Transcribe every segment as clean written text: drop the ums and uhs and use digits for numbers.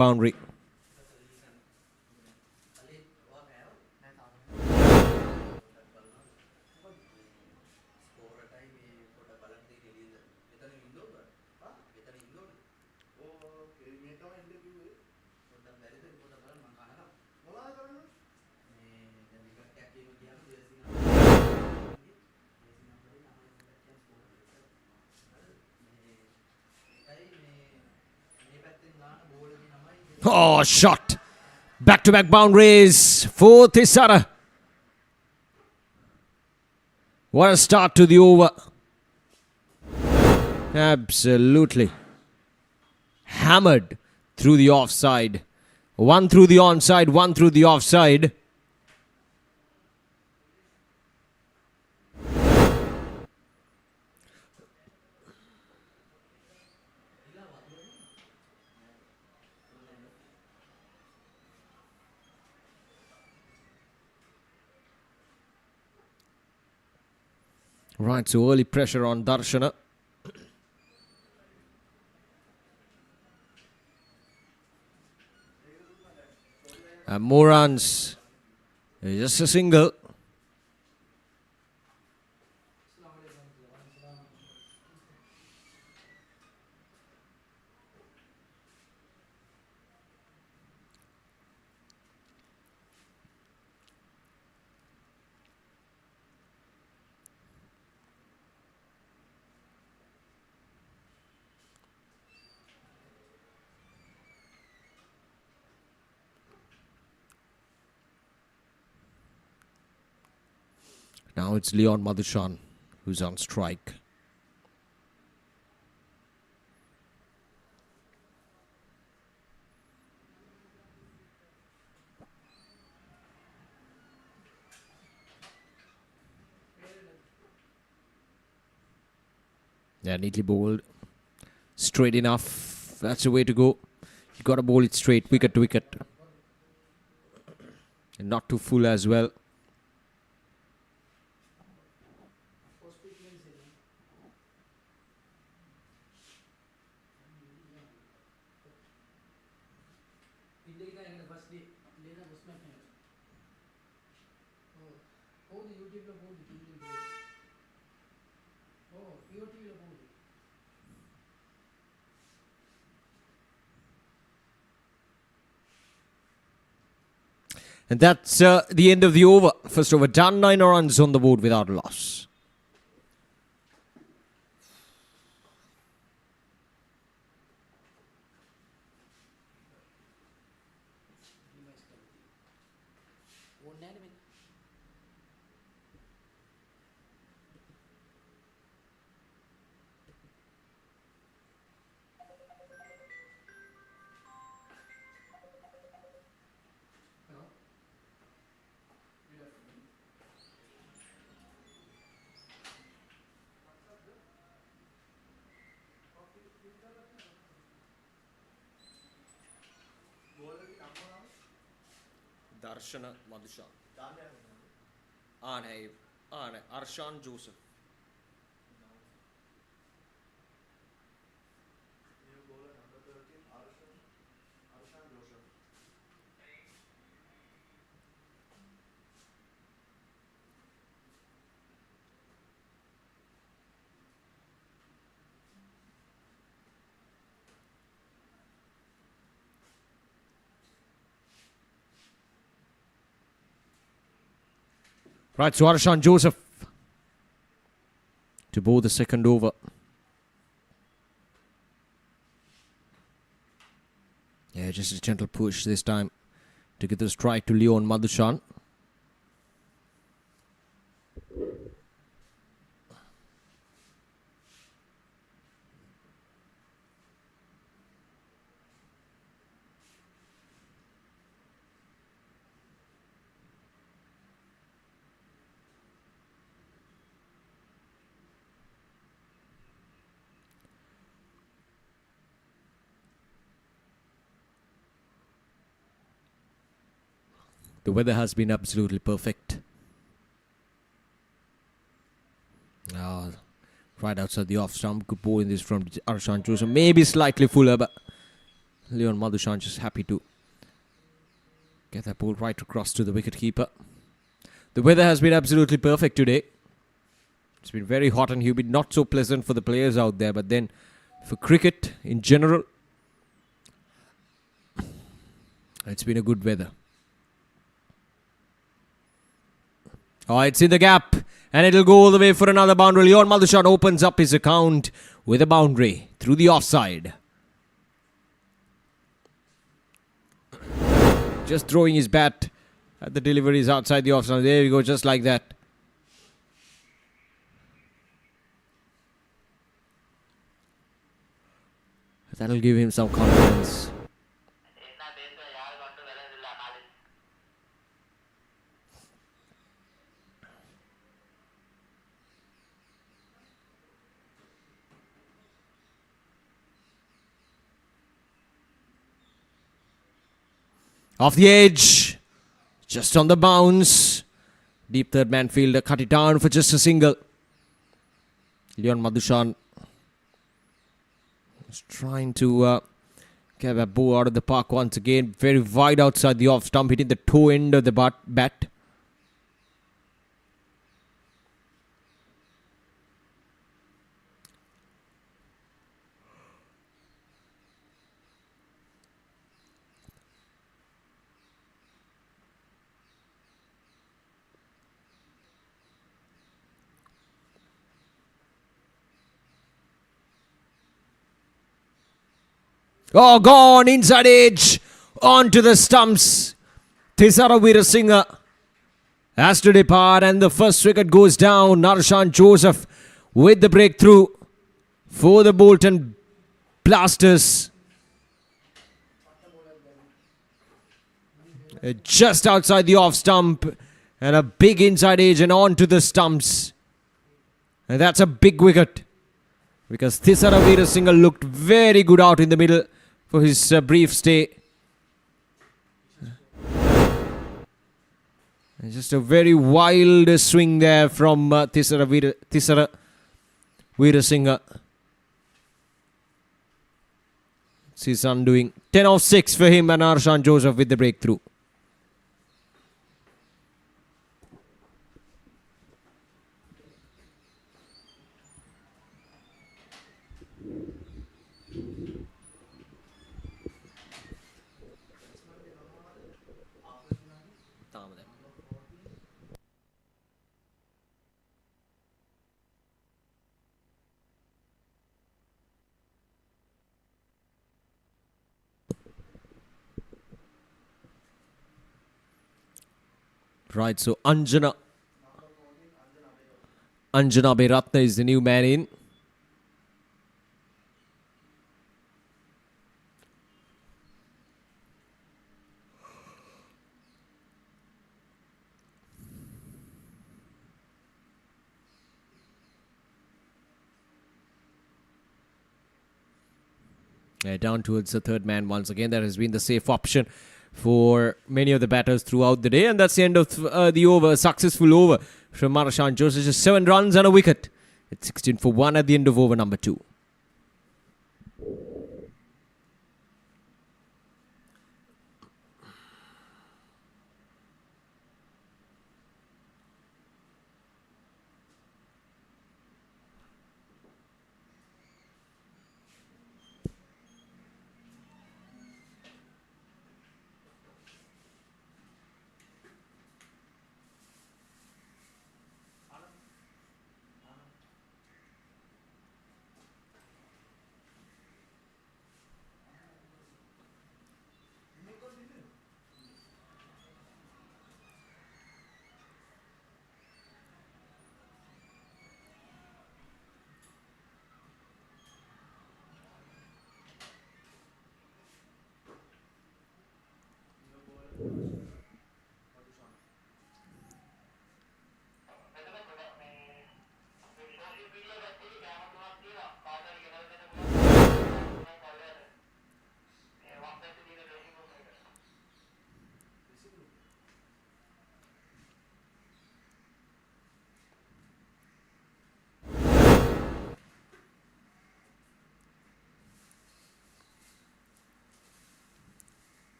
boundary. Oh, shot. Back-to-back boundaries. Fourth Isara. What a start to the over. Absolutely. Hammered through the offside. One through the onside, one through the offside. Right, so early pressure on Darshana. And more runs. Just a single. Now it's Leon Madhushan who's on strike. Yeah, neatly bowled. Straight enough. That's the way to go. You got to bowl it straight, wicket to wicket. And not too full as well. And that's the end of the over. First over done, 9 runs on the board without a loss. Darshana Madhushan. Arshan Joseph. Right, so Arshan Joseph to bowl the second over. Yeah, just a gentle push this time to get the strike to Leon Madhushan. The weather has been absolutely perfect. Right outside the off stump. Good ball in this from Arshan Joseph. Maybe slightly fuller, but Leon Madushan just happy to get that ball right across to the wicketkeeper. The weather has been absolutely perfect today. It's been very hot and humid, not so pleasant for the players out there, but then for cricket in general, it's been a good weather. Oh, it's in the gap and it'll go all the way for another boundary. Leon Madushan opens up his account with a boundary through the offside. Just throwing his bat at the deliveries outside the offside. There we go, just like that. That'll give him some confidence. Off the edge, just on the bounce. Deep third man fielder cut it down for just a single. Leon Madushan is trying to get that ball out of the park once again. Very wide outside the off stump, hitting the toe end of the bat. Oh, gone inside edge, onto the stumps. Thisara Weerasinghe has to depart and the first wicket goes down. Narshan Joseph with the breakthrough for the Bolton Blasters. Just outside the off stump and a big inside edge and onto the stumps. And that's a big wicket because Thisara Weerasinghe looked very good out in the middle for his brief stay. And just a very wild swing there from Thisara Weerasinghe. It's his undoing. 10 off 6 for him and Narshan Joseph with the breakthrough. Right, so Anjana Beratna is the new man in. Down towards the third man once again. That has been the safe option for many of the batters throughout the day. And that's the end of the over. Successful over from Narshan Joseph. Just 7 runs and a wicket. It's 16 for 1 at the end of over number 2.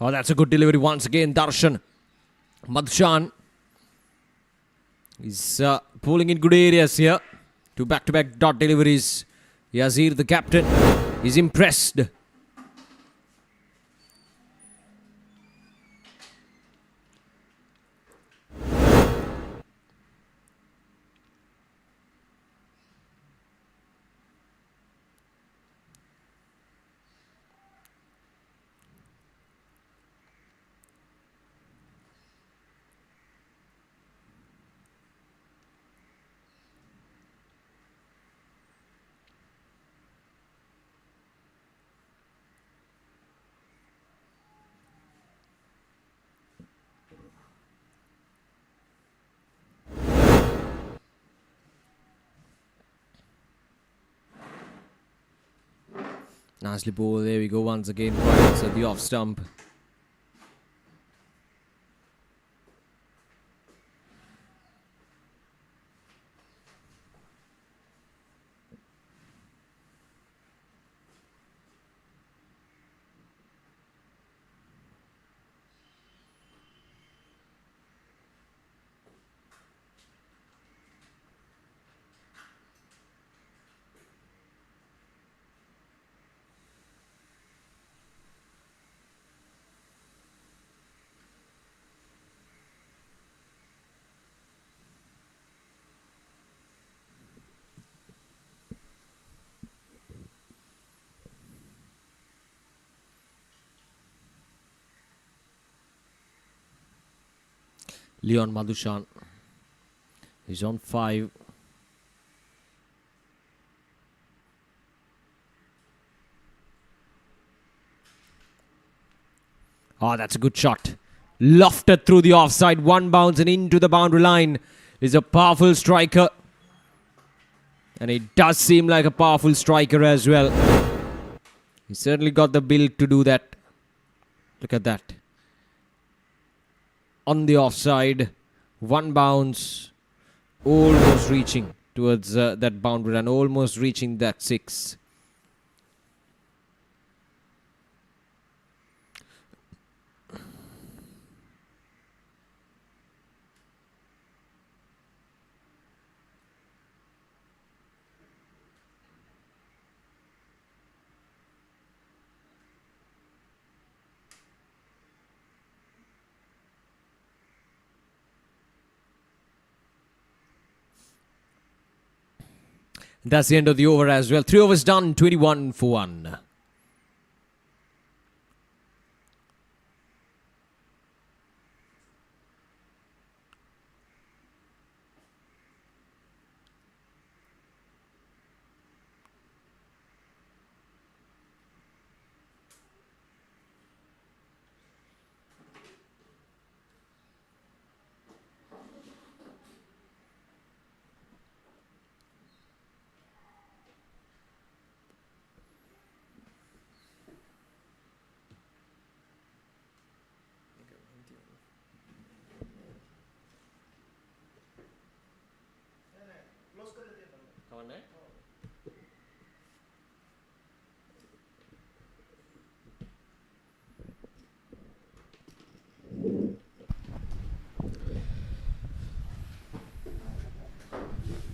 Oh, that's a good delivery once again. Darshan Madhushan is pulling in good areas here. Two back-to-back dot deliveries. Yazir, the captain, is impressed. Nicely ball. There we go once again. Right at the off stump. Leon Madhushan is on 5. Oh, that's a good shot. Lofted through the offside. One bounce and into the boundary line. Is a powerful striker. And it does seem like a powerful striker as well. He certainly got the build to do that. Look at that. On the offside, one bounce, almost reaching towards that boundary and almost reaching that 6. That's the end of the over as well. 3 overs done, 21 for 1.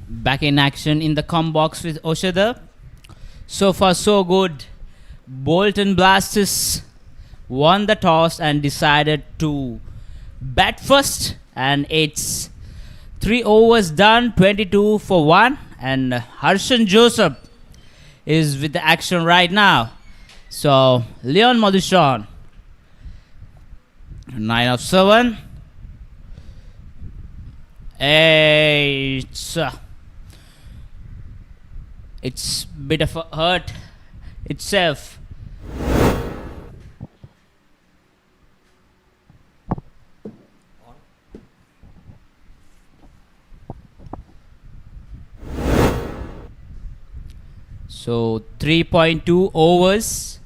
Back in action in the com box with Oshada. So far so good. Bolton Blasters won the toss and decided to bat first, and it's 3 overs done, 22 for 1, and Harshan Joseph is with the action right now. So Leon Madhushan, 9 of 7. It's bit of a hurt itself. So 3.2 overs.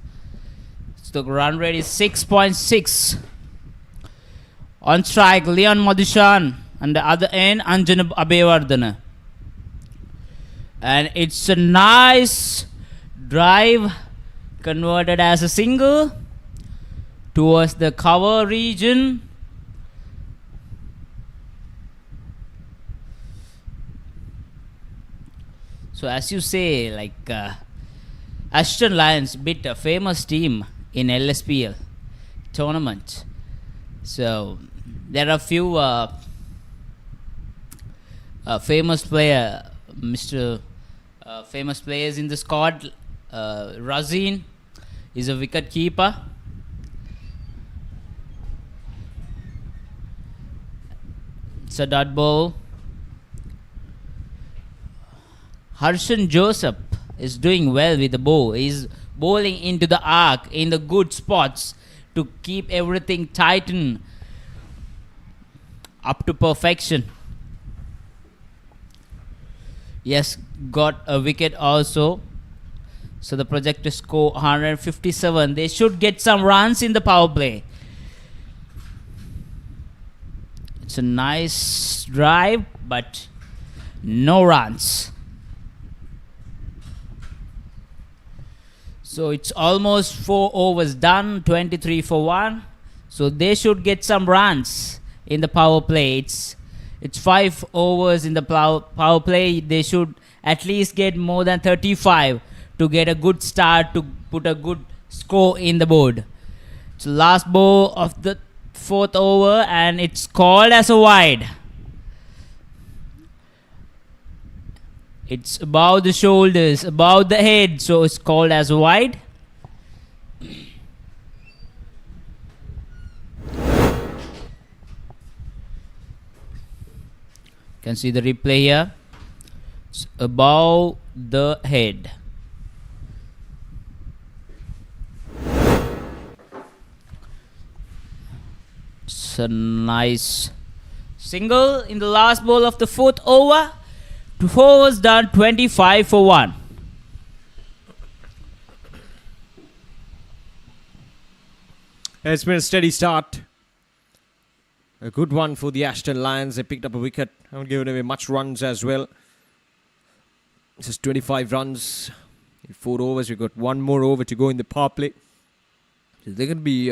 So the run rate is 6.6. On strike, Leon Madhushan. On the other end, Anjana Abevardhana. And it's a nice drive converted as a single. towards the cover region. So as you say, like ASHTON Lions beat a famous team in LSPL tournament. So there are a few famous players in the squad. Razin is a wicket keeper. It's a dot ball. Harshan Joseph is doing well with the ball. He's bowling into the arc in the good spots to keep everything tightened up to perfection. Yes, got a wicket also. So the projected score 157. They should get some runs in the power play. It's a nice drive, but no runs. So it's almost 4 overs done, 23 for 1. So they should get some runs in the power play. It's 5 overs in the power play. They should at least get more than 35 to get a good start, to put a good score in the board. It's the last ball of the 4th over, and it's called as a wide. It's above the shoulders, above the head, so it's called as wide. You can see the replay here. It's above the head. It's a nice single in the last ball of the 4th over. 4 overs done, 25 for 1. It's been a steady start. A good one for the ASHTON Lions. They picked up a wicket. Haven't given away much runs as well. This is 25 runs in 4 overs. We've got 1 more over to go in the power play. So they can be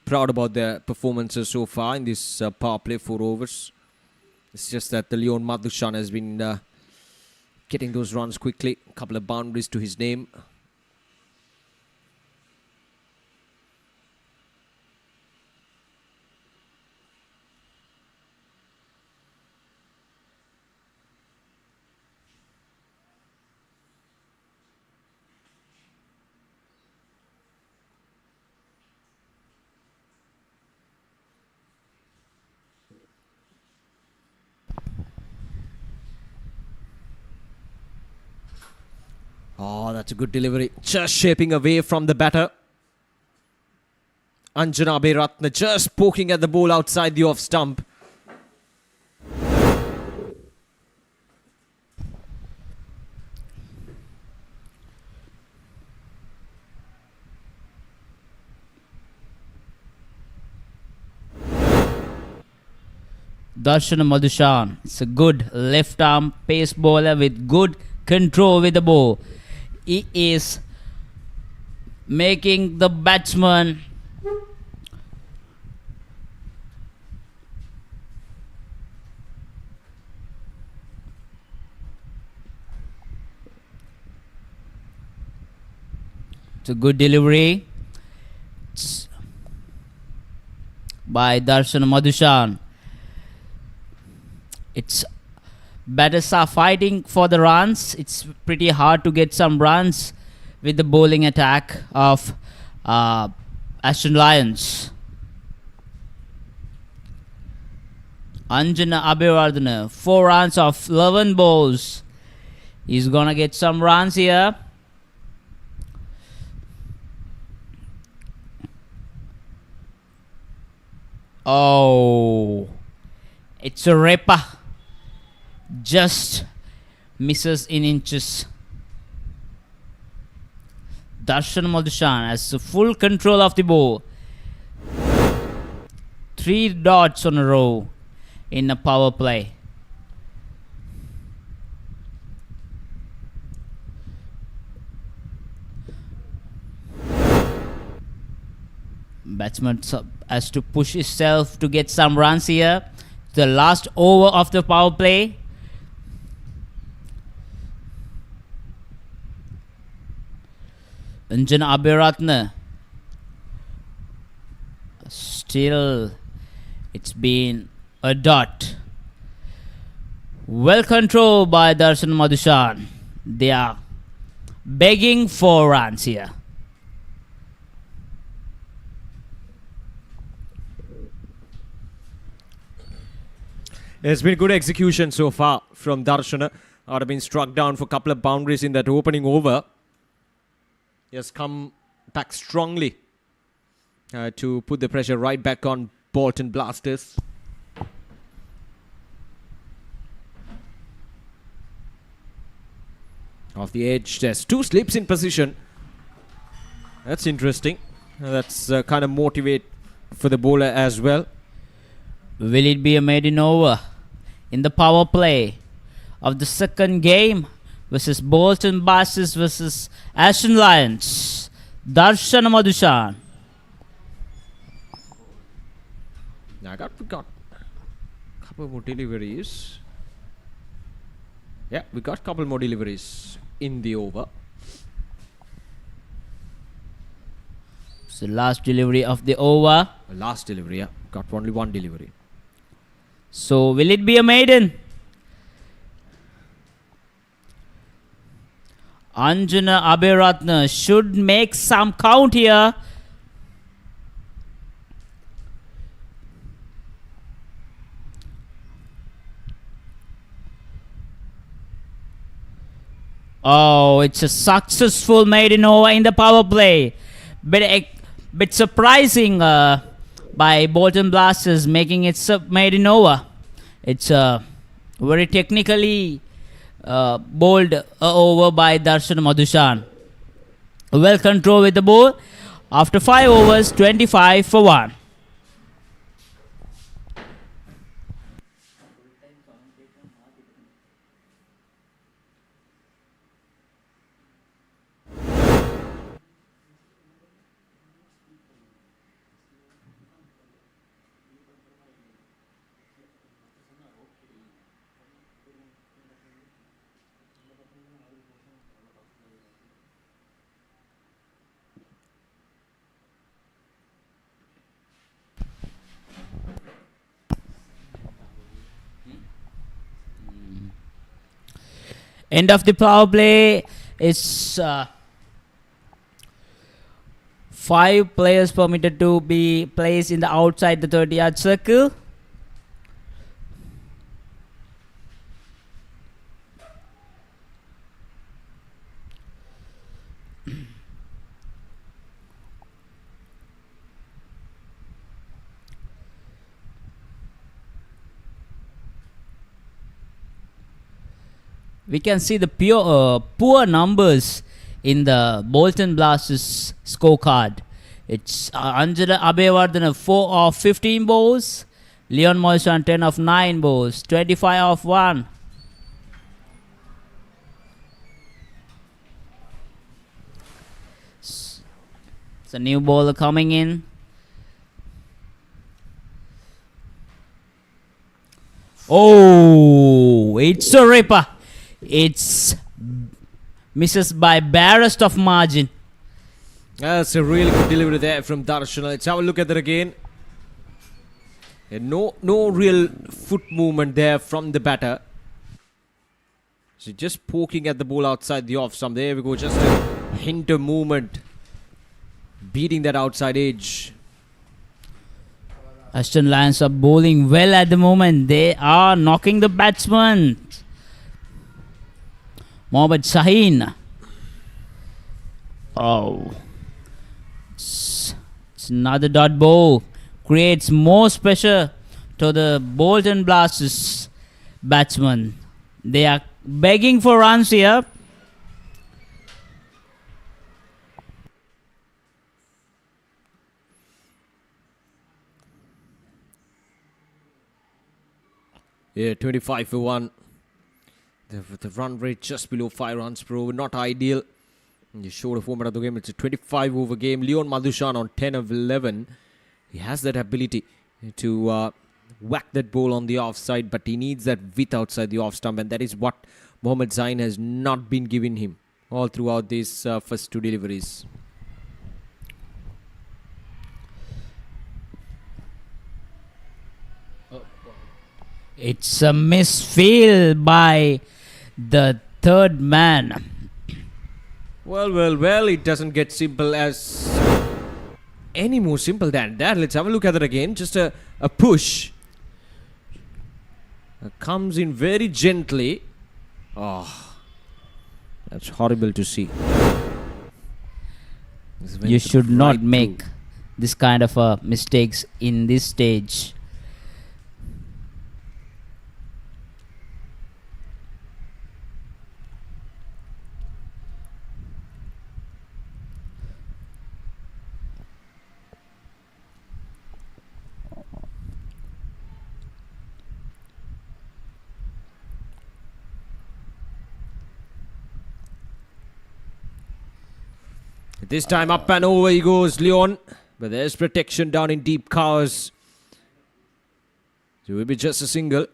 proud about their performances so far in this power play, 4 overs. It's just that the Leon Madhushan has been getting those runs quickly. A couple of boundaries to his name. Oh, that's a good delivery. Just shaping away from the batter. Anjana Abhiratna just poking at the ball outside the off stump. Darshan Madhushan. It's a good left arm pace bowler with good control with the ball. He is making the batsman it's a good delivery by Darshan Madhushan. It's batters are fighting for the runs. It's pretty hard to get some runs with the bowling attack of ASHTON Lions. Anjana Abhiratna, 4 runs of 11 balls. He's gonna get some runs here. Oh, it's a ripper. Just misses in inches. Darshan Madhushan has full control of the ball. 3 dots on a row in a power play. Batsman has to push himself to get some runs here. The last over of the power play. Anjana Abhiratna. Still, it's been a dot. Well controlled by Darshan Madhushan. They are begging for runs here. It's been good execution so far from Darshana. Out have been struck down for a couple of boundaries in that opening over. He has come back strongly to put the pressure right back on Bolton Blasters. Off the edge, there's two slips in position. That's interesting. That's kind of motivate for the bowler as well. Will it be a maiden over in the power play of the second game versus Bolton Blasters versus ASHTON Lions? Darshan Madhushan. Now we got a couple more deliveries. Yeah, we got a couple more deliveries in the over. It's the last delivery of the over. Last delivery, yeah. Got only one delivery. So will it be a maiden? Anjana Abhiratna should make some count here. Oh, it's a successful maiden over in the power play. Bit surprising by Bolton Blasters making it maiden over. It's a very technically bowled over by Darshan Madhushan. Well controlled with the ball. After 5 overs, 25 for 1. End of the power play. It's 5 players permitted to be placed in the outside the 30-yard circle. We can see the poor numbers in the Bolton Blasters scorecard. It's Anjana Abhiratna 4 of 15 balls, Leon Moisan 10 of 9 balls, 25 of 1. It's a new bowler coming in. Oh, it's a ripper. It's misses by barest of margin. That's a really good delivery there from Darshan. Let's have a look at that again. And no real foot movement there from the batter. So just poking at the ball outside the off stump. There we go. Just a hint of movement. Beating that outside edge. ASHTON Lions are bowling well at the moment. They are knocking the batsman. Mohammad Shaheen. Oh. It's another dot ball. Creates more pressure to the Bolton Blasters batsmen. They are begging for runs here. Yeah, 25 for 1. The run rate just below 5 runs per over. Not ideal. You showed the format of the game. It's a 25 over game. Leon Madhushan on 10 of 11. He has that ability to whack that ball on the offside, but he needs that width outside the off stump, and that is what Mohammad Zain has not been given him all throughout these first two deliveries. It's a misfield by the third man. Well, it doesn't get simple as any more simple than that. Let's have a look at it again. Just a push. Comes in very gently. Oh, that's horrible to see. You should not make this kind of mistakes in this stage. This time up and over he goes, Leon. But there's protection down in deep covers. So it will be just a single.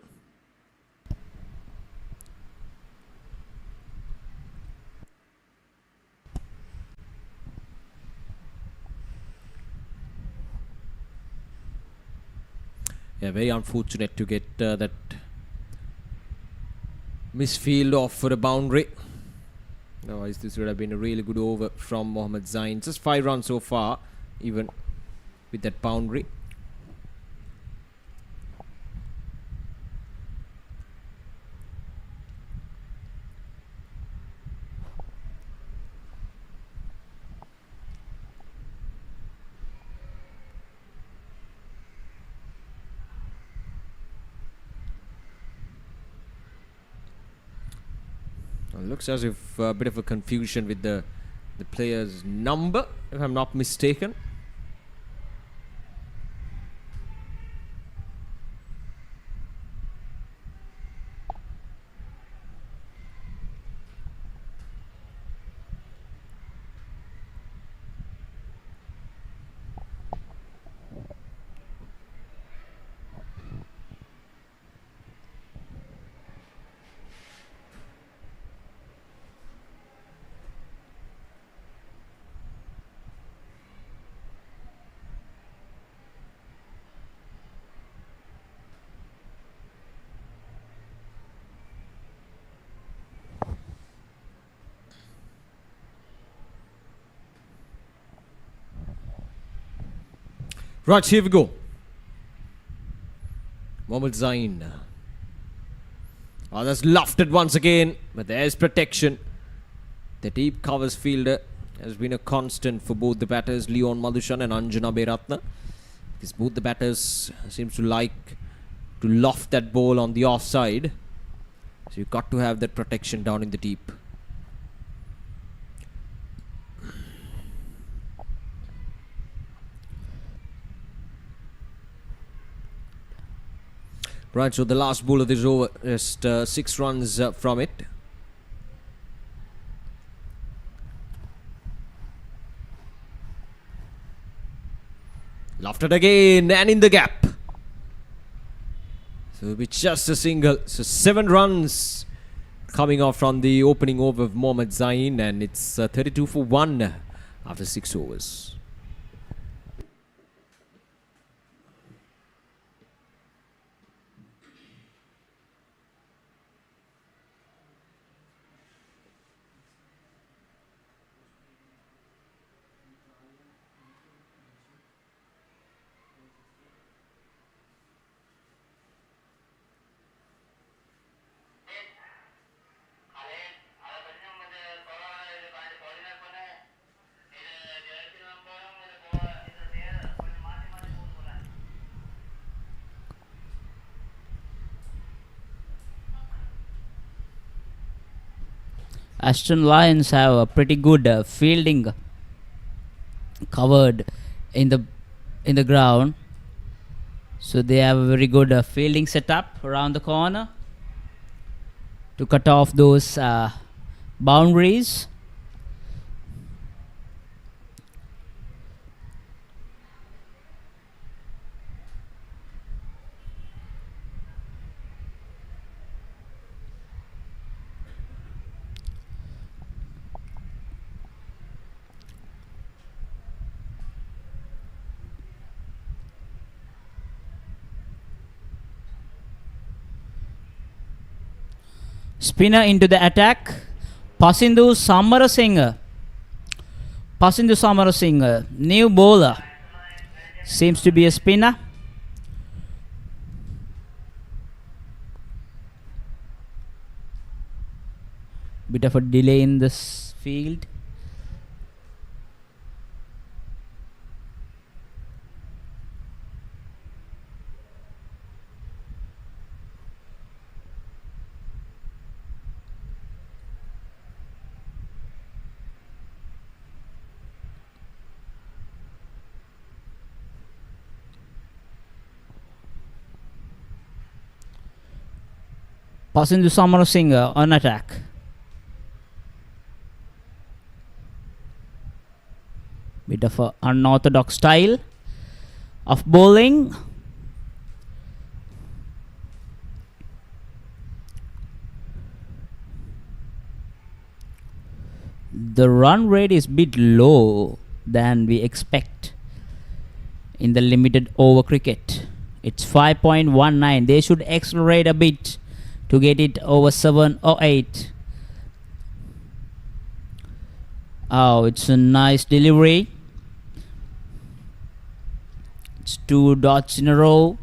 Yeah, very unfortunate to get that misfield off for a boundary. Otherwise, this would have been a really good over from Mohammad Zain. Just 5 runs so far, even with that boundary. Looks as if a bit of a confusion with the player's number, if I'm not mistaken. Right, here we go. Mohammad Zain. Oh, that's lofted once again, but there's protection. The deep covers fielder has been a constant for both the batters, Leon Madhushan and Anjana Beratna. Because both the batters seems to like to loft that ball on the offside. So you've got to have that protection down in the deep. Right, so the last ball of this over, just 6 runs from it. Lofted again and in the gap. So it'll be just a single. So 7 runs coming off from the opening over of Mohammad Zain, and it's 32 for 1 after 6 overs. Ashton Lions have a pretty good fielding covered in the ground, so they have a very good fielding setup around the corner to cut off those boundaries. Spinner into the attack. Pasindu Samarasinghe. Pasindu Samarasinghe. New bowler. Seems to be a spinner. Bit of a delay in this field. Pasindu Samarasinghe on attack. Bit of a unorthodox style of bowling. The run rate is bit low than we expect in the limited over cricket. It's 5.19. They should accelerate a bit to get it over 7 or 8. Oh, it's a nice delivery. It's 2 dots in a row.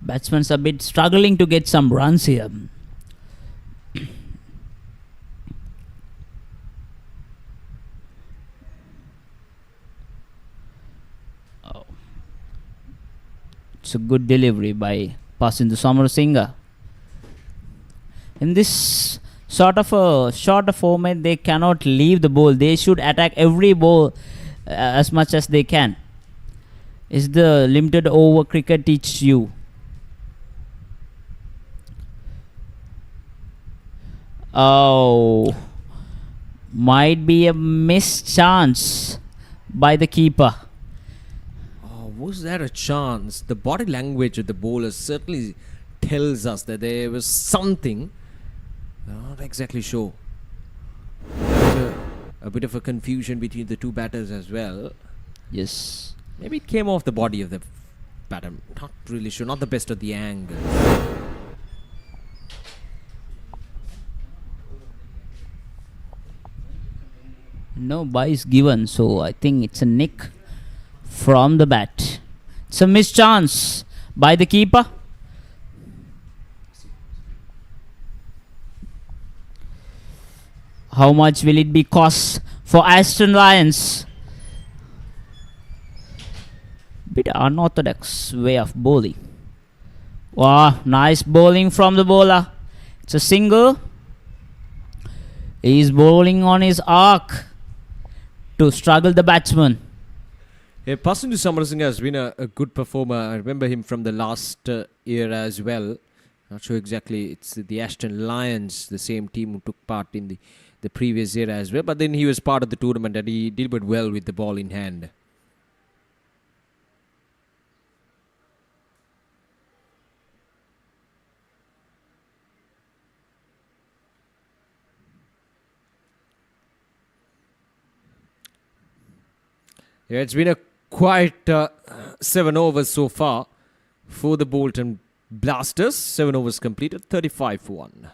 Batsmen's a bit struggling to get some runs here. Oh. It's a good delivery by Pasindu Samarasinghe. In this sort of a shorter format, they cannot leave the ball. They should attack every ball as much as they can. Is the limited over cricket teach you? Oh, might be a missed chance by the keeper. Oh, was that a chance? The body language of the bowler certainly tells us that there was something. Not exactly sure. A bit of a confusion between the two batters as well. Yes. Maybe it came off the body of the batter. Not really sure. Not the best of the angle. No bye is given, so I think it's a nick from the bat. It's a missed chance by the keeper. How much will it be cost for ASHTON Lions? Bit unorthodox way of bowling. Wow, nice bowling from the bowler. It's a single. He's bowling on his arc to struggle the batsman. Yeah, Pasindu Samarasinghe has been a good performer. I remember him from the last year as well. Not sure exactly. It's the ASHTON Lions, the same team who took part in the previous year as well. But then he was part of the tournament and he delivered well with the ball in hand. Yeah, it's been a quite 7 overs so far for the Bolton Blasters. 7 overs completed, 35 for 1.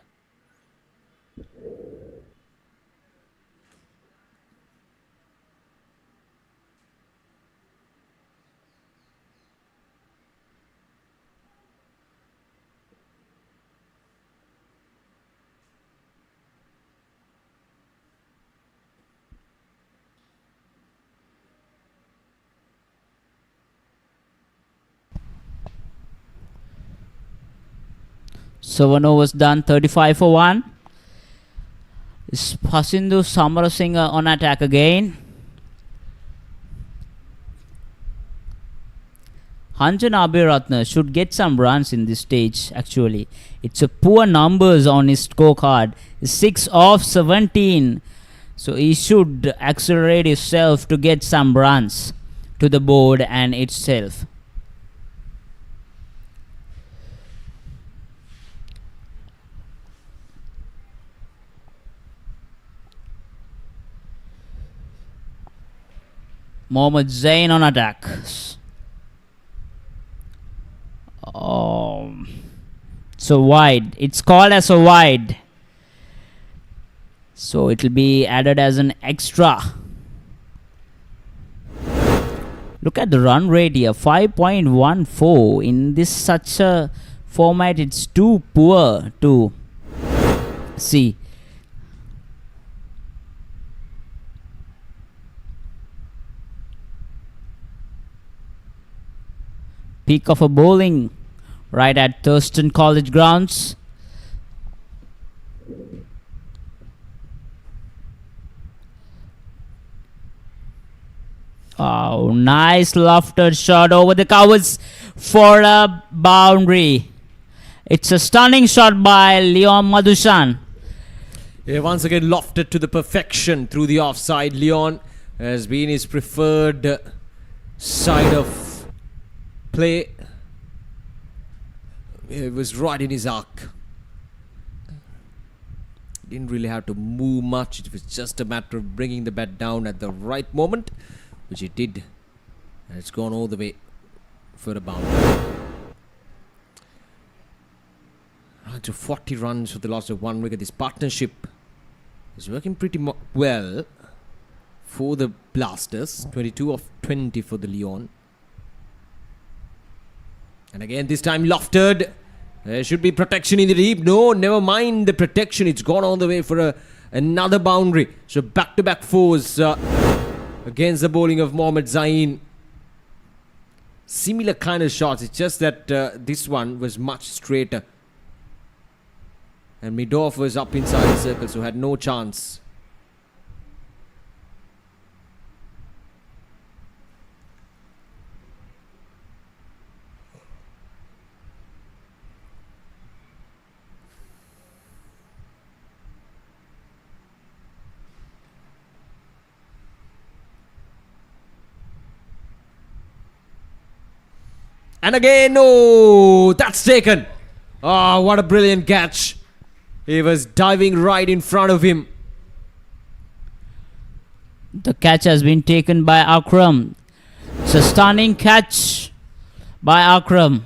So 1 overs done, 35 for 1. Is Pasindu Samarasinghe on attack again. Hanjan Abhiratne should get some runs in this stage actually. It's a poor numbers on his scorecard. 6 of 17. So he should accelerate himself to get some runs to the board and itself. Mohammad Zain on attack. Oh, So wide. It's called as a wide. So it will be added as an extra. Look at the run rate here, 5.14. In this such a format, it's too poor to see. Peak of a bowling right at Thurston College grounds. Oh, nice lofted shot over the covers for a boundary. It's a stunning shot by Leon Madushan. Yeah, once again lofted to the perfection through the offside. Leon has been his preferred side of play. It was right in his arc. Didn't really have to move much. It was just a matter of bringing the bat down at the right moment, which it did, and it's gone all the way for a boundary. To 40 runs for the loss of 1 wicket. This partnership is working pretty well for the Blasters. 22 of 20 for the Leon. And again, this time lofted. There should be protection in the deep. No, never mind the protection. It's gone all the way for another boundary. So back-to-back fours against the bowling of Mohammad Zain. Similar kind of shots. It's just that this one was much straighter. And Midorf was up inside the circle, so had no chance. And again, no, that's taken. Oh, what a brilliant catch. He was diving right in front of him. The catch has been taken by Akram. It's a stunning catch by Akram.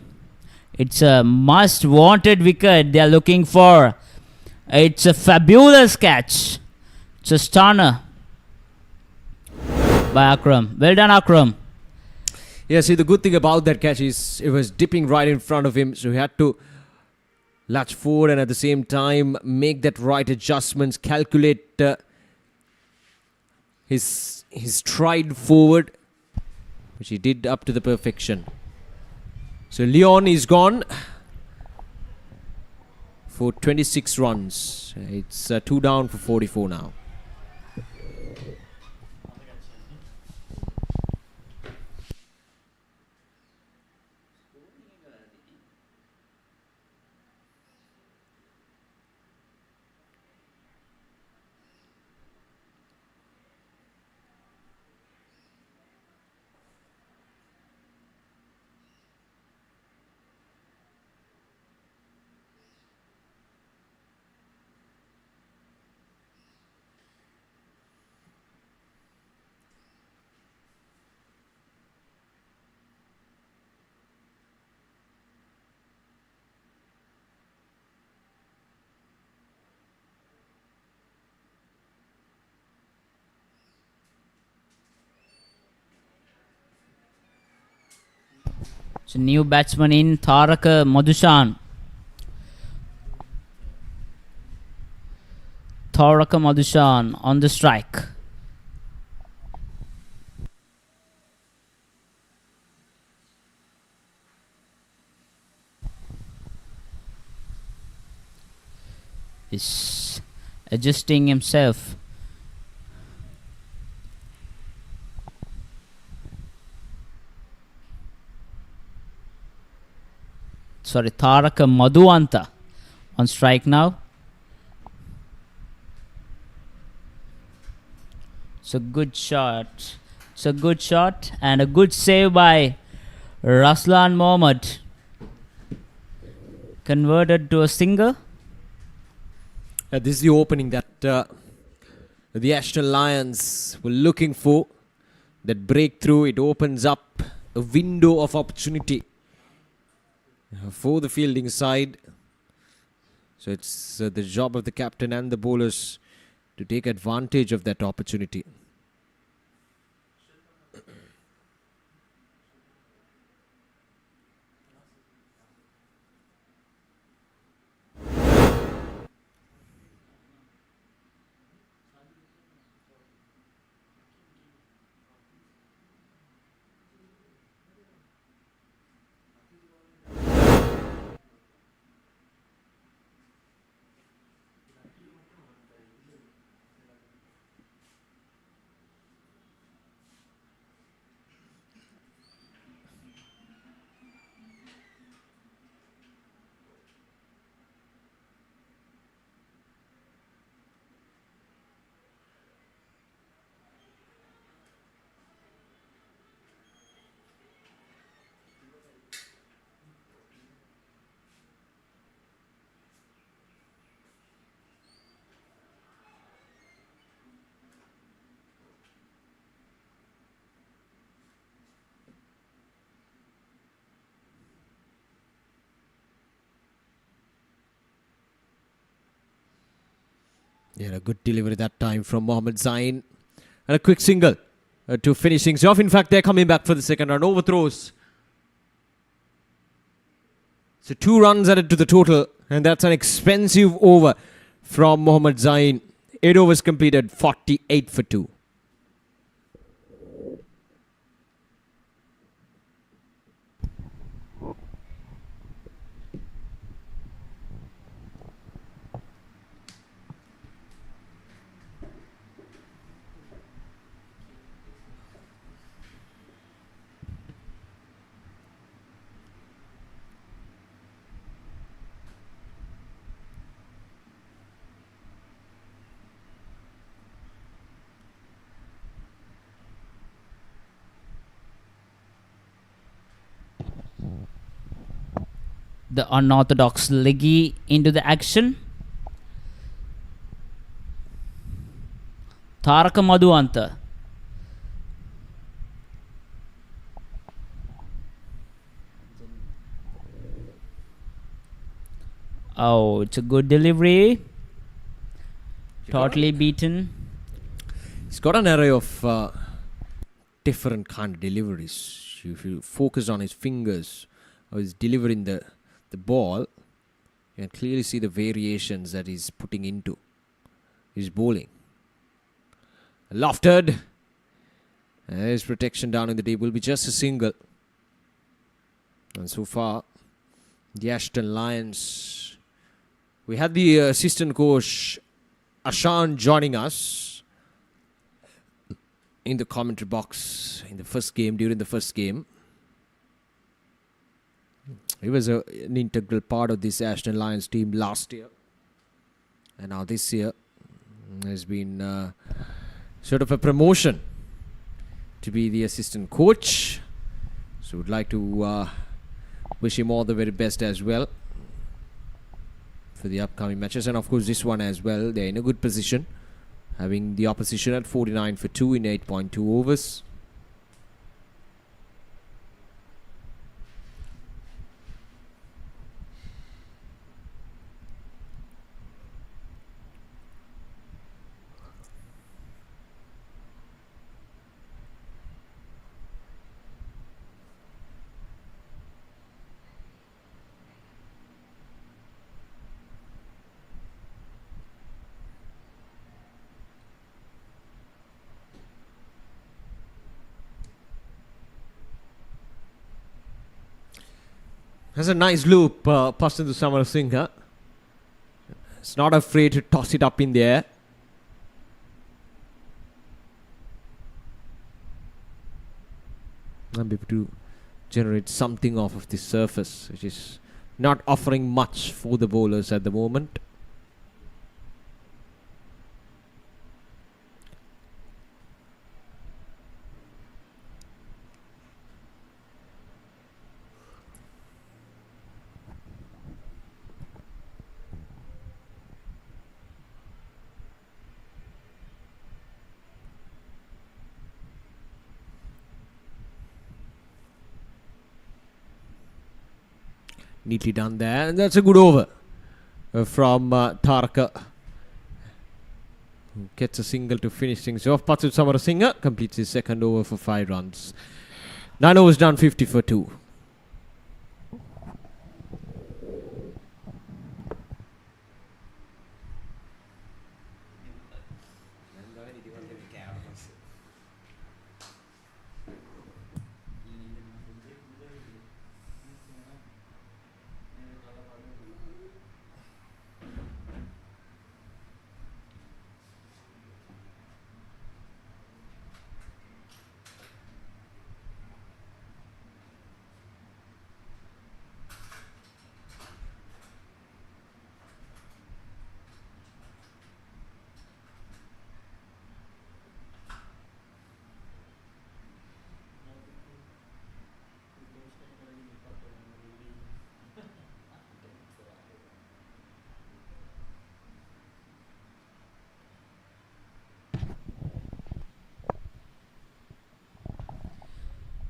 It's a must wanted wicket they are looking for. It's a fabulous catch. It's a stunner by Akram. Well done, Akram. Yeah, see, the good thing about that catch is it was dipping right in front of him, so he had to latch forward and at the same time make that right adjustments, calculate his stride forward, which he did up to the perfection. So Leon is gone for 26 runs. It's 2 down for 44 now. It's a new batsman in, Taraka Madushan. Taraka Madushan on the strike. Is adjusting himself. Sorry, Taraka Madhuanta on strike now. It's a good shot. It's a good shot and a good save by Raslan Mohammed. Converted to a single. This is the opening that the Ashton Lions were looking for. That breakthrough, it opens up a window of opportunity for the fielding side. So it's the job of the captain and the bowlers to take advantage of that opportunity. Yeah, a good delivery that time from Mohammad Zain. And a quick single to finish things off. In fact, they're coming back for the second run. Overthrows. So 2 runs added to the total. And that's an expensive over from Mohammad Zain. 8 overs completed, 48 for 2. The unorthodox leggy into the action. Taraka Madhuanta. Oh, it's a good delivery. Totally beaten. He's got an array of different kind of deliveries. If you focus on his fingers or he's delivering the ball, you can clearly see the variations that he's putting into his bowling. Lofted. His protection down in the deep will be just a single. And so far, the ASHTON Lions. We had the assistant coach Ashan joining us in the commentary box in the first game, during the first game. He was an integral part of this ASHTON Lions team last year. And now this year has been sort of a promotion to be the assistant coach. So would like to wish him all the very best as well for the upcoming matches. And of course this one as well. They're in a good position, having the opposition at 49 for 2 in 8.2 overs. Has a nice loop passed into Samar Singh. It's not afraid to toss it up in the air. And be able to generate something off of this surface, which is not offering much for the bowlers at the moment. Neatly done there, and that's a good over. from Tarka, who gets a single to finish things off. Pathu Samarasinghe completes his second over for 5 runs. 9 overs done, 50 for 2.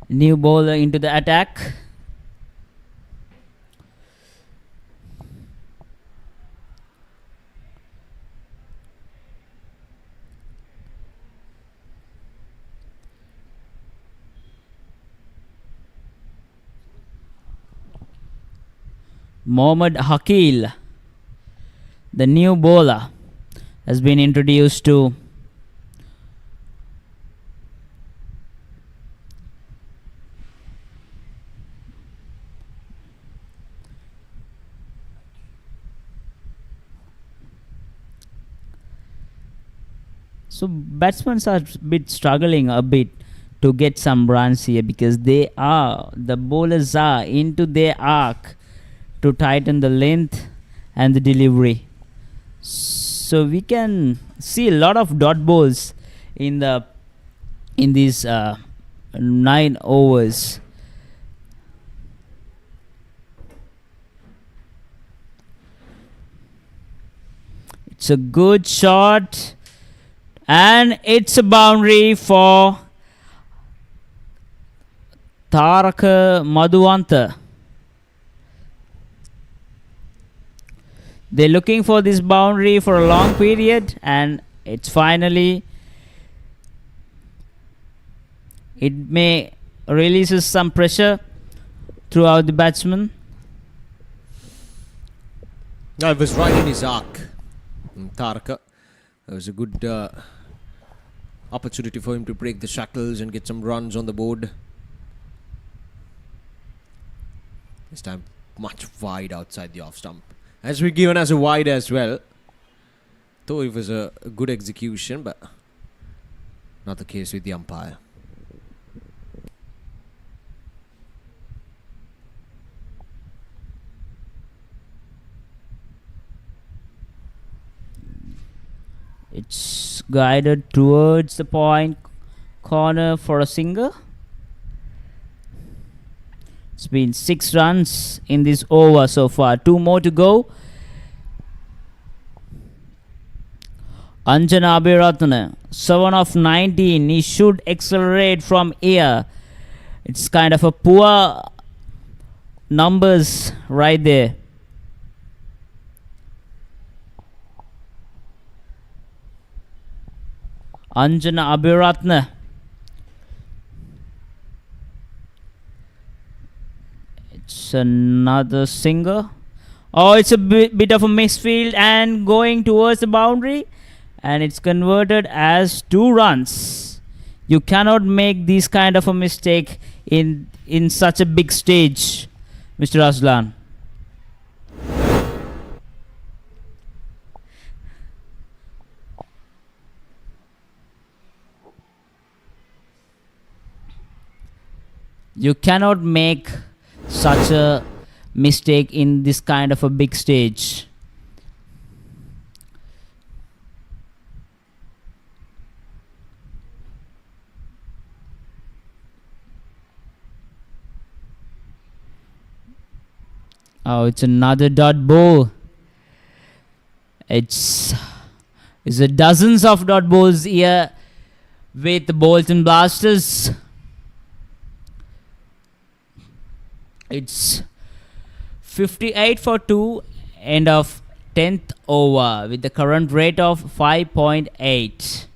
New bowler into the attack. Mohammad Hakil, the new bowler, has been introduced to So batsmen are a bit struggling a bit to get some runs here because the bowlers are into their arc to tighten the length and the delivery. So we can see a lot of dot balls in these 9 overs. It's a good shot. And it's a boundary for Taraka Madhuwanta. They're looking for this boundary for a long period, and it's finally, it may releases some pressure throughout the batsman. No, it was right in his arc, Taraka. It was a good opportunity for him to break the shackles and get some runs on the board. This time much wide outside the off stump. Has been given as a wide as well. Though it was a good execution, but not the case with the umpire. It's guided towards the point corner for a single. It's been 6 runs in this over so far. 2 more to go. Anjana Abhiratna, 7 of 19. He should accelerate from here. It's kind of a poor numbers right there. Anjana Abhiratna. It's another single. Oh, it's a bit of a misfield and going towards the boundary. And it's converted as 2 runs. You cannot make this kind of a mistake in such a big stage, Mr. Aslan. You cannot make such a mistake in this kind of a big stage. Oh, it's another dot ball. It's a dozens of dot balls here with the Bolton Blasters. It's 58 for 2, end of 10th over with the current rate of 5.8.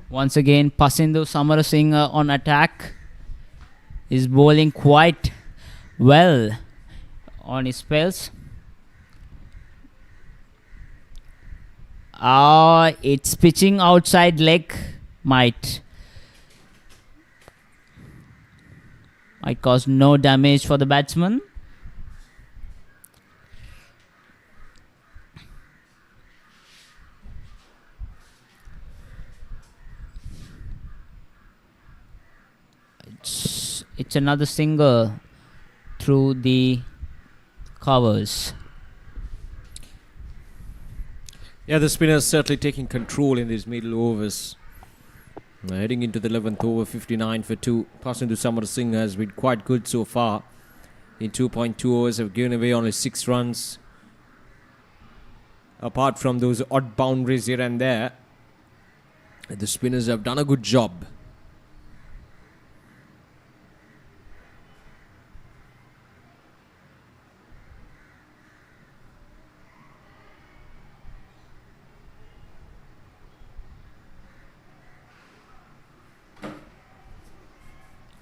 Once again, Pasindu Samarasinghe on attack is bowling quite well on his spells. It's pitching outside leg might cause no damage for the batsman. It's another single through the covers. Yeah, the spinners certainly taking control in these middle overs. Heading into the 11th over, 59 for 2. Passing to Samarasinghe has been quite good so far. In 2.2 overs, have given away only 6 runs. Apart from those odd boundaries here and there, the spinners have done a good job.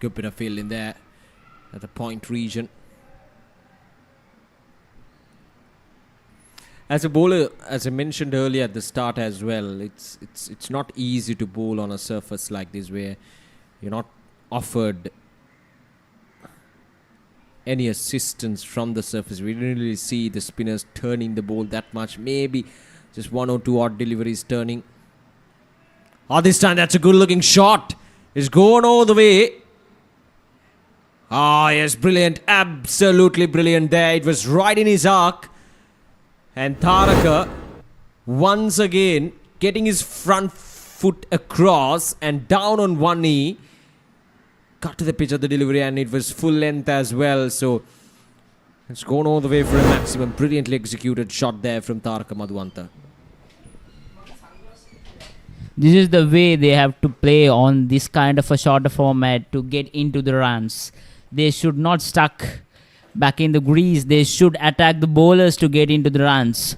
Good bit of field in there at the point region. As a bowler, as I mentioned earlier at the start as well, it's not easy to bowl on a surface like this where you're not offered any assistance from the surface. We didn't really see the spinners turning the ball that much. Maybe just 1 or 2 odd deliveries turning. Oh, this time that's a good looking shot. It's going all the way. Ah, yes, brilliant. Absolutely brilliant there. It was right in his arc. And Tharaka, once again, getting his front foot across and down on one knee. Got to the pitch of the delivery and it was full length as well. So, it's gone all the way for a maximum. Brilliantly executed shot there from Tharaka Madhuanta. This is the way they have to play on this kind of a shorter format to get into the runs. They should not stuck back in the grease. They should attack the bowlers to get into the runs.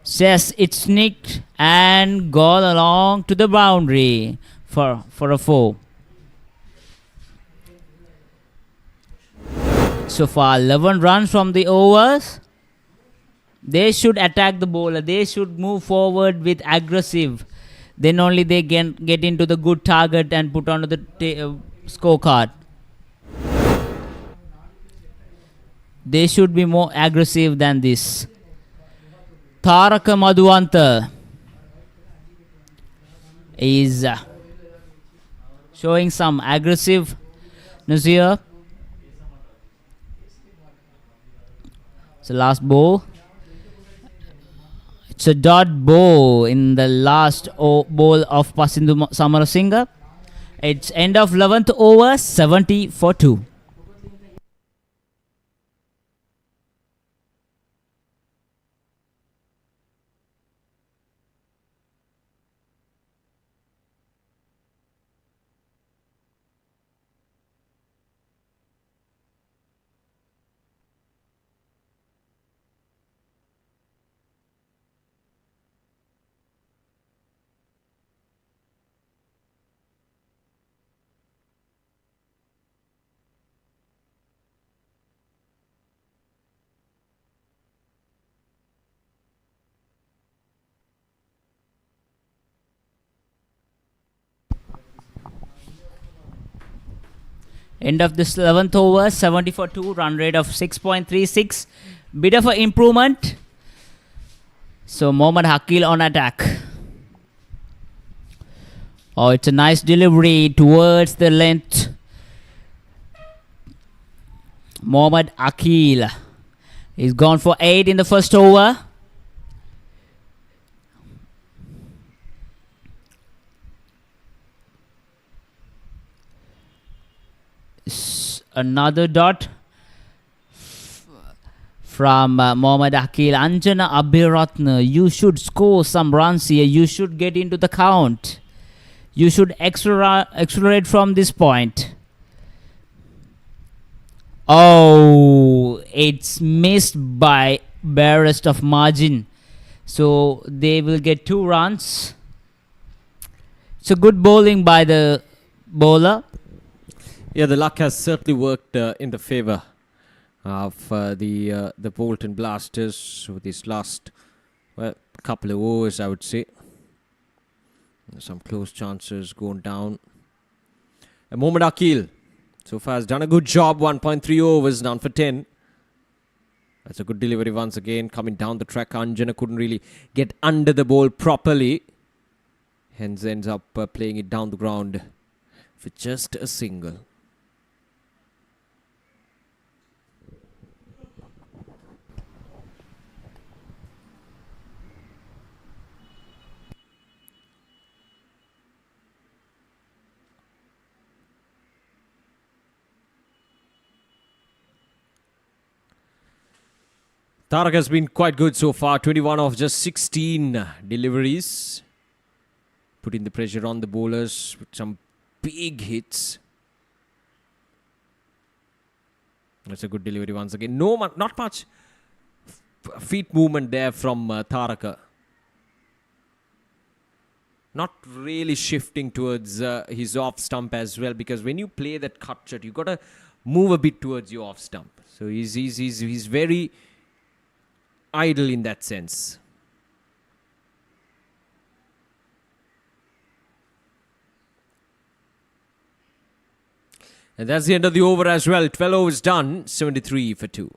Says it's sneaked and gone along to the boundary for a 4. So far 11 runs from the overs. They should attack the bowler. They should move forward with aggressive. Then only they can get into the good target and put onto the scorecard. They should be more aggressive than this. Tharaka Madhuanta is showing some aggressiveness here. It's the last ball. It's a dot ball in the last ball of Pasindu Samarasinghe. It's end of 11th over, 70 for 2. End of this 11th over, 70 for 2, run rate of 6.36. Bit of an improvement. So Mohammad Hakil on attack. Oh, it's a nice delivery towards the length. Mohammad Akil. He's gone for 8 in the first over. Another dot from Mohammad Akil. Anjana Abhiratna, you should score some runs here. You should get into the count. You should accelerate from this point. Oh, it's missed by barest of margin. So they will get 2 runs. It's a good bowling by the bowler. Yeah, the luck has certainly worked in the favour of the Bolton Blasters with this last couple of overs, I would say. Some close chances going down. And Mohammad Akil so far has done a good job. 1.3 overs, down for 10. That's a good delivery once again. Coming down the track, Anjana couldn't really get under the ball properly. Hence ends up playing it down the ground for just a single. Tarak has been quite good so far. 21 of just 16 deliveries. Putting the pressure on the bowlers with some big hits. That's a good delivery once again. Not much feet movement there from Taraka. Not really shifting towards his off stump as well, because when you play that cut shot, you got to move a bit towards your off stump. So he's very idle in that sense. And that's the end of the over as well. 12 overs done, 73 for 2.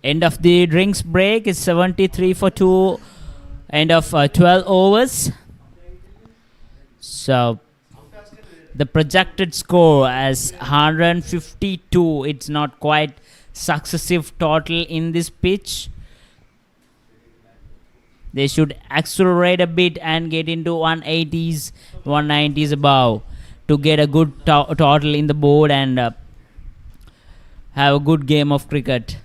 End of the drinks break is 73 for 2. End of 12 overs. So the projected score as 152. It's not quite successive total in this pitch. They should accelerate a bit and get into 180s, 190s above to get a good total in the board and have a good game of cricket.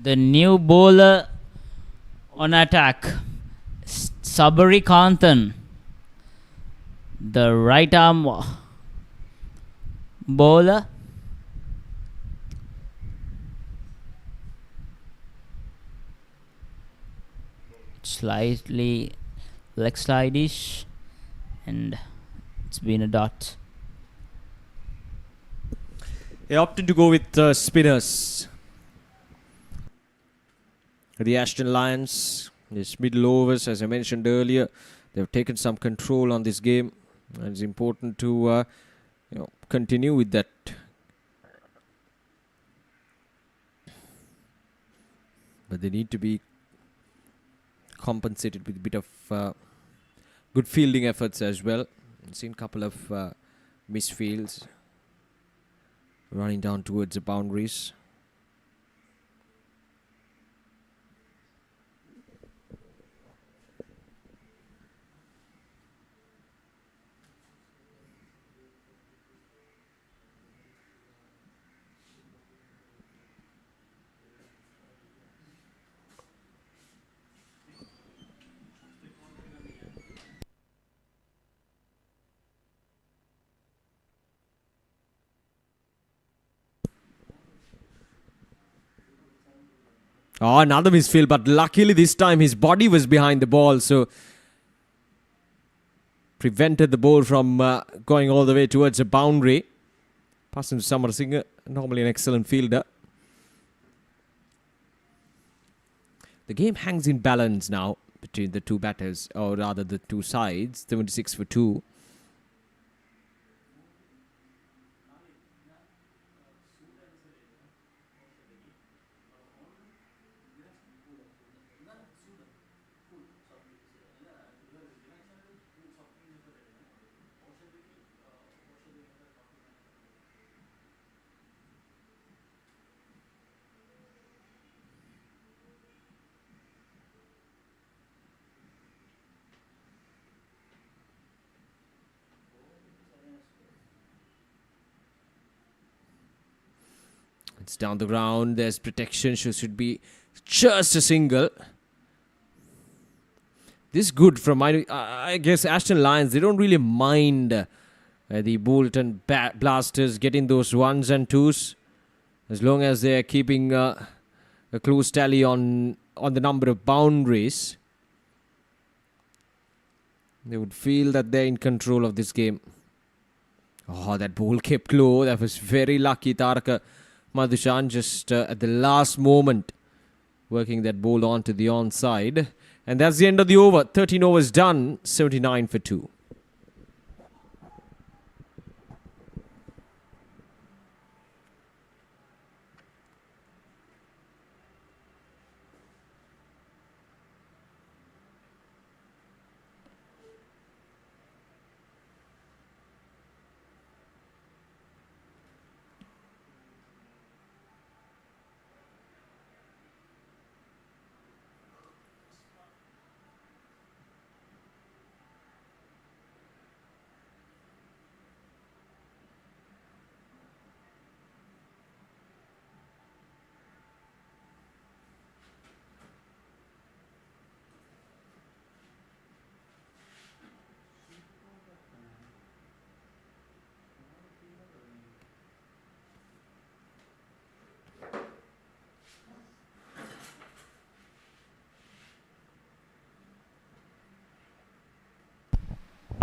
The new bowler on attack, Sabari Kanthan, the right arm bowler. Slightly leg slide-ish, and it's been a dot. They opted to go with spinners. The Ashton Lions, this middle overs, as I mentioned earlier, they've taken some control on this game. And it's important to continue with that. But they need to be compensated with a bit of good fielding efforts as well. I've seen a couple of misfields running down towards the boundaries. Oh, another misfield, but luckily this time his body was behind the ball, so prevented the ball from going all the way towards the boundary. Passing to Samar Singh, normally an excellent fielder. The game hangs in balance now between the two batters, or rather the two sides, 76 for 2. It's down the ground. There's protection. Should be just a single. This is good from I guess Ashton Lions. They don't really mind the Bolton Blasters getting those ones and twos, as long as they're keeping a close tally on the number of boundaries. They would feel that they're in control of this game. Oh, that ball kept low. That was very lucky, Taraka Madhushan, just at the last moment working that ball onto the onside. And that's the end of the over. 13 overs done, 79 for 2.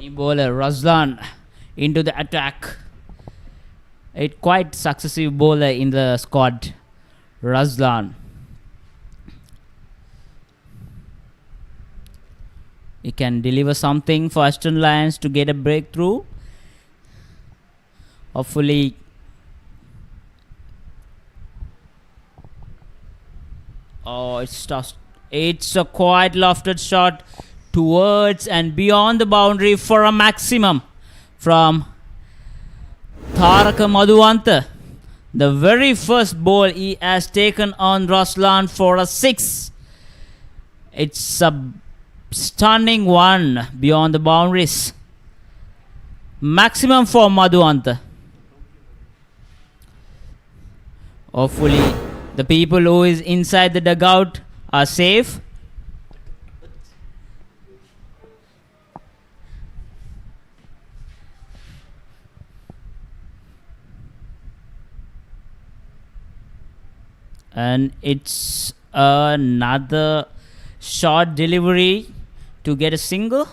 New bowler Razlan into the attack. A quite successive bowler in the squad, Razlan. He can deliver something for Aston Lions to get a breakthrough. Hopefully, oh, it's a quite lofted shot towards and beyond the boundary for a maximum from Tharaka Madhuwanta. The very first ball he has taken on Ruslan for a 6. It's a stunning one beyond the boundaries. Maximum for Madhuwanta. Hopefully the people who is inside the dugout are safe. And it's another short delivery to get a single.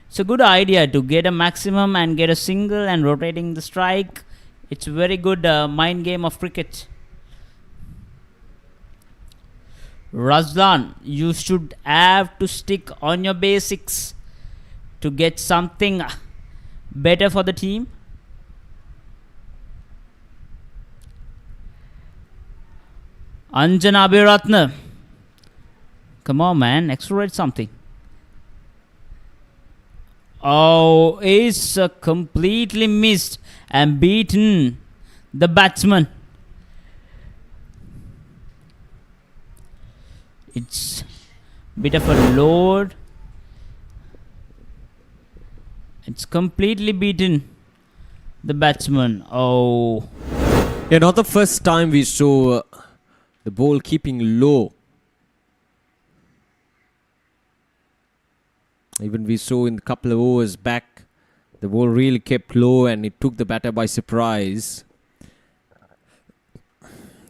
It's a good idea to get a maximum and get a single and rotating the strike. It's a very good mind game of cricket. Razlan, you should have to stick on your basics to get something better for the team. Anjana Abhiratna. Come on, man. Accelerate something. Oh, it's completely missed and beaten the batsman. It's a bit of a load. It's completely beaten the batsman. Oh. Yeah, not the first time we saw the ball keeping low. Even we saw in a couple of overs back, the ball really kept low and it took the batter by surprise.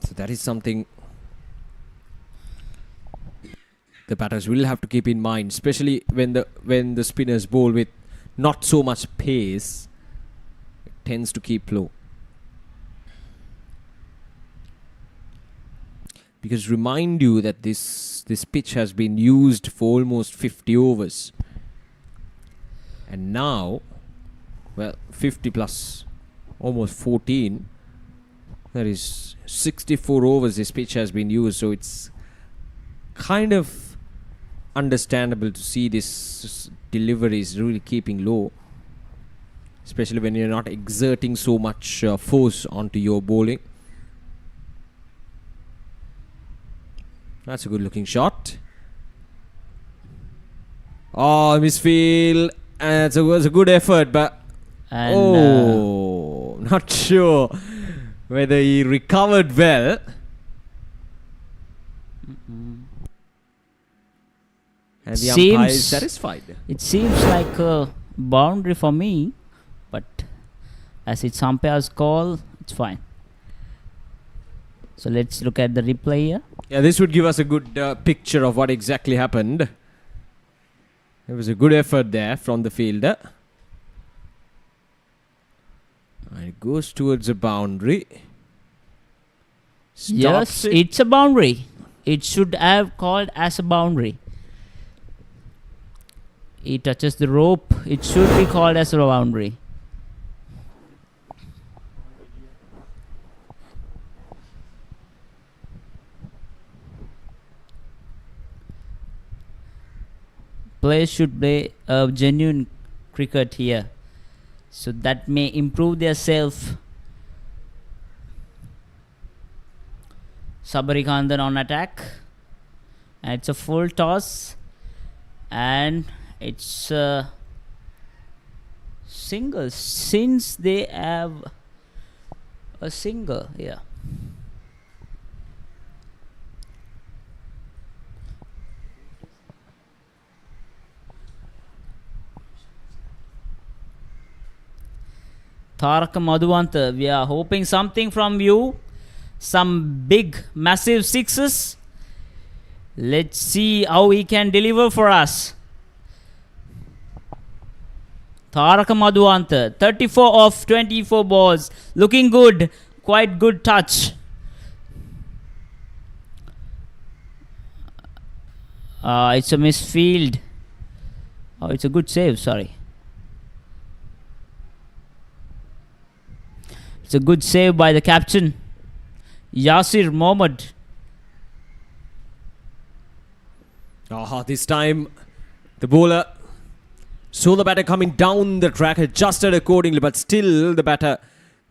So that is something the batters will have to keep in mind, especially when the spinners bowl with not so much pace. It tends to keep low. Because remind you that this pitch has been used for almost 50 overs. And now, well, 50 plus almost 14. That is 64 overs this pitch has been used. So it's kind of understandable to see this delivery is really keeping low. Especially when you're not exerting so much force onto your bowling. That's a good looking shot. Oh, misfield. It was a good effort, but and, not sure whether he recovered well. And the umpire is satisfied. It seems like a boundary for me, but as it's umpire's call, it's fine. So let's look at the replay here. Yeah, this would give us a good picture of what exactly happened. There was a good effort there from the fielder. And it goes towards a boundary. Yes, it's a boundary. It should have called as a boundary. He touches the rope. It should be called as a boundary. Players should play a genuine cricket here, so that may improve their self. Sabarikandan on attack, and it's a full toss, and it's a single since they have a single. Yeah. Tharaka Madhuwanta, we are hoping something from you. Some big, massive sixes. Let's see how he can deliver for us. Tharaka Madhuanta, 34 of 24 balls. Looking good. Quite good touch. It's a misfield. Oh, it's a good save, sorry. It's a good save by the captain, Yasir Mohammed. This time the bowler saw the batter coming down the track, adjusted accordingly, but still the batter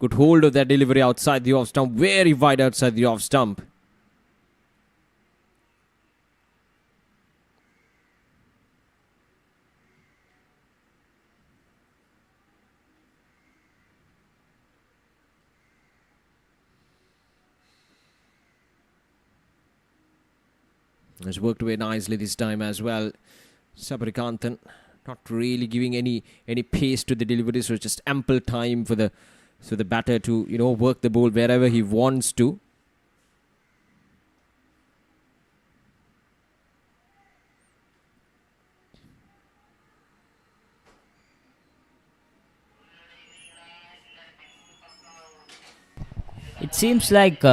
could hold of that delivery outside the off stump, very wide outside the off stump. Has worked away nicely this time as well. Sabarikanthan not really giving any pace to the delivery, so just ample time for the batter to work the ball wherever he wants to. It seems like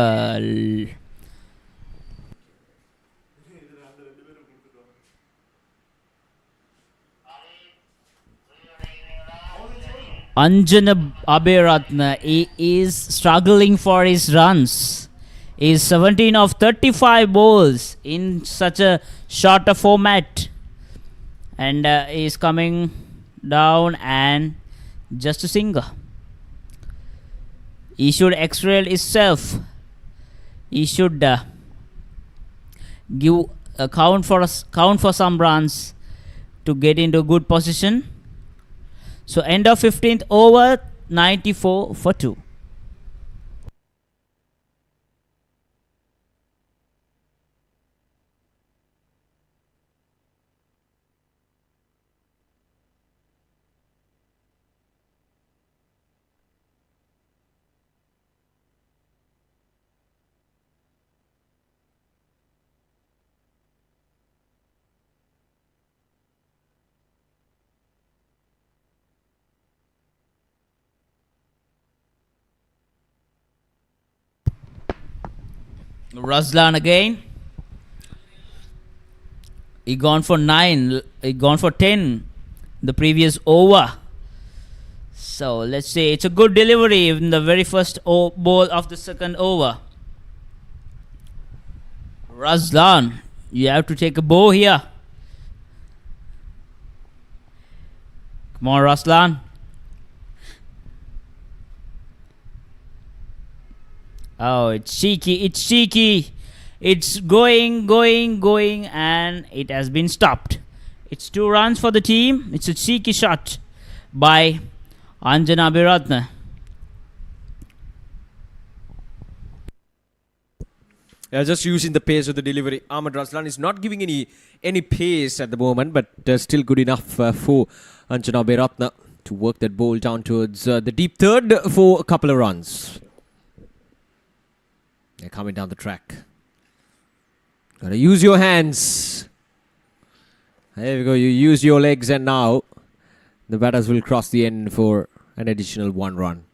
Anjana Abhiratna is struggling for his runs. Is 17 of 35 balls in such a shorter format, and is coming down and just a single. He should extrail himself. He should give a count for some runs to get into good position. So end of 15th over, 94 for 2. Razlan again. He gone for 9. He gone for 10 the previous over. So let's say it's a good delivery in the very first ball of the second over. Razlan, you have to take a bow here. Come on, Razlan. Oh, it's cheeky, it's cheeky. It's going, and it has been stopped. It's 2 runs for the team. It's a cheeky shot by Anjana Abhiratna. Just using the pace of the delivery. Ahmed Razlan is not giving any pace at the moment, but still good enough for Anjana Abhiratna to work that ball down towards the deep third for a couple of runs. They're coming down the track. Gotta use your hands. There we go. You use your legs, and now the batters will cross the end for an additional 1 run.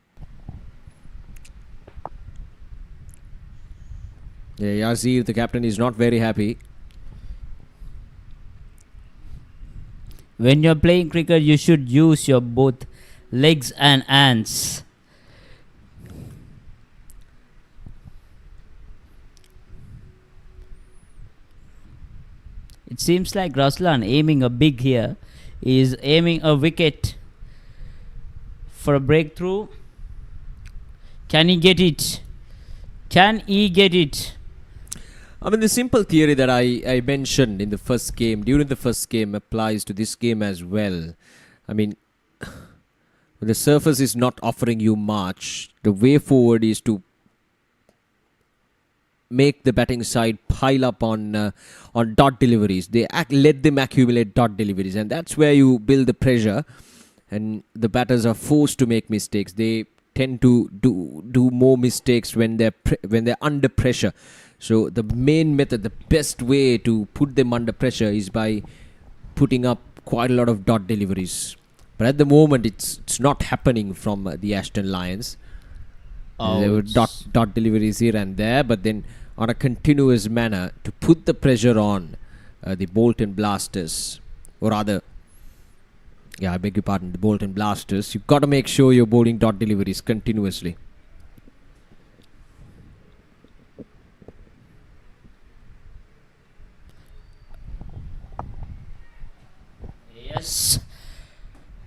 Yeah, Yazir, the captain, is not very happy. When you're playing cricket, you should use your both legs and hands. It seems like Razlan aiming a big here. Is aiming a wicket for a breakthrough. Can he get it? Can he get it? I mean, the simple theory that I mentioned in the first game, during the first game, applies to this game as well. I mean, the surface is not offering you much. The way forward is to make the batting side pile up on dot deliveries. Let them accumulate dot deliveries, and that's where you build the pressure, and the batters are forced to make mistakes. They tend to do more mistakes when they're under pressure. So the main method, the best way to put them under pressure is by putting up quite a lot of dot deliveries. But at the moment, it's not happening from the Ashton Lions. There were dot deliveries here and there, but then on a continuous manner to put the pressure on the Bolton Blasters, or rather, I beg your pardon, the Bolton Blasters. You've got to make sure you're bowling dot deliveries continuously. Yes.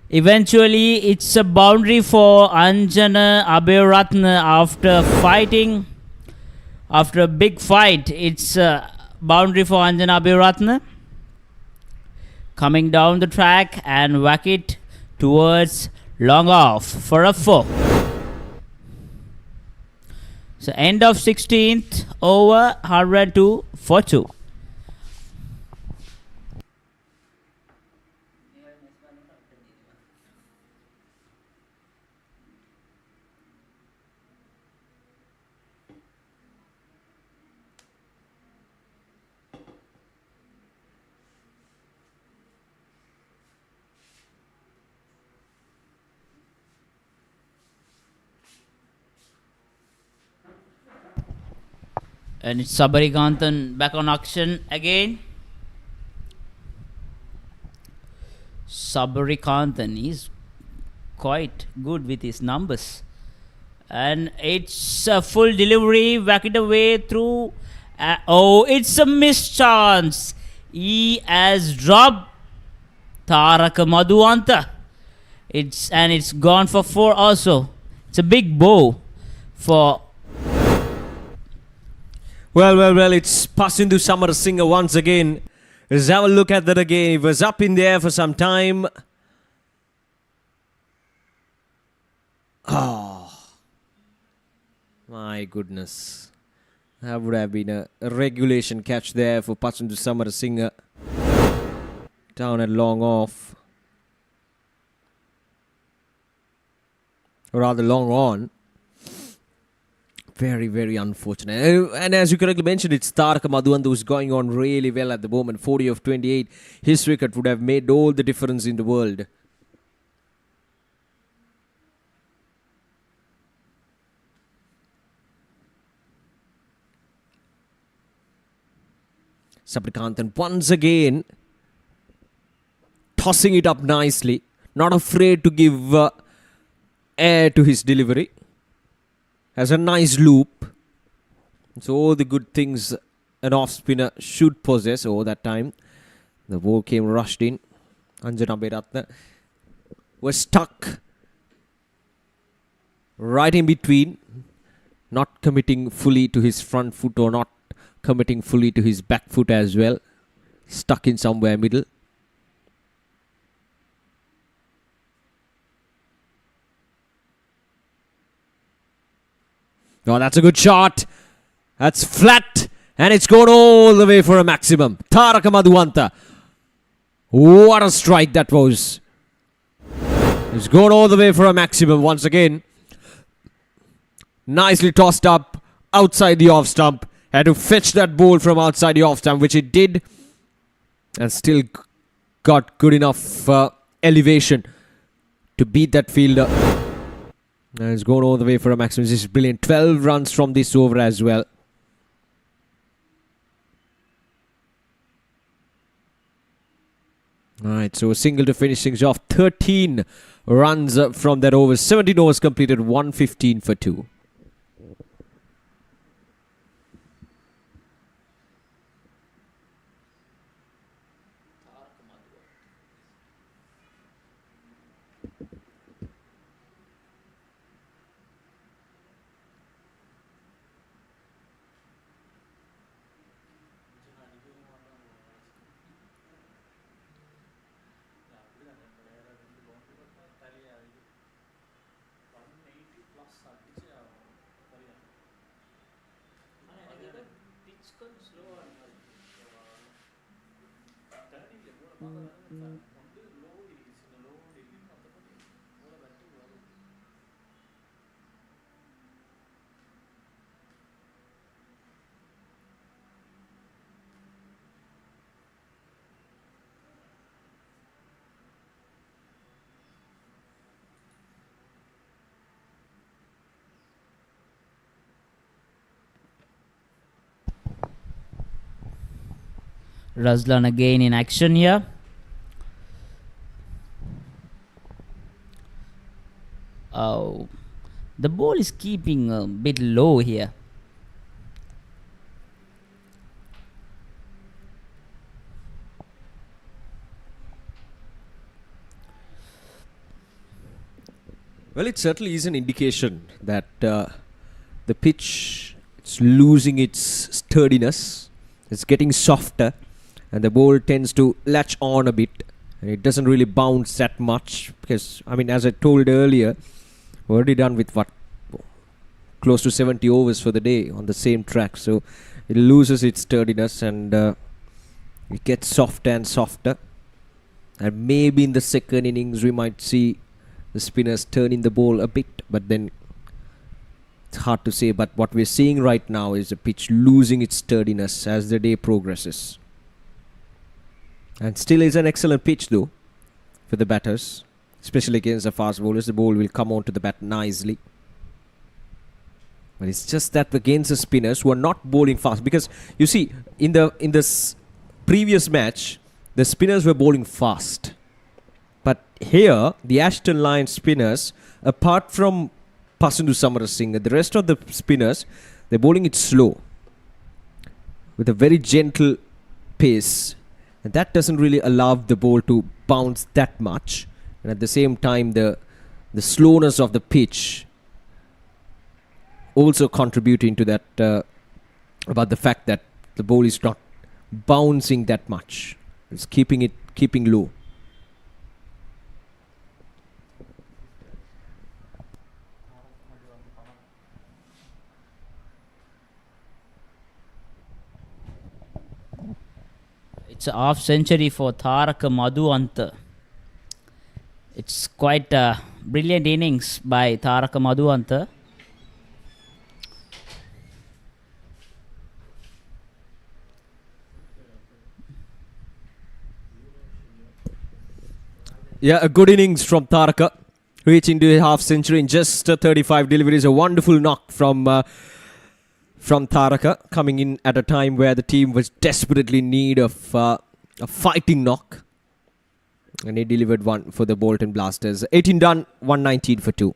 Eventually, it's a boundary for Anjana Abhiratna after fighting. After a big fight, it's a boundary for Anjana Abhiratna. Coming down the track and whack it towards long off for a 4. So end of 16th over, 102 for 2. And it's Sabarikantan back on action again. Sabarikantan is quite good with his numbers. And it's a full delivery, whack it away through. It's a mischance. He has dropped Taraka Madhuanta. It's gone for 4 also. It's a big bow for. Well, it's passing to Samarasinghe once again. Let's have a look at that again. He was up in the air for some time. Oh, my goodness. That would have been a regulation catch there for Pasundu Samarasinghe. Down and long off. Or rather long on. Very, very unfortunate. And as you correctly mentioned, it's Taraka Madhuanta who's going on really well at the moment. 40 of 28. His wicket would have made all the difference in the world. Sabarikantan once again tossing it up nicely. Not afraid to give air to his delivery. Has a nice loop. So all the good things an off-spinner should possess. That time the ball came rushed in. Anjana Abhiratna was stuck right in between. Not committing fully to his front foot or not committing fully to his back foot as well. Stuck in somewhere middle. Oh, that's a good shot. That's flat. And it's gone all the way for a maximum. Taraka Madhuanta. What a strike that was. It's gone all the way for a maximum once again. Nicely tossed up outside the off stump. Had to fetch that ball from outside the off stump, which it did. And still got good enough elevation to beat that fielder. And it's gone all the way for a maximum. This is brilliant. 12 runs from this over as well. Alright, so a single to finish things off. 13 runs from that over. 17 overs completed. 115 for 2. Razlan again in action here. Oh, the ball is keeping a bit low here. Well, it certainly is an indication that the pitch is losing its sturdiness. It's getting softer, and the ball tends to latch on a bit. And it doesn't really bounce that much because, I mean, as I told earlier, we're already done with close to 70 overs for the day on the same track. So it loses its sturdiness and it gets softer and softer. And maybe in the second innings we might see the spinners turning the ball a bit, but then it's hard to say. But what we're seeing right now is the pitch losing its sturdiness as the day progresses. And still is an excellent pitch though for the batters, especially against the fast bowlers. The ball will come onto the bat nicely. But it's just that against the spinners who are not bowling fast, because you see in this previous match the spinners were bowling fast. But here, the Ashton Lions spinners, apart from Pasundu Samarasinghe, the rest of the spinners, they're bowling it slow with a very gentle pace. And that doesn't really allow the ball to bounce that much. And at the same time, the slowness of the pitch also contributing to that, about the fact that the ball is not bouncing that much. It's keeping low. It's a half century for Tharaka Madhuanta. It's quite a brilliant innings by Tharaka Madhuanta. Yeah, a good innings from Tharaka, reaching to a half century in just 35 deliveries. A wonderful knock from Tharaka, coming in at a time where the team was desperately in need of a fighting knock. And he delivered one for the Bolton Blasters. 18 done, 119 for 2.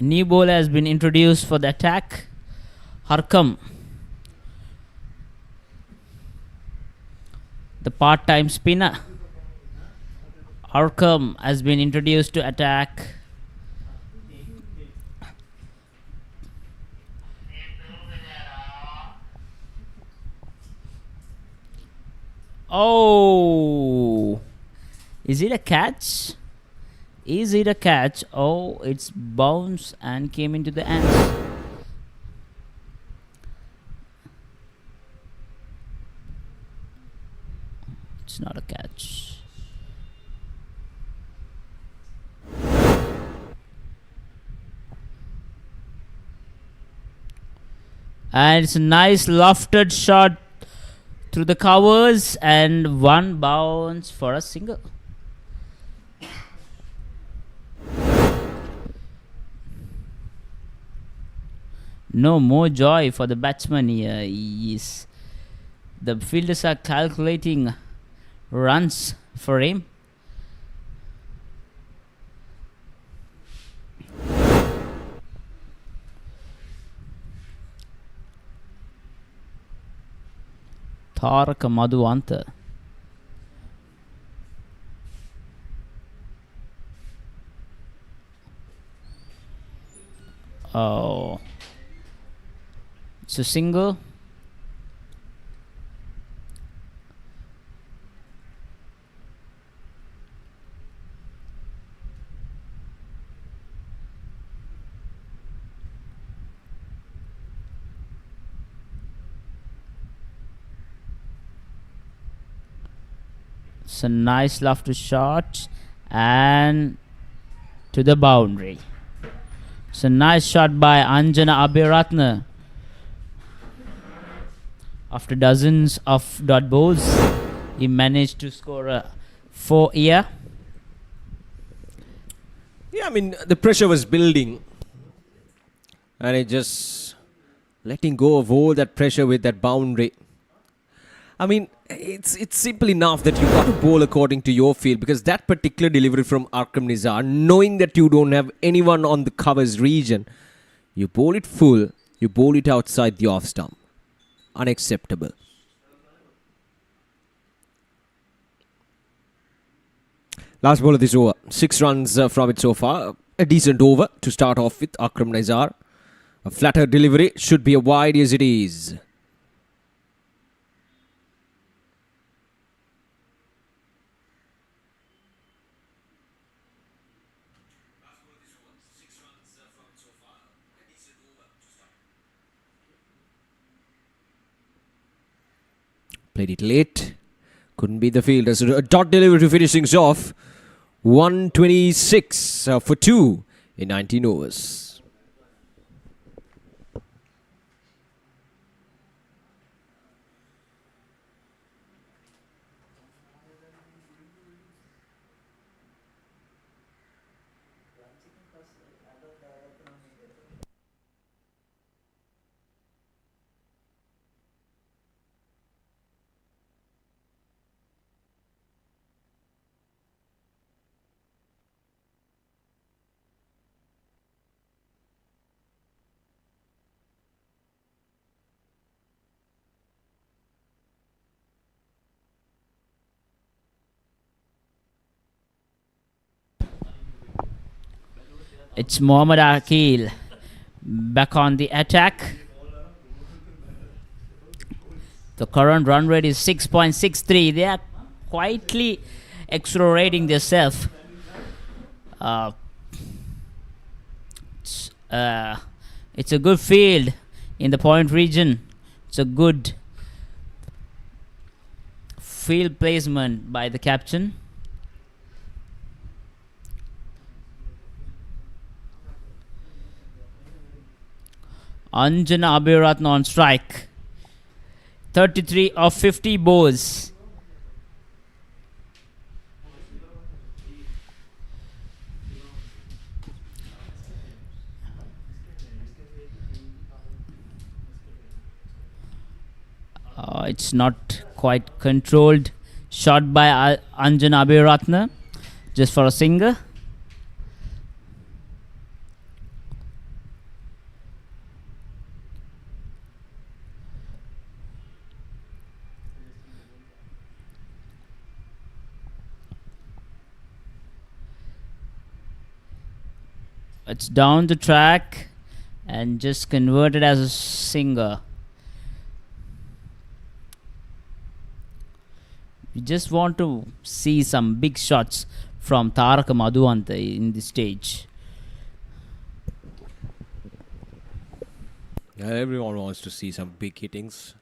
New bowler has been introduced for the attack. Harkam, the part-time spinner. Harkam has been introduced to attack. Oh, is it a catch? Is it a catch? Oh, it's bounced and came into the ends. It's not a catch. And it's a nice lofted shot through the covers and one bounce for a single. No more joy for the batsman here. Yes. The fielders are calculating runs for him. Tharaka Madhuanta. Oh. It's a single. It's a nice lofted shot and to the boundary. It's a nice shot by Anjana Abhiratna. After dozens of dot balls, he managed to score a 4 here. Yeah, I mean, the pressure was building. And it just letting go of all that pressure with that boundary. I mean, it's simple enough that you got to bowl according to your field, because that particular delivery from Akram Nizar, knowing that you don't have anyone on the covers region, you bowl it full, you bowl it outside the off stump. Unacceptable. Last ball of this over. 6 runs from it so far. A decent over to start off with Akram Nizar. A flatter delivery should be a wide as it is. Played it late. Couldn't beat the fielders. A dot delivery to finish things off. 126 for 2 in 19 overs. It's Mohammad Akil back on the attack. The current run rate is 6.63. They are quietly accelerating themselves. It's a good field in the point region. It's a good field placement by the captain. Anjana Abhiratna on strike. 33 of 50 balls. It's not quite controlled. Shot by Anjana Abhiratna. Just for a single. It's down the track and just converted as a singer. We just want to see some big shots from Tarak Madhuanta in this stage. Yeah, everyone wants to see some big hittings.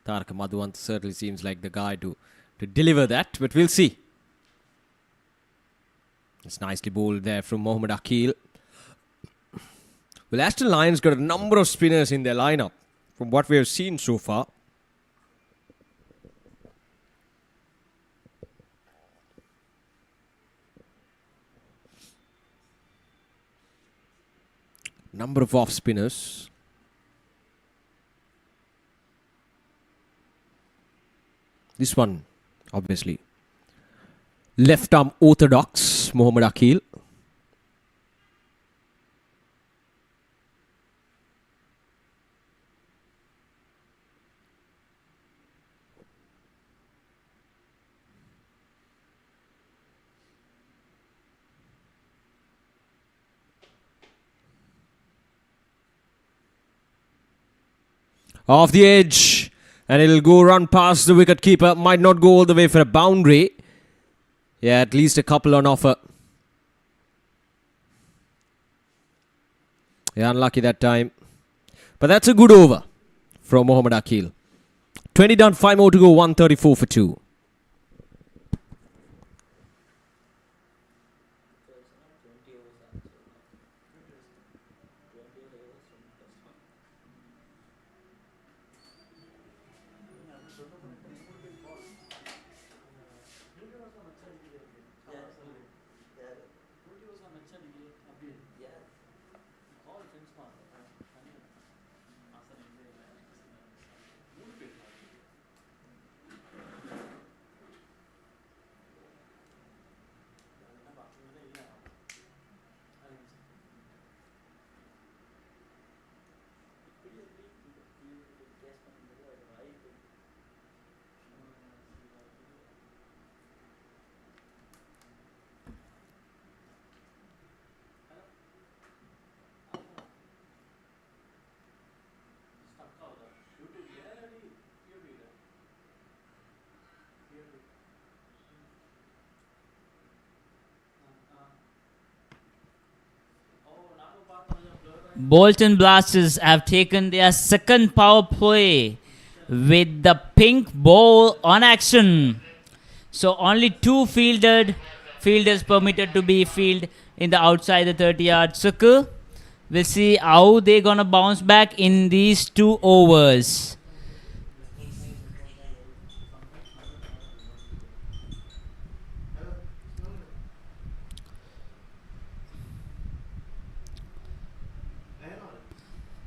Tarak Madhuanta certainly seems like the guy to deliver that, but we'll see. It's nicely bowled there from Mohammad Akil. Well, Aston Lions got a number of spinners in their lineup from what we have seen so far. Number of off spinners. This one, obviously. Left arm orthodox, Mohammad Akil. Off the edge, and it'll go run past the wicket keeper. Might not go all the way for a boundary. Yeah, at least a couple on offer. Yeah, unlucky that time. But that's a good over from Mohammad Akil. 20 done, 5 more to go, 134 for 2. Bolton Blasters have taken their second power play with the pink ball on action. So only two fielders permitted to be fielded in the outside the 30-yard circle. We'll see how they're gonna bounce back in these 2 overs.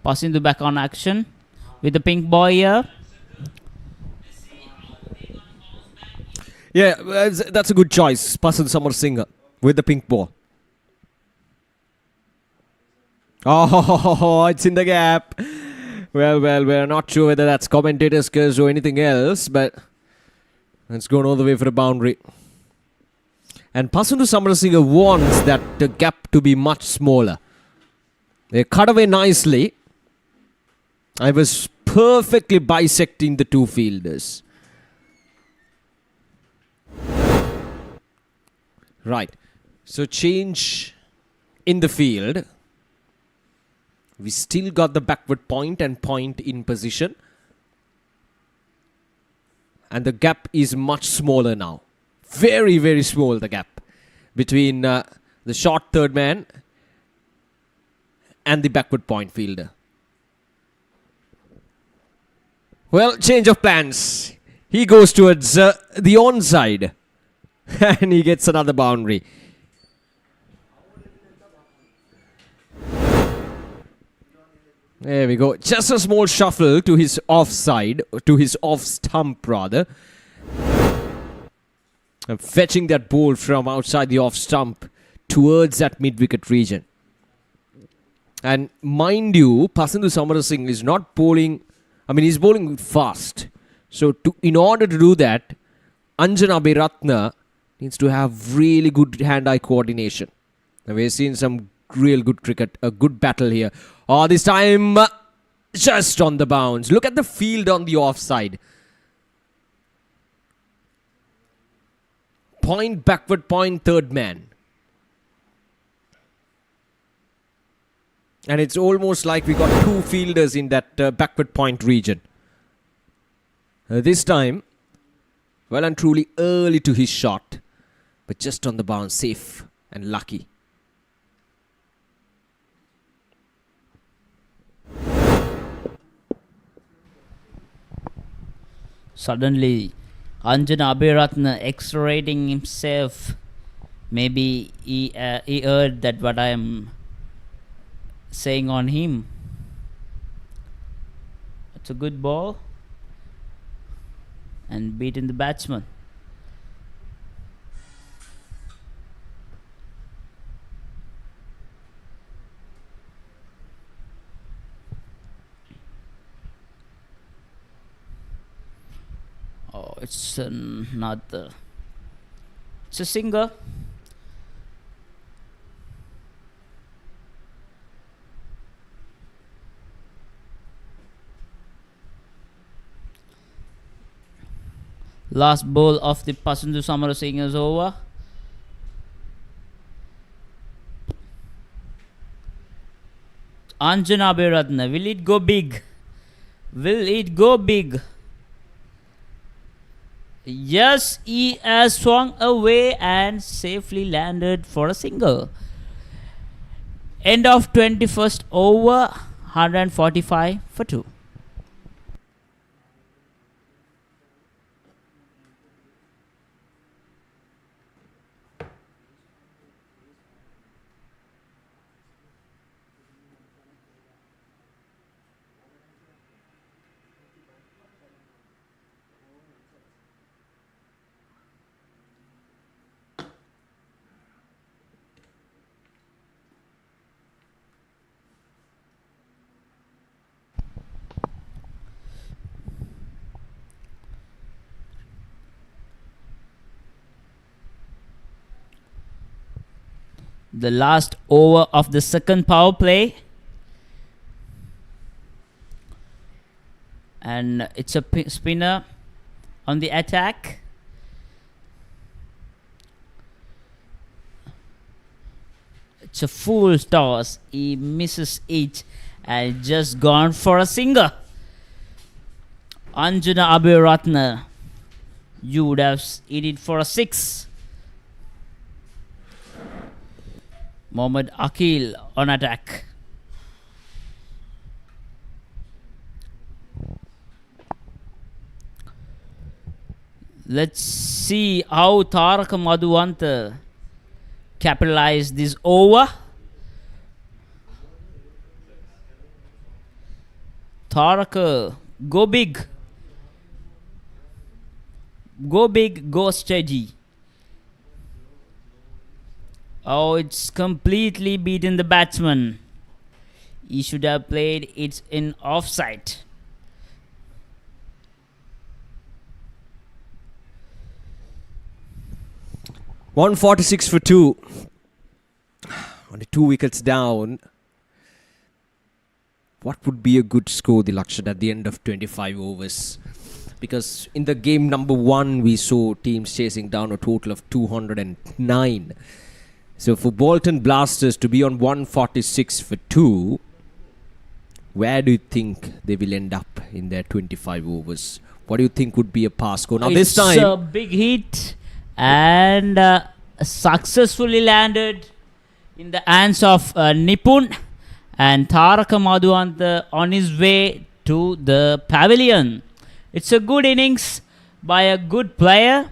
Passing the back on action with the pink ball here. Yeah, that's a good choice. Pasan Samarasinghe with the pink ball. Oh, it's in the gap. Well, we're not sure whether that's commentator's curse or anything else, but it's gone all the way for a boundary. And Pasandu Samarasinghe wants that gap to be much smaller. They cut away nicely. I was perfectly bisecting the two fielders. Right. So change in the field. We still got the backward point and point in position. And the gap is much smaller now. Very, very small, the gap between the short third man and the backward point fielder. Well, change of plans. He goes towards the onside. And he gets another boundary. There we go. Just a small shuffle to his offside, to his off stump rather. And fetching that ball from outside the off stump towards that mid-wicket region. And mind you, Pasandu Samarasinghe is not bowling, he's bowling fast. So in order to do that, Anjana Abhiratne needs to have really good hand-eye coordination. Now we're seeing some real good cricket, a good battle here. Oh, this time just on the bounce. Look at the field on the offside. Point, backward point, third man. And it's almost like we got two fielders in that backward point region. This time, well and truly early to his shot. But just on the bounce, safe and lucky. Suddenly, Anjana Abhiratne accelerating himself. Maybe he heard that what I am saying on him. It's a good ball. And beating the batsman. Oh, it's another. It's a singer. Last ball of the Pasandu Samarasinghe is over. Anjana Abhiratne, will it go big? Will it go big? Yes, he has swung away and safely landed for a single. End of 21st over, 145 for 2. The last over of the second power play. And it's a spinner on the attack. It's a full toss. He misses it and just gone for a singer. Anjana Abhiratna, you would have hit it for a 6. Mohammad Akil on attack. Let's see how Tarak Madhuwanta capitalize this over. Tarak, go big. Go big, go steady. Oh, it's completely beaten the batsman. He should have played it in offside. $146 for 2. Only 2 wickets down. What would be a good score, Dilakshan, at the end of 25 overs? Because in the game number 1, we saw teams chasing down a total of 209. So for Bolton Blasters to be on 146 for 2, where do you think they will end up in their 25 overs? What do you think would be a pass score? Now this time, it's a big hit and successfully landed in the hands of Nipun, and Taraka Madhuwanta on his way to the pavilion. It's a good innings by a good player.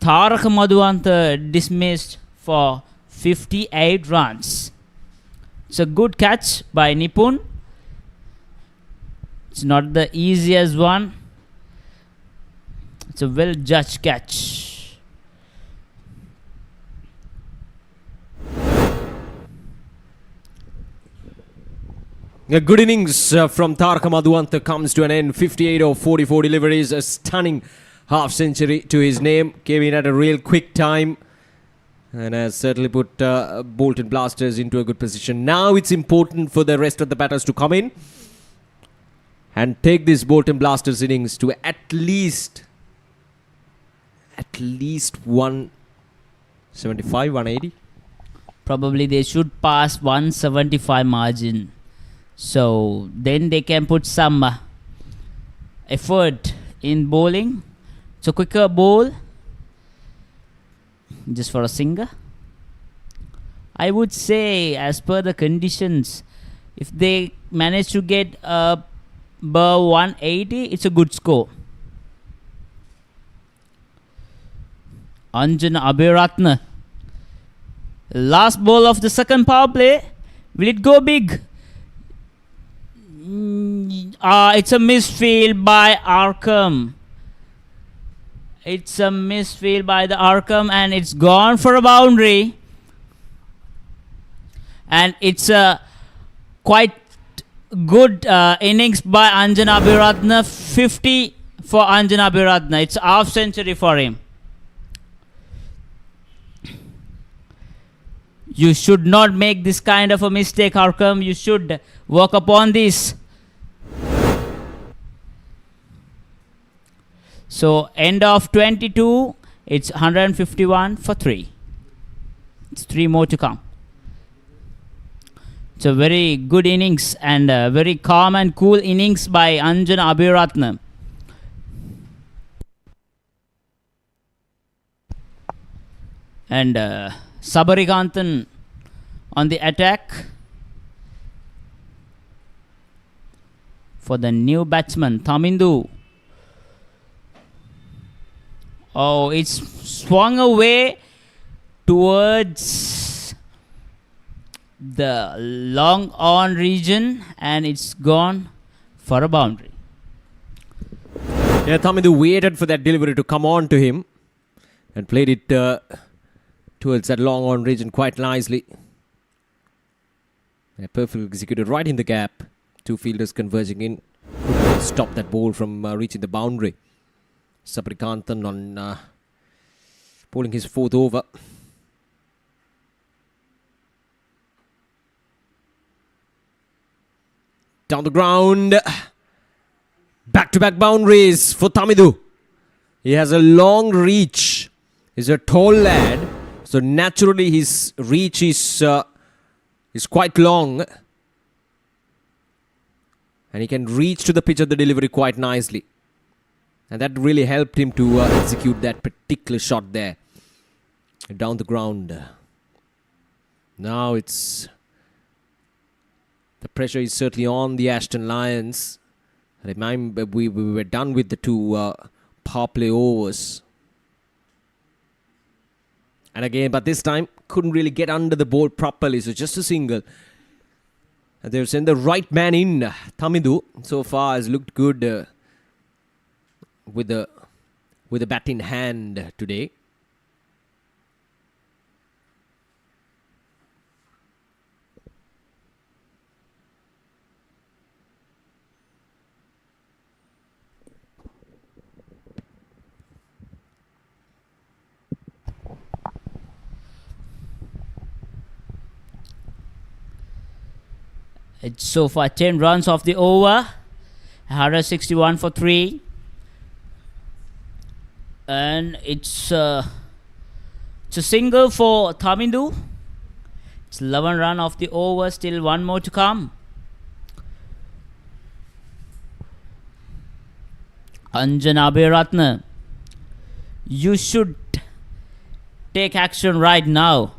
Taraka Madhuwanta dismissed for 58 runs. It's a good catch by Nipun. It's not the easiest one. It's a well judged catch. A good innings from Taraka Madhuwanta comes to an end. 58 of 44 deliveries, a stunning half century to his name. Came in at a real quick time and has certainly put Bolton Blasters into a good position. Now it's important for the rest of the batters to come in and take this Bolton Blasters innings to at least 175, 180. Probably they should pass 175 margin. So then they can put some effort in bowling. It's a quicker bowl. Just for a singer. I would say, as per the conditions, if they manage to get above 180, it's a good score. Anjana Abhiratna. Last ball of the second power play. Will it go big? It's a misfield by Arkham. It's a misfield by the Arkham and it's gone for a boundary. And it's a quite good innings by Anjana Abhiratna. 50 for Anjana Abhiratna. It's half century for him. You should not make this kind of a mistake, Arkham. You should work upon this. So, end of 22, it's 151 for 3. It's 3 more to come. It's a very good innings and a very calm and cool innings by Anjana Abhiratna. And Sabarikantan on the attack for the new batsman, Thamindu. Oh, it's swung away towards the long on region and it's gone for a boundary. Yeah, Thamindu waited for that delivery to come on to him and played it towards that long on region quite nicely. Yeah, perfectly executed right in the gap. 2 fielders converging in. Couldn't stop that ball from reaching the boundary. Sabrikantan on bowling his 4th over. Down the ground. Back-to-back boundaries for Thamindu. He has a long reach. He's a tall lad. So naturally his reach is quite long. And he can reach to the pitch of the delivery quite nicely. And that really helped him to execute that particular shot there. Down the ground. Now it's... The pressure is certainly on the ASHTON Lions. Remember, we were done with the two power play overs. And again, but this time, couldn't really get under the ball properly. So just a single. And they've sent the right man in. Tamidu so far has looked good with the bat in hand today. It's so far 10 runs off the over. 161 for 3. And it's a single for Tamidu. It's 11 run off the over. Still one more to come. Anjan Abhiratna, you should take action right now.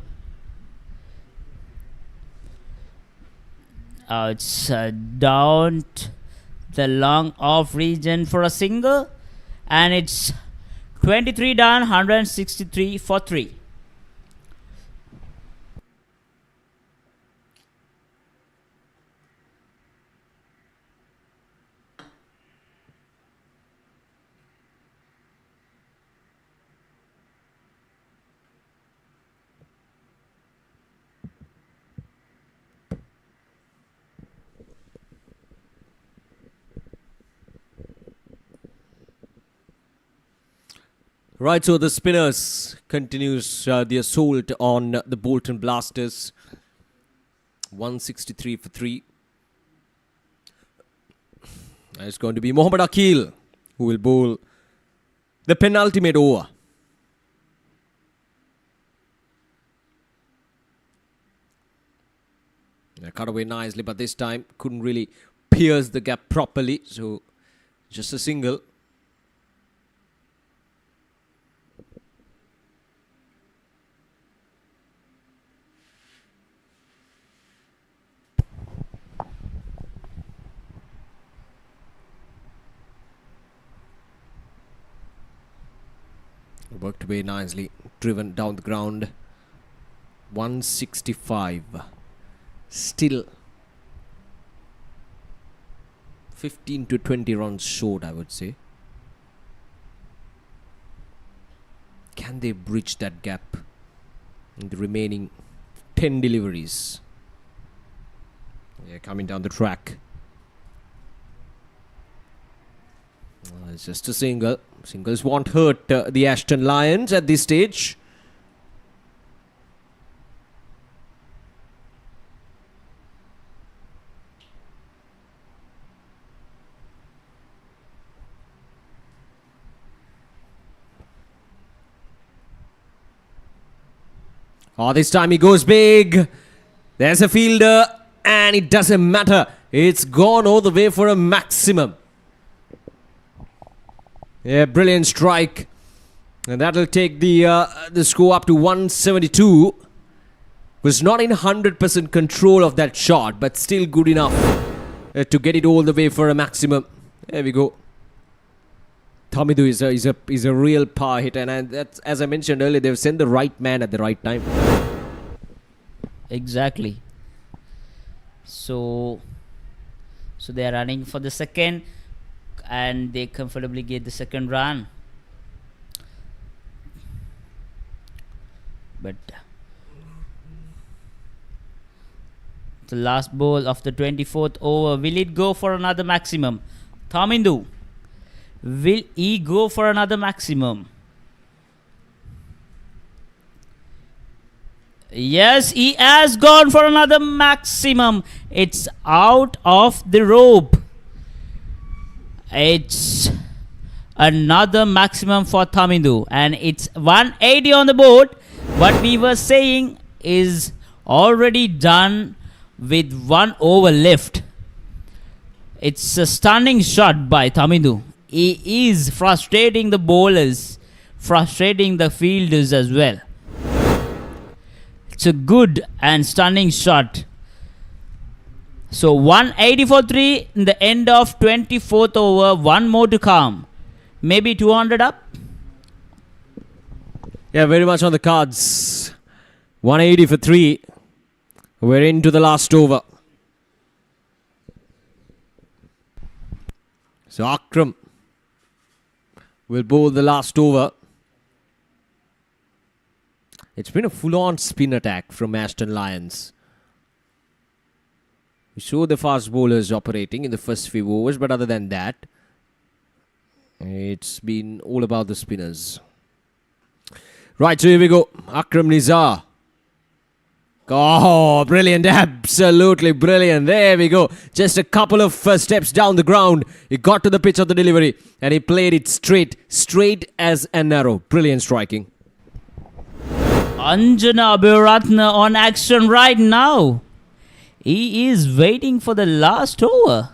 It's down the long off region for a single, and it's 23 done, 163 for 3. Right, so the spinners continues the assault on the Bolton Blasters. 163 for 3. It's going to be Mohammad Akil who will bowl the penultimate over. They cut away nicely, but this time couldn't really pierce the gap properly. So just a single. Worked away nicely, driven down the ground. 165. Still 15 to 20 runs short, I would say. Can they bridge that gap in the remaining 10 deliveries? They're coming down the track. It's just a single. Singles won't hurt the ASHTON Lions at this stage. Oh, this time he goes big. There's a fielder, and it doesn't matter. It's gone all the way for a maximum. Yeah, brilliant strike. And that'll take the score up to 172. Was not in 100% control of that shot, but still good enough to get it all the way for a maximum. There we go. Tamidu is a real power hitter, and that's, as I mentioned earlier, they've sent the right man at the right time. Exactly. So they are running for the second, and they comfortably get the second run. But the last ball of the 24th over, will it go for another maximum? Tamidu, will he go for another maximum? Yes, he has gone for another maximum. It's out of the rope. It's another maximum for Tamidu, and it's 180 on the board. What we were saying is already done with 1 over left. It's a stunning shot by Tamidu. He is frustrating the bowlers, frustrating the fielders as well. It's a good and stunning shot. So 180 for 3 in the end of 24th over. One more to come. Maybe 200 up. Yeah, very much on the cards. 180 for 3. We're into the last over. So Akram will bowl the last over. It's been a full-on spin attack from Ashton Lions. We saw the fast bowlers operating in the first few overs, but other than that, it's been all about the spinners. Right, so here we go. Akram Nizar. Oh, brilliant. Absolutely brilliant. There we go. Just a couple of steps down the ground. He got to the pitch of the delivery and he played it straight as an arrow. Brilliant striking. Anjana Abhiratna on action right now. He is waiting for the last over.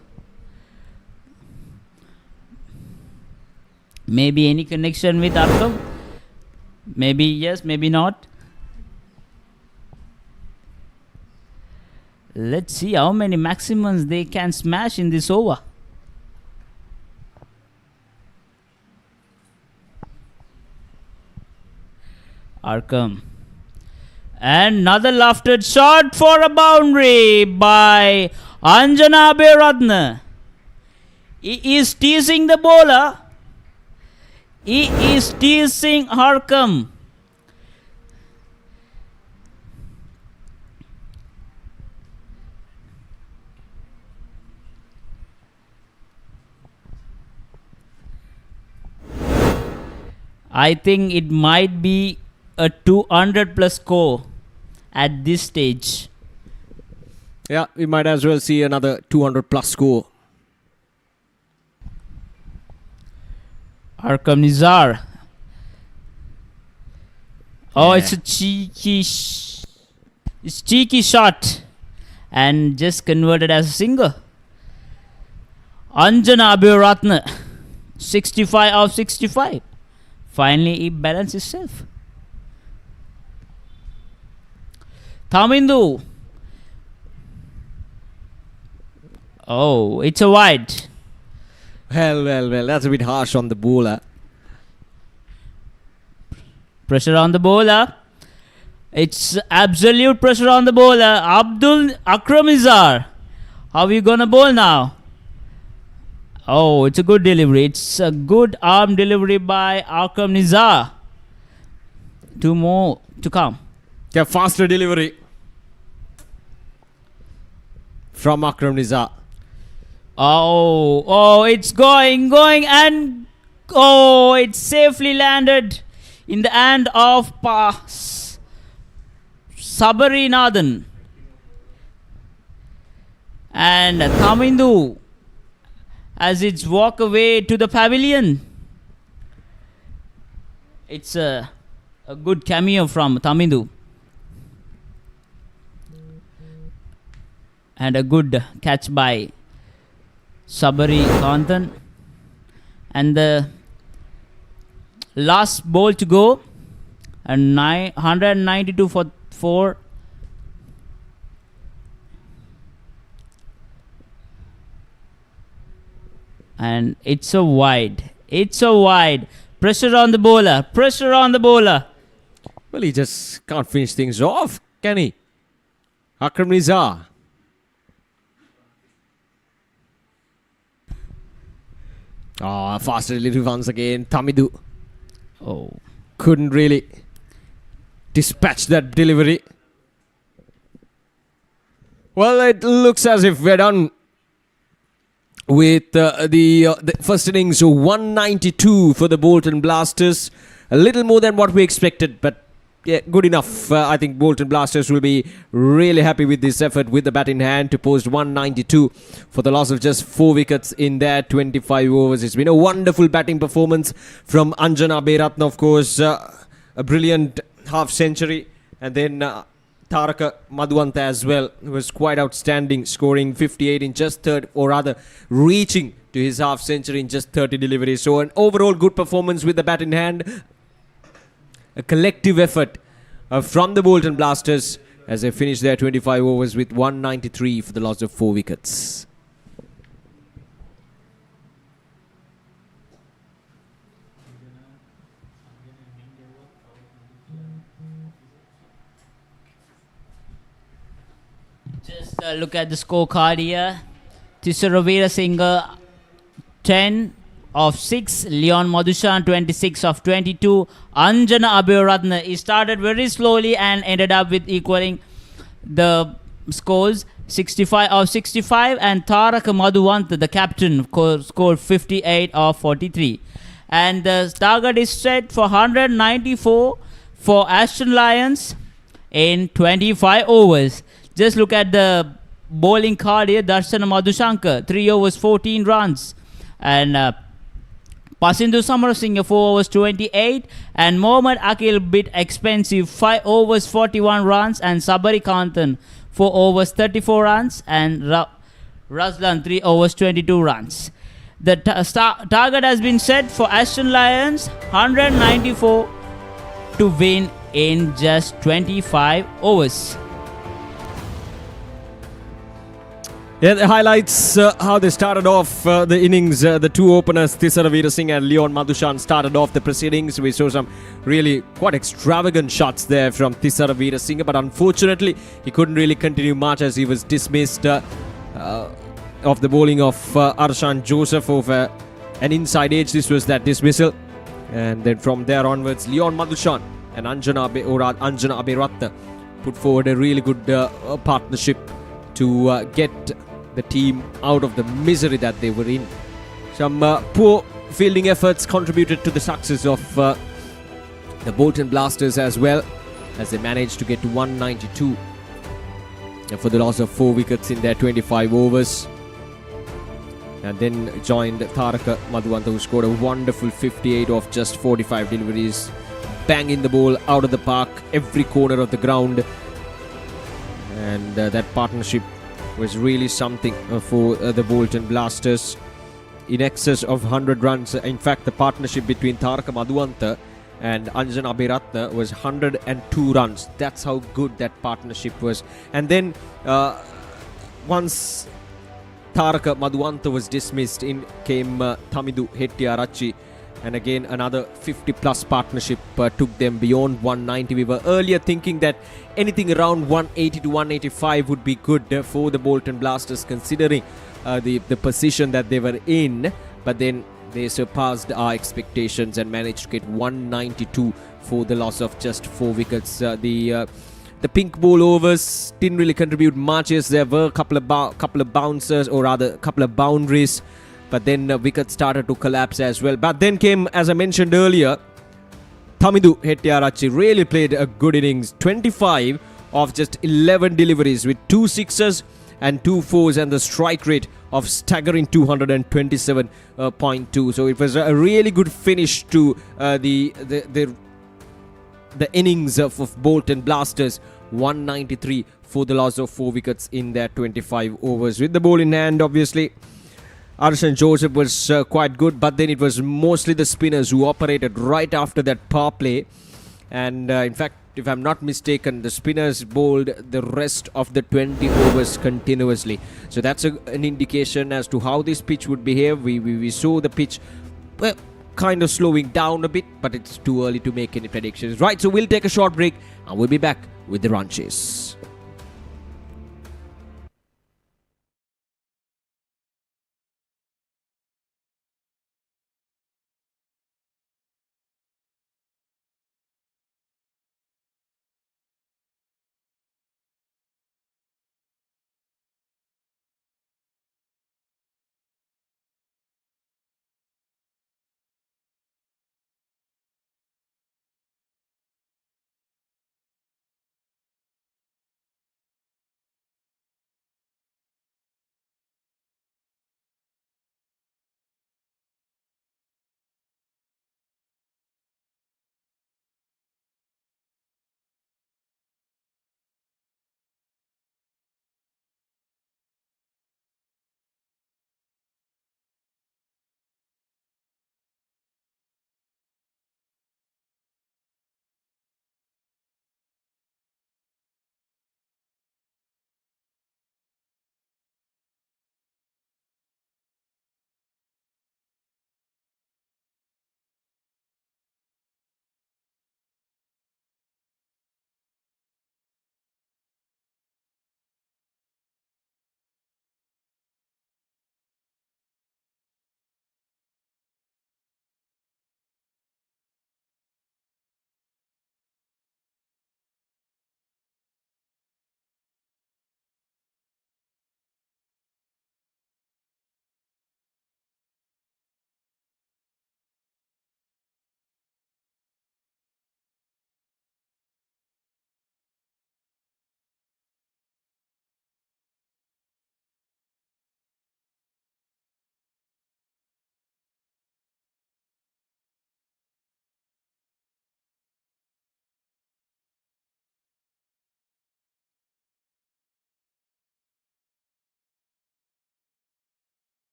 Maybe any connection with Akram? Maybe yes, maybe not. Let's see how many maximums they can smash in this over. Arkham. And another lofted shot for a boundary by Anjana Abhiratna. He is teasing the bowler. He is teasing Harkam. I think it might be a 200 plus score at this stage. Yeah, we might as well see another 200 plus score. Arkam Nizar. Oh, Yeah. it's a cheeky shot and just converted as a single. Anjana Abhiratna, 65 of 65. Finally, he balanced himself. Thamindu. Oh, it's a wide. Well, that's a bit harsh on the bowler. Pressure on the bowler. It's absolute pressure on the bowler. Abdul Akram Nizar. How are you gonna bowl now? Oh, it's a good delivery. It's a good arm delivery by Akram Nizar. 2 more to come. Yeah, faster delivery from Akram Nizar. Oh, it's going, and oh, it's safely landed in the hand of Sabari Nathan. And Thamindu as it's walk away to the pavilion. It's a good cameo from Thamindu. And a good catch by Sabari Nathan. And the last ball to go. And 192 for 4. And it's a wide. It's a wide. Pressure on the bowler. Pressure on the bowler. Well, he just can't finish things off, can he? Akram Nizar. Oh, faster delivery once again. Tamidu Oh. couldn't really dispatch that delivery. Well, it looks as if we're done with the first innings. 192 for the Bolton Blasters. A little more than what we expected, but yeah, good enough. I think Bolton Blasters will be really happy with this effort with the bat in hand to post 192 for the loss of just 4 wickets in their 25 overs. It's been a wonderful batting performance from Anjana Abhiratna, of course. A brilliant half century. And then Taraka Madhuanta as well was quite outstanding, scoring 58 in just reaching to his half century in just 30 deliveries. So an overall good performance with the bat in hand. A collective effort from the Bolton Blasters as they finished their 25 overs with 193 for the loss of 4 wickets. Just look at the scorecard here. Tisaravira Singh 10 of 6, Leon Madhushan 26 of 22, Anjana Abhiratna. He started very slowly and ended up with equaling the scores 65 of 65, and Tarak Madhuwant, the captain, scored 58 of 43. And the target is set for 194 for ASHTON Lions in 25 overs. Just look at the bowling card here. Darshan Madhushankar, 3 overs, 14 runs. And Pasindu Samarasinghe, 4 overs, 28. And Mohammad Akil, bit expensive, 5 overs, 41 runs. And Sabari Kantan, 4 overs, 34 runs. And Razlan, 3 overs, 22 runs. The target has been set for ASHTON Lions, 194 to win in just 25 overs. Yeah, the highlights how they started off the innings. The two openers, Tisaravira Singh and Leon Madhushan, started off the proceedings. We saw some really quite extravagant shots there from Tisaravira Singh, but unfortunately he couldn't really continue much as he was dismissed of the bowling of Arshan Joseph over an inside edge. This was that dismissal, and then from there onwards, Leon Madhushan and Anjana Abhiratna put forward a really good partnership to get the team out of the misery that they were in. Some poor fielding efforts contributed to the success of the Bolton Blasters as well, as they managed to get to 192 for the loss of 4 wickets in their 25 overs. And then joined Taraka Madhuwanta, who scored a wonderful 58 off just 45 deliveries, banging the ball out of the park, every corner of the ground. And that partnership was really something for the Bolton Blasters. In excess of 100 runs. In fact, the partnership between Taraka Madhuwanta and Anjana Abhiratna was 102 runs. That's how good that partnership was. And then once Taraka Madhuwanta was dismissed, in came Thamidu Hettiarachchi. And again, another 50-plus partnership took them beyond 190. We were earlier thinking that anything around 180 to 185 would be good for the Bolton Blasters, considering the position that they were in. But then they surpassed our expectations and managed to get 192 for the loss of just 4 wickets. The pink ball overs didn't really contribute much, as there were a couple of bouncers, or rather a couple of boundaries. But then wickets started to collapse as well. But then came, as I mentioned earlier, Thamidu Hettiarachchi really played a good innings. 25 of just 11 deliveries with 2 sixes and 2 fours, and the strike rate of staggering 227.2. So it was a really good finish to the innings of Bolton Blasters. 193 for the loss of 4 wickets in their 25 overs. With the ball in hand, obviously, Arshan Joseph was quite good, but then it was mostly the spinners who operated right after that power play. And in fact, if I'm not mistaken, the spinners bowled the rest of the 20 overs continuously. So that's an indication as to how this pitch would behave. We saw the pitch kind of slowing down a bit, but it's too early to make any predictions. Right, so we'll take a short break and we'll be back with the run chase.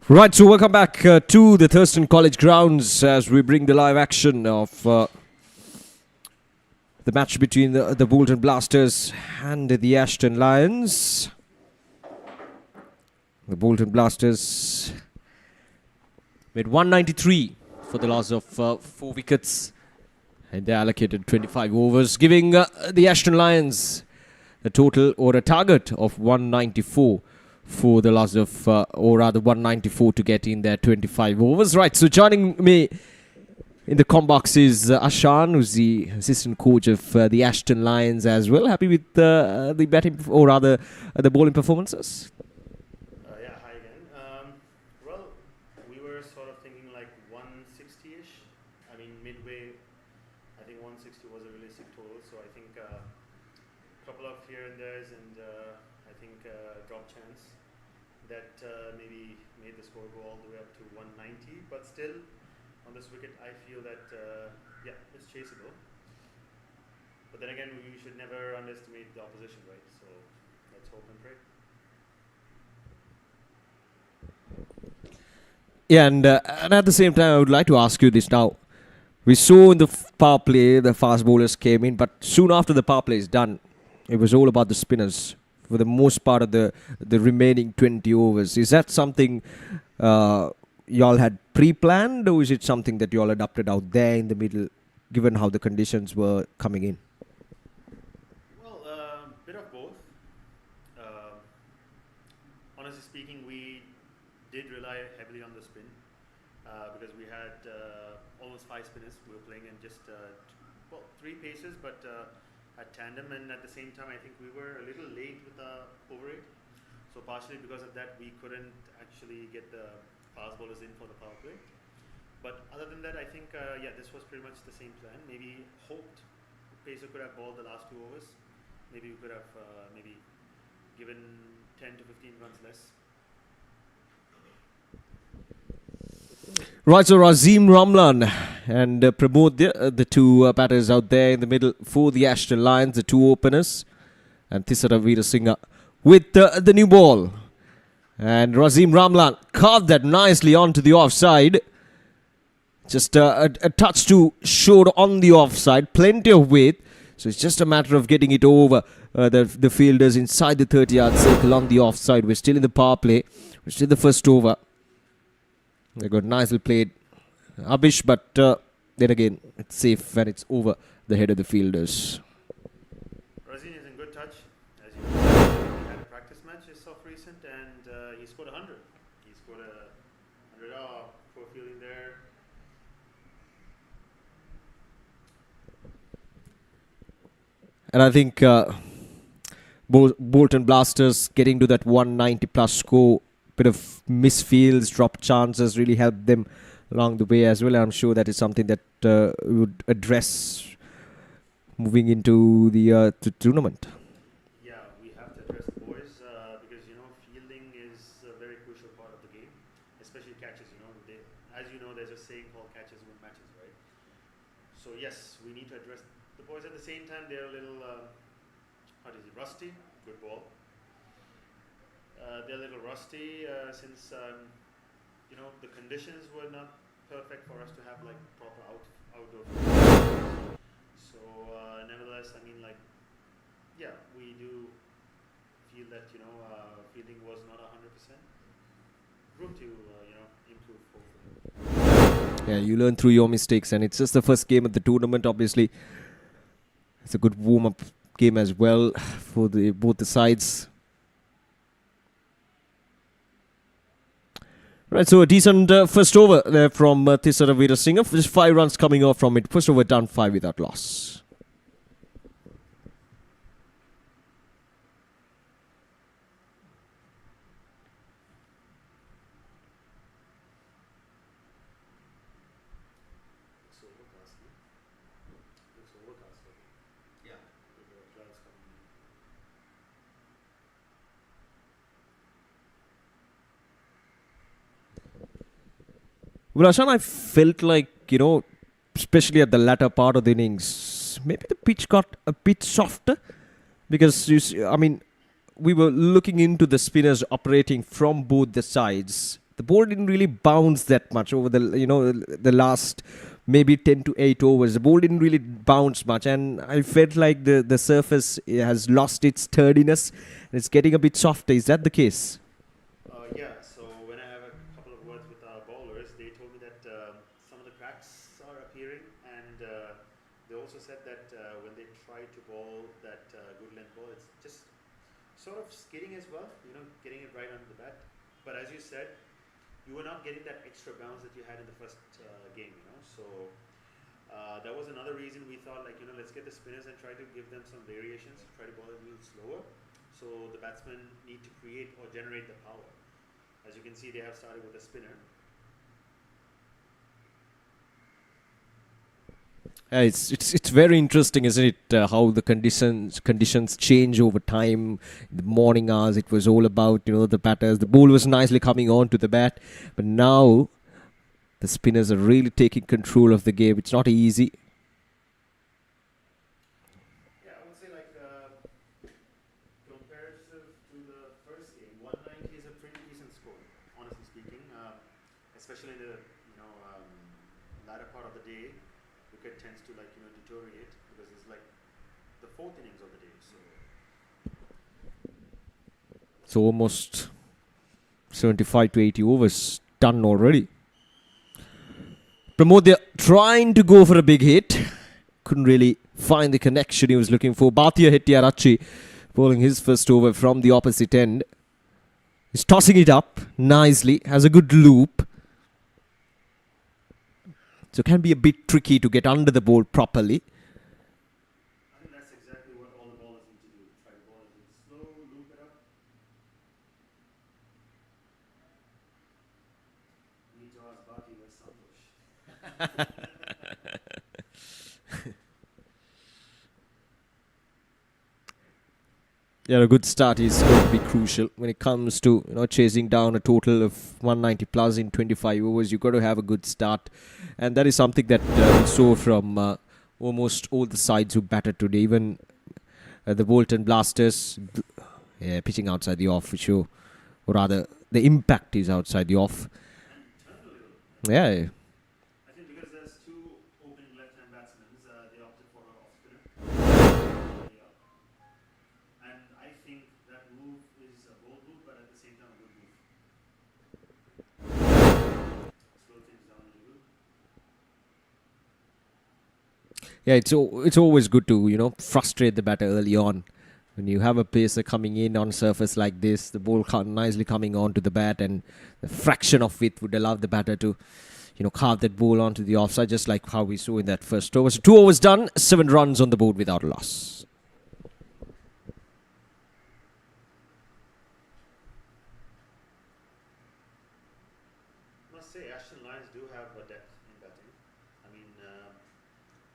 Right, so welcome back to the Thurston College grounds as we bring the live action of the match between the Bolton Blasters and the Ashton Lions. The Bolton Blasters made 193 for the loss of 4 wickets, and they allocated 25 overs, giving the Ashton Lions a total or a target of 194 for the loss of, or rather 194 to get in their 25 overs. Right, so joining me in the com box is Ashan, who's the assistant coach of the Ashton Lions as well. Happy with the batting, or rather the bowling performances? Yeah, hi again. Well, we were sort of thinking like 160-ish. I mean, midway, I think 160 was a realistic total. So I think a couple of here and there's and I think drop chance that maybe made the score go all the way up to 190. But still, on this wicket, I feel that, yeah, it's chaseable. But then again, we should never underestimate the opposition, right? So let's hope and pray. Yeah, and at the same time, I would like to ask you this now. We saw in the power play, the fast bowlers came in, but soon after the power play is done, it was all about the spinners for the most part of the remaining 20 overs. Is that something y'all had pre-planned, or is it something that y'all adopted out there in the middle, given how the conditions were coming in? Well, bit of both. Honestly speaking, we did rely heavily on the spin because we had almost 5 spinners we were playing and just, well, 3 paces, but at tandem, and at the same time I think we were a little late with the over rate. So partially because of that we couldn't actually get the fast bowlers in for the power play. But other than that, I think, yeah, this was pretty much the same plan. Maybe hoped Pacer could have bowled the last 2 overs. Maybe we could have maybe given 10 to 15 runs less. Right, so Razim Ramlan and Pramod, the 2 batters out there in the middle for the Ashton Lions, the 2 openers, and Thisara Veerasinghe with the new ball. And Razim Ramlan carved that nicely onto the offside. Just a touch to short on the offside, plenty of weight. So it's just a matter of getting it over the fielders inside the 30-yard circle on the offside. We're still in the power play. We're still in the first over. They got nicely played, Abish, but then again, it's safe when it's over the head of the fielders. Razin is in good touch. As you know, he had a practice match just of recent and he scored 100. He scored a 100 for fielding there. And I think Bolton Blasters getting to that 190 plus score, bit of misfields, drop chances really helped them along the way as well. I'm sure that is something that we would address moving into the tournament. Yeah, we have to address the boys because, you know, fielding is a very crucial part of the game, especially catches, you know. As you know, there's a saying called catches win matches, right? So yes, we need to address the boys. At the same time, they're a little, rusty. Good ball. They're a little rusty since, you know, the conditions were not perfect for us to have like proper outdoor. So nevertheless, I mean, like, yeah, we do feel that, you know, fielding was not 100%. Room to, you know, improve hopefully. Yeah, you learn through your mistakes, and it's just the first game of the tournament. Obviously, it's a good warm-up game as well for both the sides. Right, so a decent first over there from Thisara Veerasinghe. Just 5 runs coming off from it. First over done 5 without loss. Yeah. Clouds coming. Well, Ashan, I felt like, you know, especially at the latter part of the innings, maybe the pitch got a bit softer because, I mean, we were looking into the spinners operating from both the sides. The the ball didn't really bounce that much over the last maybe 10 to 8 overs. The ball didn't really bounce much, and I felt like the surface has lost its sturdiness and it's getting a bit softer. Is that the case? Yeah, so when I have a couple of words with our bowlers, they told me that some of the cracks are appearing, and they also said that when they try to bowl that good length ball, it's just sort of skidding as well, getting it right under the bat. But as you said, you were not getting that extra bounce that you had in the first game, so that was another reason we thought, like, let's get the spinners and try to give them some variations, try to bowl it a little slower, so the batsmen need to create or generate the power. As you can see, they have started with a spinner. It's very interesting, isn't it? How the conditions change over time. In the morning hours, it was all about the batters. The ball was nicely coming on to the bat, but now the spinners are really taking control of the game. It's not easy. Yeah, I would say, like, comparative to the first game, 190 is a pretty decent score, honestly speaking. Especially in the latter part of the day, wicket tends to deteriorate because it's like the fourth innings of the day. So almost 75 to 80 overs done already. Pramod, they're trying to go for a big hit. Couldn't really find the connection he was looking for. Bhatia Hettiarachchi bowling his first over from the opposite end. He's tossing it up nicely. Has a good loop. So it can be a bit tricky to get under the ball properly. I think that's exactly what all the bowlers need to do. Try to bowl it slow, loop it up. Need to ask Bhati where's Santosh. Yeah, a good start is going to be crucial when it comes to chasing down a total of 190 plus in 25 overs. You've got to have a good start, and that is something that we saw from almost all the sides who batted today. Even the Bolton Blasters pitching outside the off, or rather the impact is outside the off. Yeah. I think because there's two opening left-hand batsmen, they opted for an off-spinner. And I think that move is a bold move, but at the same time a good move. Slow things down a little. Yeah, it's always good to frustrate the batter early on. When you have a pacer coming in on surface like this, the ball nicely coming on to the bat, and the fraction of it would allow the batter to carve that ball onto the offside, just like how we saw in that first over. So 2 overs done, 7 runs on the board without a loss. I must say, Ashton Lions do have a depth in batting. I mean,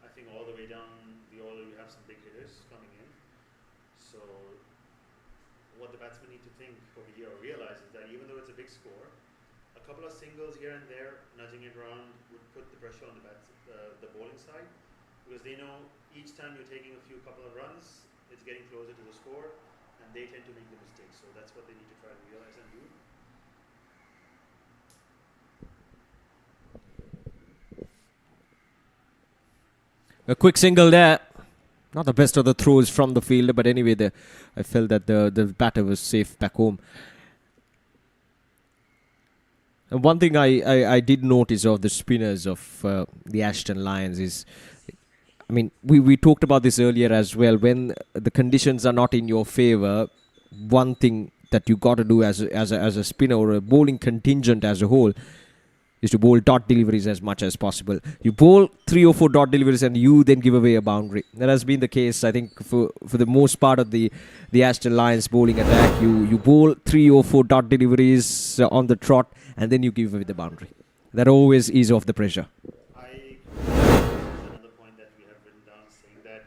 I think all the way down the order you have some big hitters coming in. So what the batsmen need to think over here or realize is that even though it's a big score, a couple of singles here and there, nudging it around, would put the pressure on the bowling side, because they know each time you're taking a couple of runs, it's getting closer to the score, and they tend to make the mistakes. So that's what they need to try to realize and do. A quick single there. Not the best of the throws from the fielder, but anyway, I felt that the batter was safe back home. And one thing I did notice of the spinners of the Ashton Lions is, I mean, we talked about this earlier as well. When the conditions are not in your favor, one thing that you got to do as a spinner or a bowling contingent as a whole is to bowl dot deliveries as much as possible. You bowl 3 or 4 dot deliveries and you then give away a boundary. That has been the case, I think, for the most part of the Ashton Lions bowling attack. You bowl 3 or 4 dot deliveries on the trot and then you give away the boundary. That always ease off the pressure. Another point that we have written down saying that,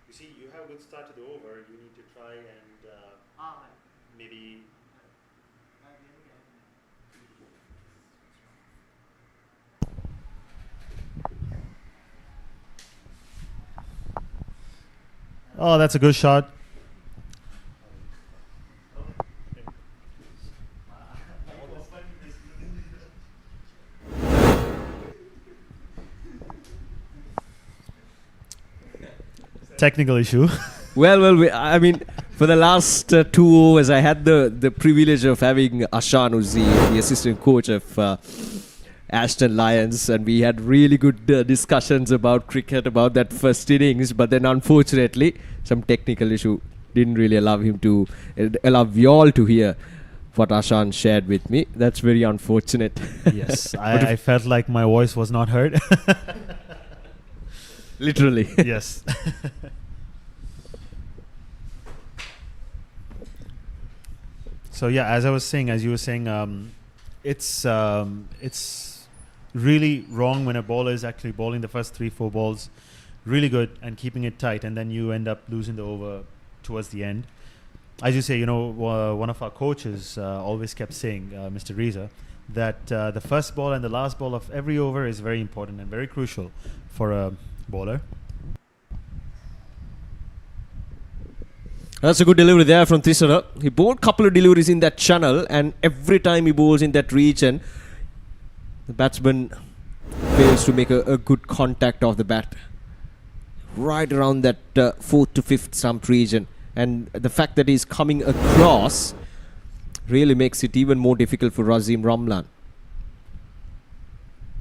you see, you have a good start to the over, you need to try and maybe oh, that's a good shot. technical issue. I mean, for the last 2 overs, I had the privilege of having Ashan, who's the assistant coach of ASHTON Lions, and we had really good discussions about cricket, about that first innings. But then, unfortunately, some technical issue didn't really allow you all to hear what Ashan shared with me. That's very unfortunate. Yes, I felt like my voice was not heard. Literally. Yes. So yeah, as you were saying, it's really wrong when a bowler is actually bowling the first 3-4 balls really good and keeping it tight, and then you end up losing the over towards the end. As you say, one of our coaches always kept saying, Mr. Reza, that the first ball and the last ball of every over is very important and very crucial for a bowler. That's a good delivery there from Thisara. He bowled a couple of deliveries in that channel, and every time he bowls in that region, the batsman fails to make a good contact of the bat. Right around that 4th to 5th stump region. And the fact that he's coming across really makes it even more difficult for Razim Ramlan.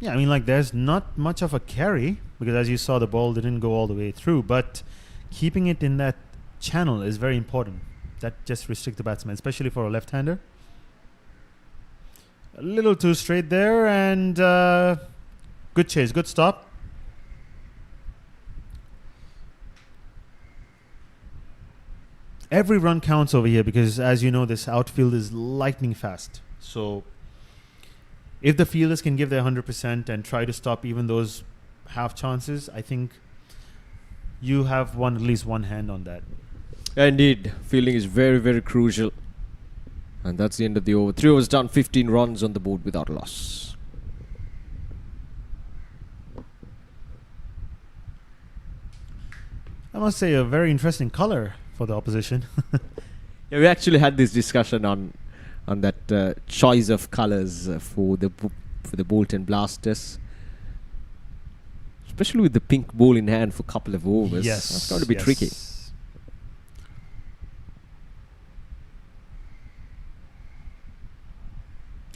Yeah, I mean, like, there's not much of a carry, because as you saw, the ball didn't go all the way through, but keeping it in that channel is very important. That just restricts the batsman, especially for a left-hander. A little too straight there, and good chase, good stop. Every run counts over here, because as you know, this outfield is lightning fast. So if the fielders can give their 100% and try to stop even those half chances, I think you have at least one hand on that. Indeed, fielding is very, very crucial. And that's the end of the over. 3 overs done, 15 runs on the board without a loss. I must say, a very interesting color for the opposition. Yeah, we actually had this discussion on that choice of colours for the Bolton Blasters, especially with the pink ball in hand for a couple of overs. Yes, that's going to be tricky.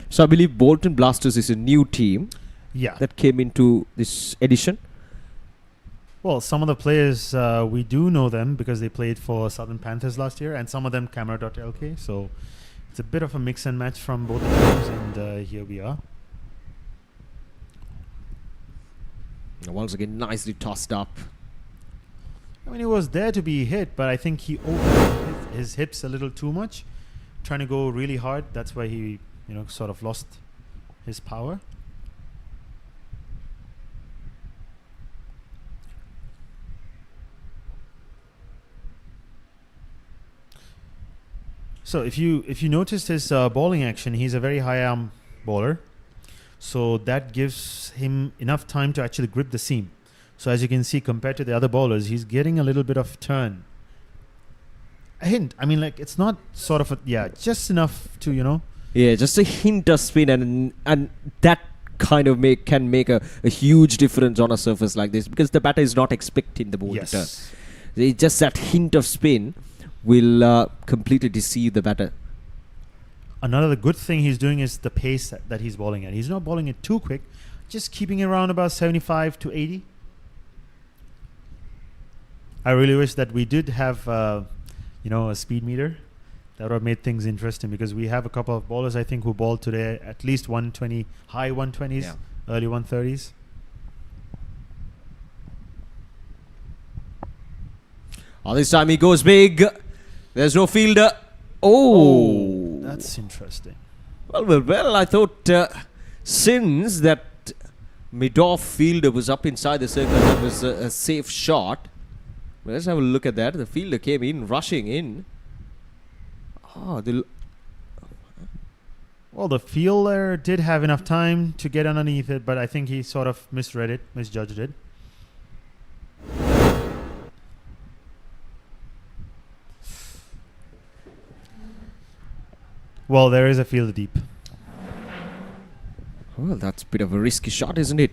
So I believe Bolton Blasters is a new team that came into this edition. Well, some of the players, we do know them because they played for Southern Panthers last year, and some of them Camera.lk. So it's a bit of a mix and match from both the teams, and here we are. Once again, nicely tossed up. I mean, he was there to be hit, but I think he opened his hips a little too much, trying to go really hard. That's why he, sort of lost his power. So if you noticed his bowling action, he's a very high arm bowler. So that gives him enough time to actually grip the seam. So as you can see, compared to the other bowlers, he's getting a little bit of turn. A hint. I mean, like, it's not sort of just enough to, Yeah, just a hint of spin, and that kind of can make a huge difference on a surface like this, because the batter is not expecting the ball to turn. It's just that hint of spin will completely deceive the batter. Another good thing he's doing is the pace that he's bowling at. He's not bowling it too quick, just keeping it around about 75 to 80. I really wish that we did have, a speed meter. That would have made things interesting, because we have a couple of bowlers, I think, who bowled today at least 120, high 120s, early 130s. Oh, this time he goes big. There's no fielder. Oh, that's interesting. Well, I thought since that mid-off fielder was up inside the circle, that was a safe shot. Well, let's have a look at that. The fielder came in, rushing in. Well, the fielder did have enough time to get underneath it, but I think he sort of misjudged it. Well, there is a fielder deep. Well, that's a bit of a risky shot, isn't it?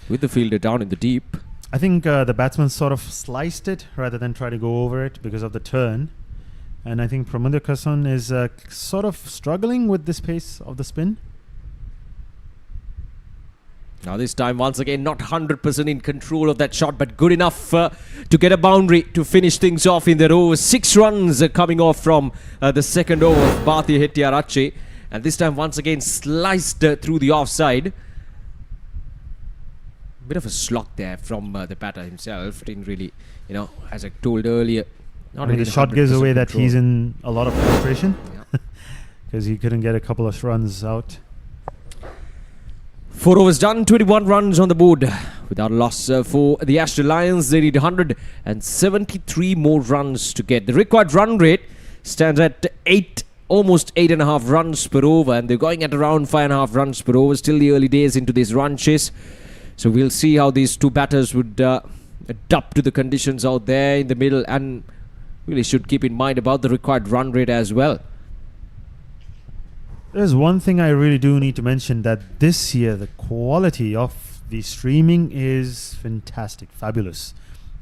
With the fielder down in the deep. I think the batsman sort of sliced it rather than try to go over it because of the turn. And I think Pramod Kasan is sort of struggling with this pace of the spin. Now this time once again not 100% in control of that shot, but good enough to get a boundary to finish things off in the over. 6 runs coming off from the second over of Bhartiya Hettiarachchi. And this time once again sliced through the offside. Bit of a slog there from the batter himself. Didn't really, as I told earlier, not really the shot gives away that control. he's in a lot of frustration Yeah. because he couldn't get a couple of runs out. 4 overs done, 21 runs on the board without a loss for the Ashton Lions. They need 173 more runs to get. The required run rate stands at 8, almost 8.5 runs per over, and they're going at around 5.5 runs per over. Still the early days into this run chase. So we'll see how these two batters would adapt to the conditions out there in the middle, and really should keep in mind about the required run rate as well. There's one thing I really do need to mention, that this year the quality of the streaming is fantastic, fabulous.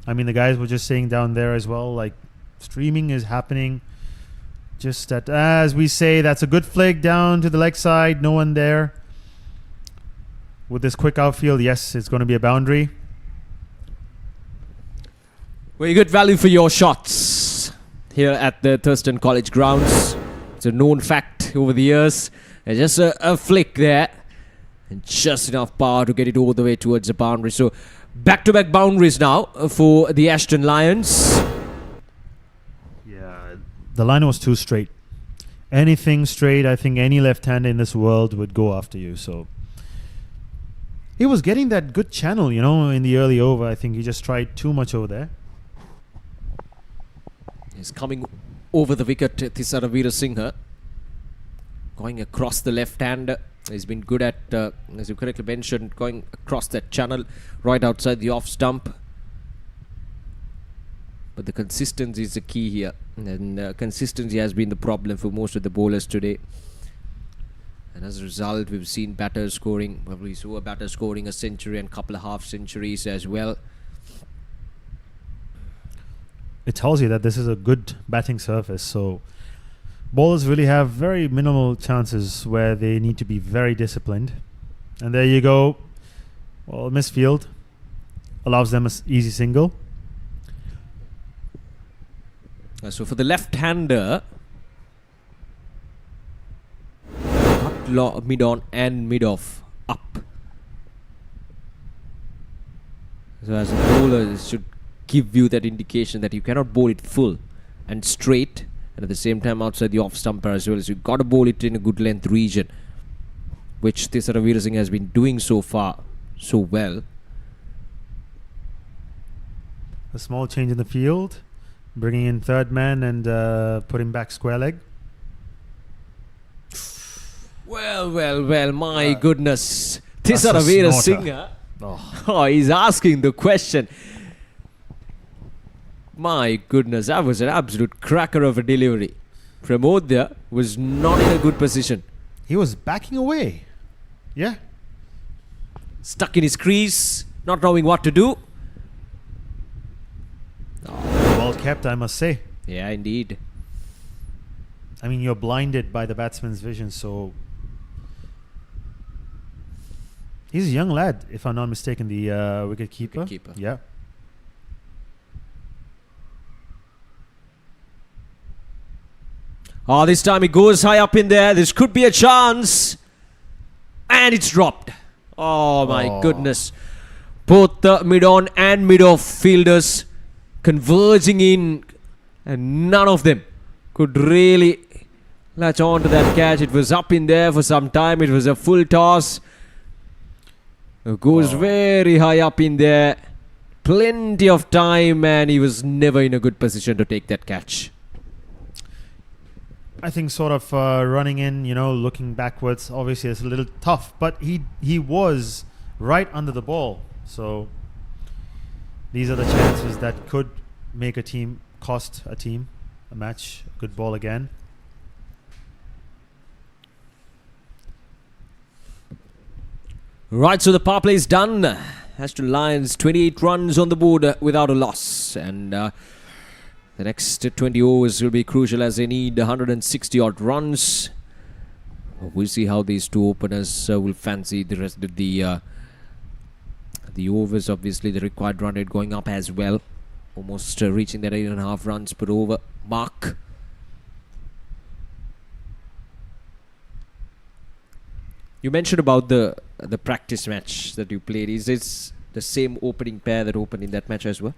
I mean, the guys were just saying down there as well, like, streaming is happening just at, as we say, that's a good flick down to the leg side, no one there. With this quick outfield, yes, it's going to be a boundary. Very good value for your shots here at the Thurston College grounds. It's a known fact over the years. It's just a flick there, and just enough power to get it all the way towards the boundary. So back-to-back boundaries now for the Ashton Lions. Yeah, the line was too straight. Anything straight, I think any left-hander in this world would go after you. So he was getting that good channel, in the early over. I think he just tried too much over there. He's coming over the wicket, Thisara Veerasinghe. Going across the left hand. He's been good at, as you correctly mentioned, going across that channel right outside the off stump. But the consistency is the key here. And consistency has been the problem for most of the bowlers today. And as a result, we've seen batters scoring. Well, we saw a batter scoring a century and a couple of half centuries as well. It tells you that this is a good batting surface. So bowlers really have very minimal chances where they need to be very disciplined. And there you go. Well, misfield allows them an easy single. So for the left-hander, mid-on and mid-off up. So as a bowler, it should give you that indication that you cannot bowl it full and straight, and at the same time outside the off stumper as well. So you've got to bowl it in a good length region, which Thisara Veerasinghe has been doing so far so well. A small change in the field, bringing in third man and putting back square leg. Well, my goodness. That's a Thisara snorter. Veerasinghe, Oh, he's asking the question. My goodness, that was an absolute cracker of a delivery. Pramodya was not in a good position. he was backing away. Yeah. Stuck in his crease, not knowing what to do. Well kept, I must say. Yeah, indeed. I mean, you're blinded by the batsman's vision, so he's a young lad, if I'm not mistaken, the wicket keeper. Wicket-keeper. Yeah. Oh, this time it goes high up in there. This could be a chance. And it's dropped. Oh, my goodness. Both the mid-on and mid-off fielders converging in. And none of them could really latch on to that catch. It was up in there for some time. It was a full toss. It goes very high up in there. Plenty of time, and he was never in a good position to take that catch. I think sort of running in, looking backwards, obviously it's a little tough, but he was right under the ball. So these are the chances that could make a team, cost a team a match. Good ball again. Right, so the power play is done. Ashton Lions 28 runs on the board without a loss, and the next 20 overs will be crucial as they need 160 odd runs. We'll see how these two openers will fancy the rest of the overs. Obviously the required run rate going up as well, almost reaching that 8.5 runs per over mark. You mentioned about the practice match that you played. Is this the same opening pair that opened in that match as well?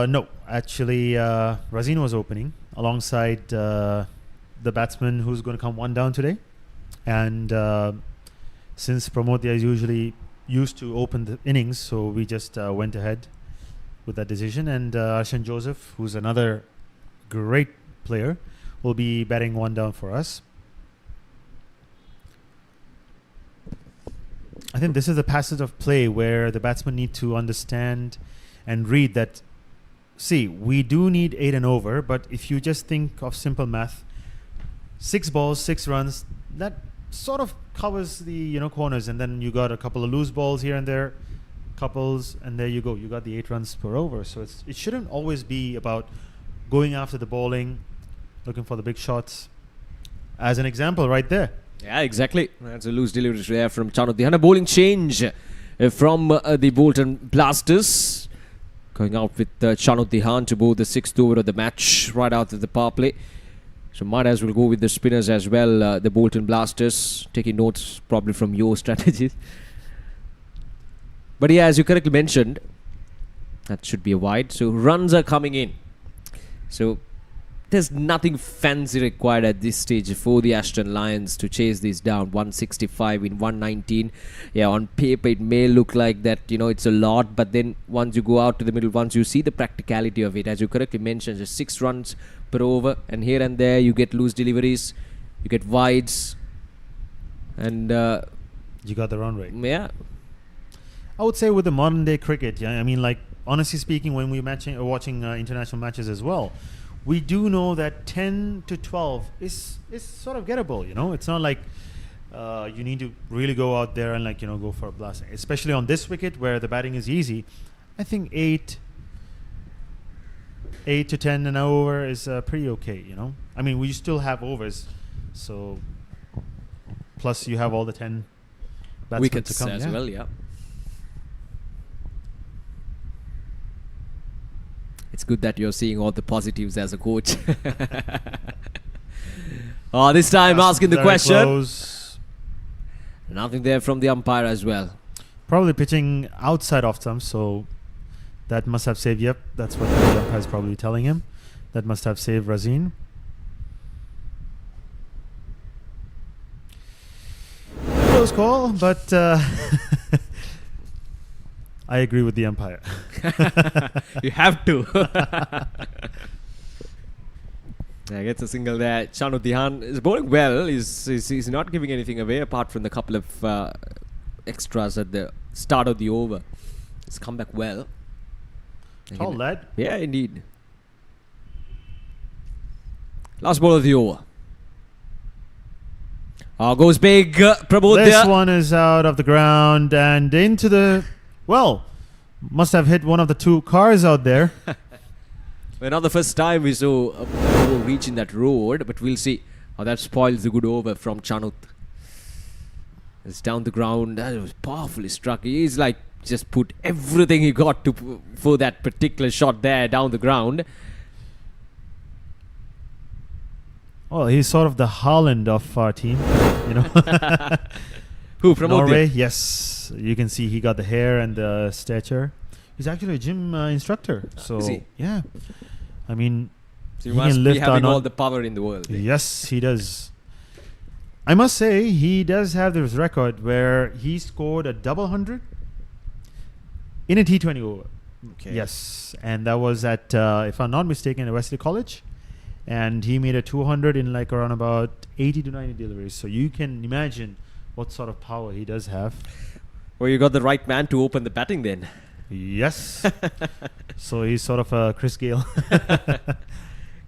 No, actually, Razin was opening alongside the batsman who's going to come one down today. And since Pramodya is usually used to open the innings, so we just went ahead with that decision. And Arshan Joseph, who's another great player, will be batting one down for us. I think this is a passage of play where the batsmen need to understand and read that, see, we do need 8 and over, but if you just think of simple math, 6 balls, 6 runs, that sort of covers the corners, and then you got a couple of loose balls here and there, couples, and there you go. You got the 8 runs per over. So it shouldn't always be about going after the bowling, looking for the big shots. As an example right there. Yeah, exactly. That's a loose delivery there from Chanut. A bowling change from the Bolton Blasters. Going out with Chanut Dihan to bowl the 6th over of the match right out of the power play. So might as well go with the spinners as well, the Bolton Blasters. Taking notes probably from your strategies. But yeah, as you correctly mentioned, that should be a wide. So runs are coming in. So there's nothing fancy required at this stage for the Ashton Lions to chase these down. 165 in 119. Yeah, on paper it may look like that, it's a lot. But then once you go out to the middle, once you see the practicality of it, as you correctly mentioned, just 6 runs per over. And here and there you get loose deliveries, you get wides. And you got the run rate. Yeah. I would say with the modern day cricket, yeah, I mean, like, honestly speaking, when we're watching international matches as well, we do know that 10 to 12 is sort of gettable, It's not like you need to really go out there and go for a blast. Especially on this wicket where the batting is easy. I think 8 to 10 an over is pretty okay, I mean, we still have overs. So, plus you have all the 10 batsmen wickets to come. as well, yeah. It's good that you're seeing all the positives as a coach. This time asking the question. Close. Nothing there from the umpire as well. Probably pitching outside off stump, so that must have saved. Yep, that's what the umpire is probably telling him. That must have saved Razin. Close call, but I agree with the umpire. You have to. Yeah, gets a single there. Chanut Dihan is bowling well. He's not giving anything away apart from the couple of extras at the start of the over. He's come back well. Tall lad. Yeah, indeed. Last ball of the over. Goes big. Pramodya. This one is out of the ground and into the... Well, must have hit one of the 2 cars out there. Well, not the first time we saw a ball reaching that road, but we'll see how that spoils the good over from Chanut. It's down the ground. That was powerfully struck. He's just put everything he got for that particular shot there down the ground. Well, he's sort of the Haaland of our team, Who, Pramodya? Norway, yes. You can see he got the hair and the stature. He's actually a gym instructor. So, is he? Yeah. I mean, So he must be having all the power in the world. Yes, he does. I must say, he does have this record where he scored a double 100 in a T20 over. Okay. Yes. And that was at, if I'm not mistaken, at Wesley College. And he made a 200 in around about 80 to 90 deliveries. So you can imagine what sort of power he does have. Well, you got the right man to open the batting then. Yes. So he's sort of a Chris Gayle.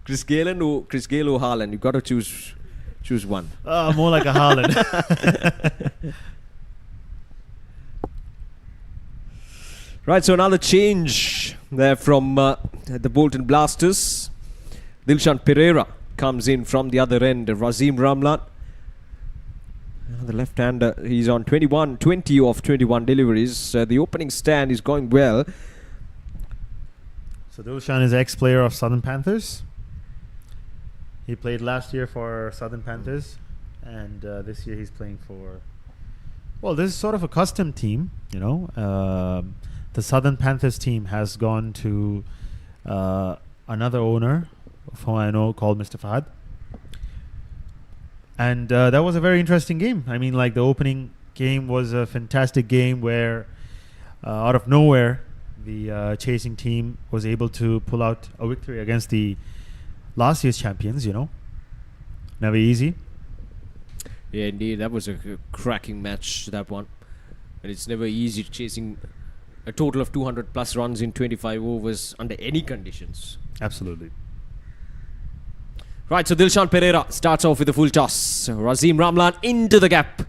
Chris Gayle or Haaland. You've got to choose one. More like a Haaland. Right, so another change there from the Bolton Blasters. Dilshan Pereira comes in from the other end. Razim Ramlan, the left-hander, he's on 20 of 21 deliveries. The opening stand is going well. So Dilshan is ex-player of Southern Panthers. He played last year for Southern Panthers, and this year he's playing for... Well, this is sort of a custom team, you know. The Southern Panthers team has gone to another owner, whom I know, called Mr. Fahad. And that was a very interesting game. I mean, like, the opening game was a fantastic game where, out of nowhere, the chasing team was able to pull out a victory against the last year's champions, you know. Never easy. Yeah, indeed, that was a cracking match, that one. And it's never easy chasing a total of 200 plus runs in 25 overs under any conditions. Absolutely. Right, so Dilshan Pereira starts off with a full toss. Razim Ramlan into the gap.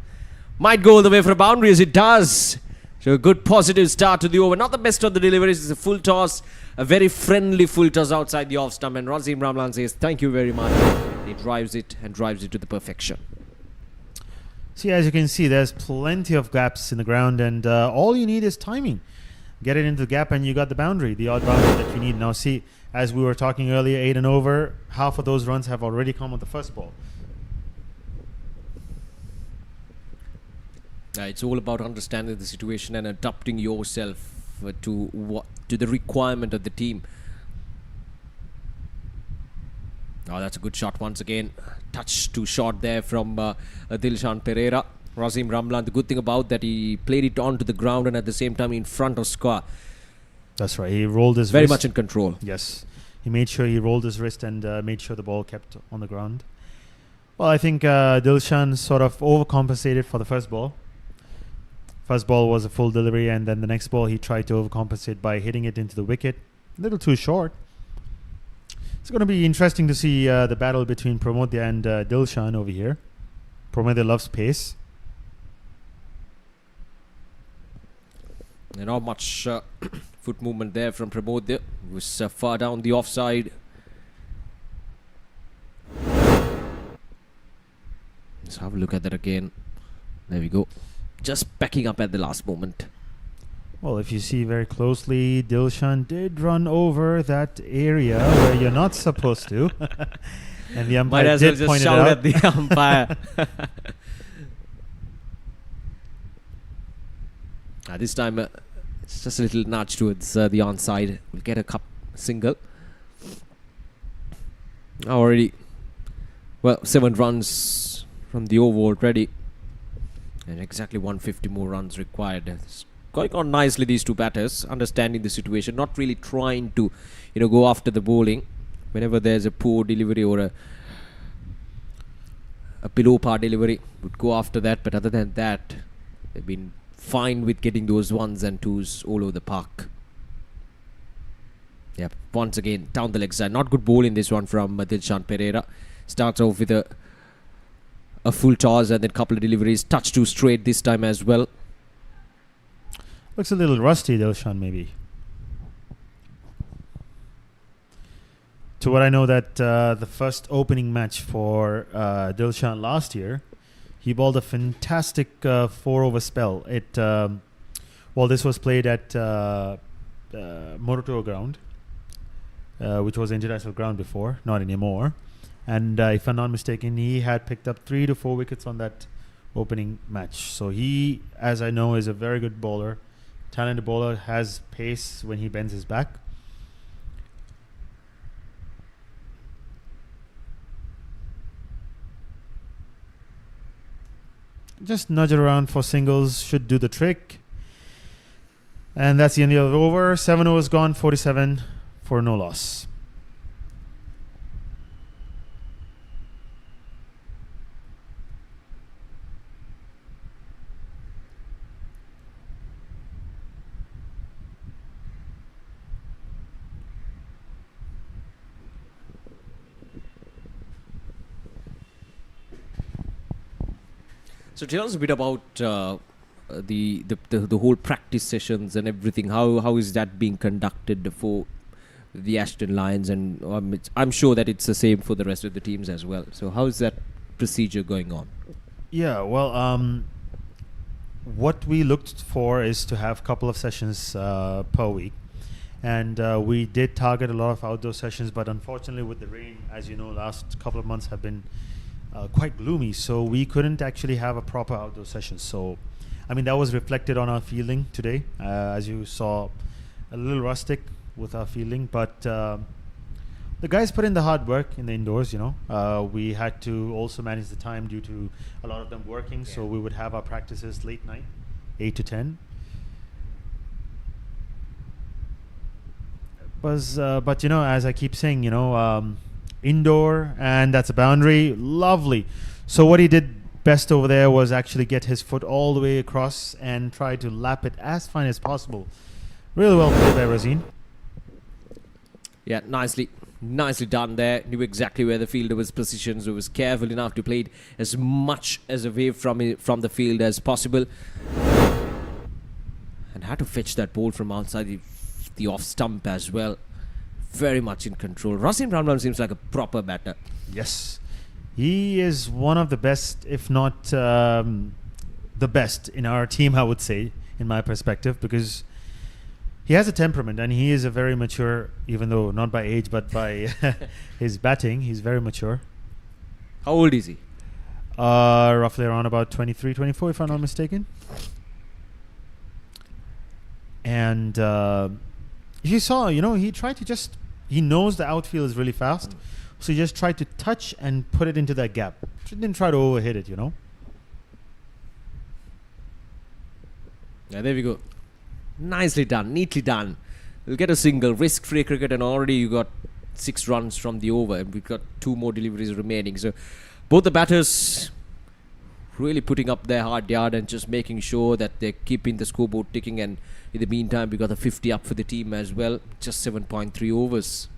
Might go all the way for a boundary, as it does. So a good positive start to the over. Not the best of the deliveries. It's a full toss. A very friendly full toss outside the off stump. And Razim Ramlan says, thank you very much. He drives it and drives it to the perfection. See, as you can see, there's plenty of gaps in the ground, and all you need is timing. Get it into the gap and you got the boundary, the odd boundary that you need. Now see, as we were talking earlier, 8 and over, half of those runs have already come on the first ball. It's all about understanding the situation and adapting yourself to the requirement of the team. Oh, that's a good shot once again. Touch to shot there from Dilshan Pereira. Razim Ramlan, the good thing about that, he played it onto the ground and at the same time in front of square. That's right. He rolled his Very wrist. much in control. Yes. He made sure he rolled his wrist and made sure the ball kept on the ground. Well, I think Dilshan sort of overcompensated for the first ball. First ball was a full delivery, and then the next ball he tried to overcompensate by hitting it into the wicket. A little too short. It's going to be interesting to see the battle between Pramodya and Dilshan over here. Pramodya loves pace. Not much foot movement there from Pramodya. It was far down the offside. Let's have a look at that again. There we go. Just backing up at the last moment. Well, if you see very closely, Dilshan did run over that area where you're not supposed to. And the umpire Might as well did just point it shout out. at the umpire. This time it's just a little nudge towards the onside. We'll get a cup single. Already, well, 7 runs from the over already. And exactly 150 more runs required. It's going on nicely, these two batters, understanding the situation, not really trying to, go after the bowling. Whenever there's a poor delivery or a below par delivery, would go after that. But other than that, they've been fine with getting those 1s and 2s all over the park. Yep, once again, down the leg side. Not good ball in this one from Dilshan Pereira. Starts off with a full toss and then a couple of deliveries. Touch to straight this time as well. Looks a little rusty, Dilshan, maybe. To what I know, that the first opening match for Dilshan last year, he bowled a fantastic 4-over spell. This was played at Moratuwa ground, which was international ground before, not anymore. And if I'm not mistaken, he had picked up 3 to 4 wickets on that opening match. So he, as I know, is a very good bowler. Talented bowler, has pace when he bends his back. Just nudge it around for singles, should do the trick. And that's the end of the over. 7 overs gone, 47 for no loss. So tell us a bit about the whole practice sessions and everything? How is that being conducted for the Ashton Lions? And I'm sure that it's the same for the rest of the teams as well. So how is that procedure going on? Yeah, well, what we looked for is to have a couple of sessions per week. And we did target a lot of outdoor sessions, but unfortunately with the rain, as you know, last couple of months have been quite gloomy. So we couldn't actually have a proper outdoor session. So, I mean, that was reflected on our fielding today. As you saw, a little rustic with our fielding, but the guys put in the hard work in the indoors, you know. We had to also manage the time due to a lot of them working. So we would have our practices late night, 8 to 10. But you know, as I keep saying, you know, indoor, and that's a boundary, lovely. So what he did best over there was actually get his foot all the way across and try to lap it as fine as possible. Really well played by Razin. Yeah, nicely done there. Knew exactly where the fielder was positioned, so was careful enough to play it as much as away from the field as possible, and had to fetch that ball from outside the off stump as well. Very much in control. Rasim Ramlan seems like a proper batter. Yes, he is one of the best, if not the best in our team, I would say, in my perspective, because he has a temperament and he is a very mature, even though not by age but by his batting, he's very mature. How old is he? Roughly around about 23, 24 if I'm not mistaken. And you saw, you know, he tried to he knows the outfield is really fast, so he just tried to touch and put it into that gap. Didn't try to overhit it, you know. Yeah, there we go. Nicely done, neatly done. We'll get a single, risk-free cricket, and already you got 6 runs from the over, and we've got 2 more deliveries remaining. So both the batters really putting up their hard yard and just making sure that they're keeping the scoreboard ticking. And in the meantime, we got a 50 up for the team as well. Just 7.3 overs.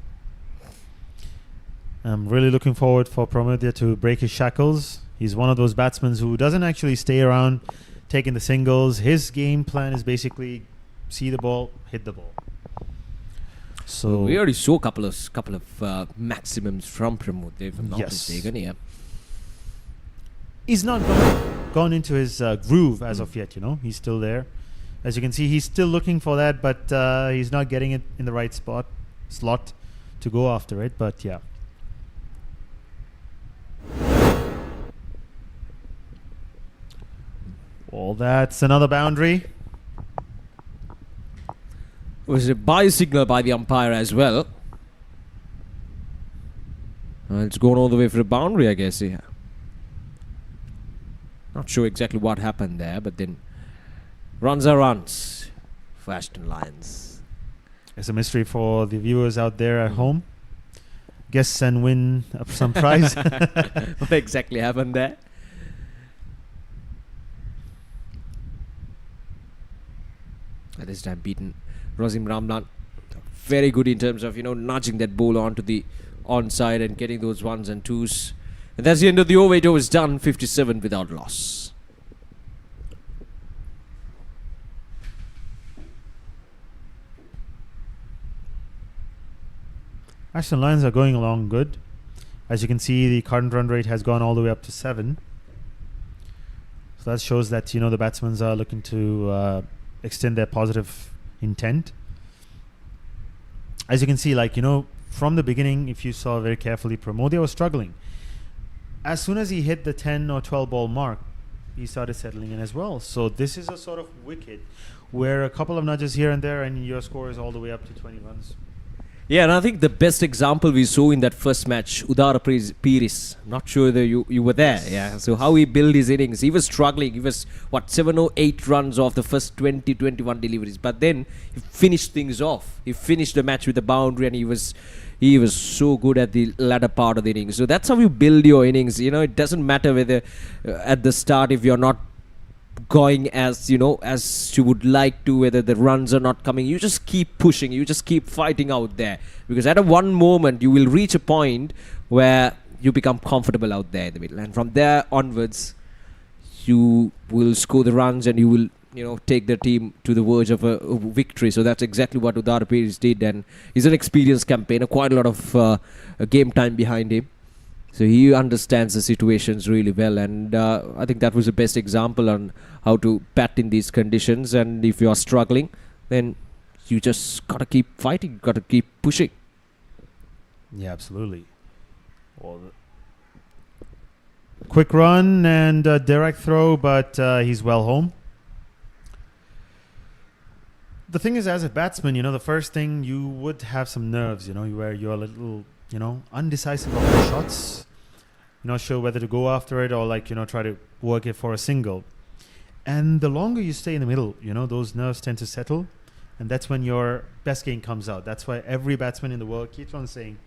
I'm really looking forward for Pramadya to break his shackles. He's one of those batsmen who doesn't actually stay around taking the singles. His game plan is basically see the ball, hit the ball. So we already saw a couple of maximums from Pramod, if I'm not mistaken. Yeah, he's not gone into his groove as of yet. You know, he's still there. As you can see, he's still looking for that, but he's not getting it in the right slot to go after it. But yeah. Well, that's another boundary. It was a bye signal by the umpire as well. It's gone all the way for a boundary, I guess. Yeah. Not sure exactly what happened there, but then runs are runs for Ashton Lions. It's a mystery for the viewers out there at home. Guess and win some prize. What exactly happened there? At this time beaten Rasim Ramlan. Very good in terms of, you know, nudging that ball onto the onside and getting those 1s and 2s. And that's the end of the over. It was done 57 without loss. Ashton Lions are going along good. As you can see, the current run rate has gone all the way up to 7. So that shows that, you know, the batsmen are looking to extend their positive intent. As you can see, like, you know, from the beginning, if you saw very carefully, Pramodia was struggling. As soon as he hit the 10 or 12 ball mark, he started settling in as well. So this is a sort of wicket where a couple of nudges here and there and your score is all the way up to 20 runs. Yeah, and I think the best example we saw in that first match, Udara Piris. Not sure that you were there. Yeah. So how he built his innings. He was struggling. He was, 7 or 8 runs off the first 20, 21 deliveries. But then he finished things off. He finished the match with a boundary, and he was so good at the latter part of the innings. So that's how you build your innings. You know, it doesn't matter whether at the start, if you're not going as you would like to, whether the runs are not coming, you just keep pushing, you just keep fighting out there, because at one moment you will reach a point where you become comfortable out there in the middle, and from there onwards you will score the runs and you will take their team to the verge of a victory. So that's exactly what Udara Perez did, and he's an experienced campaigner, quite a lot of game time behind him. So he understands the situations really well, and I think that was the best example on how to bat in these conditions. And if you are struggling, then you just got to keep fighting, got to keep pushing. Yeah, absolutely. Well, quick run and direct throw, but he's well home. The thing is, as a batsman, the first thing you would have some nerves, where you're a little, undecisive of the shots. You're not sure whether to go after it or try to work it for a single. And the longer you stay in the middle, those nerves tend to settle. And that's when your best game comes out. That's why every batsman in the world keeps on saying,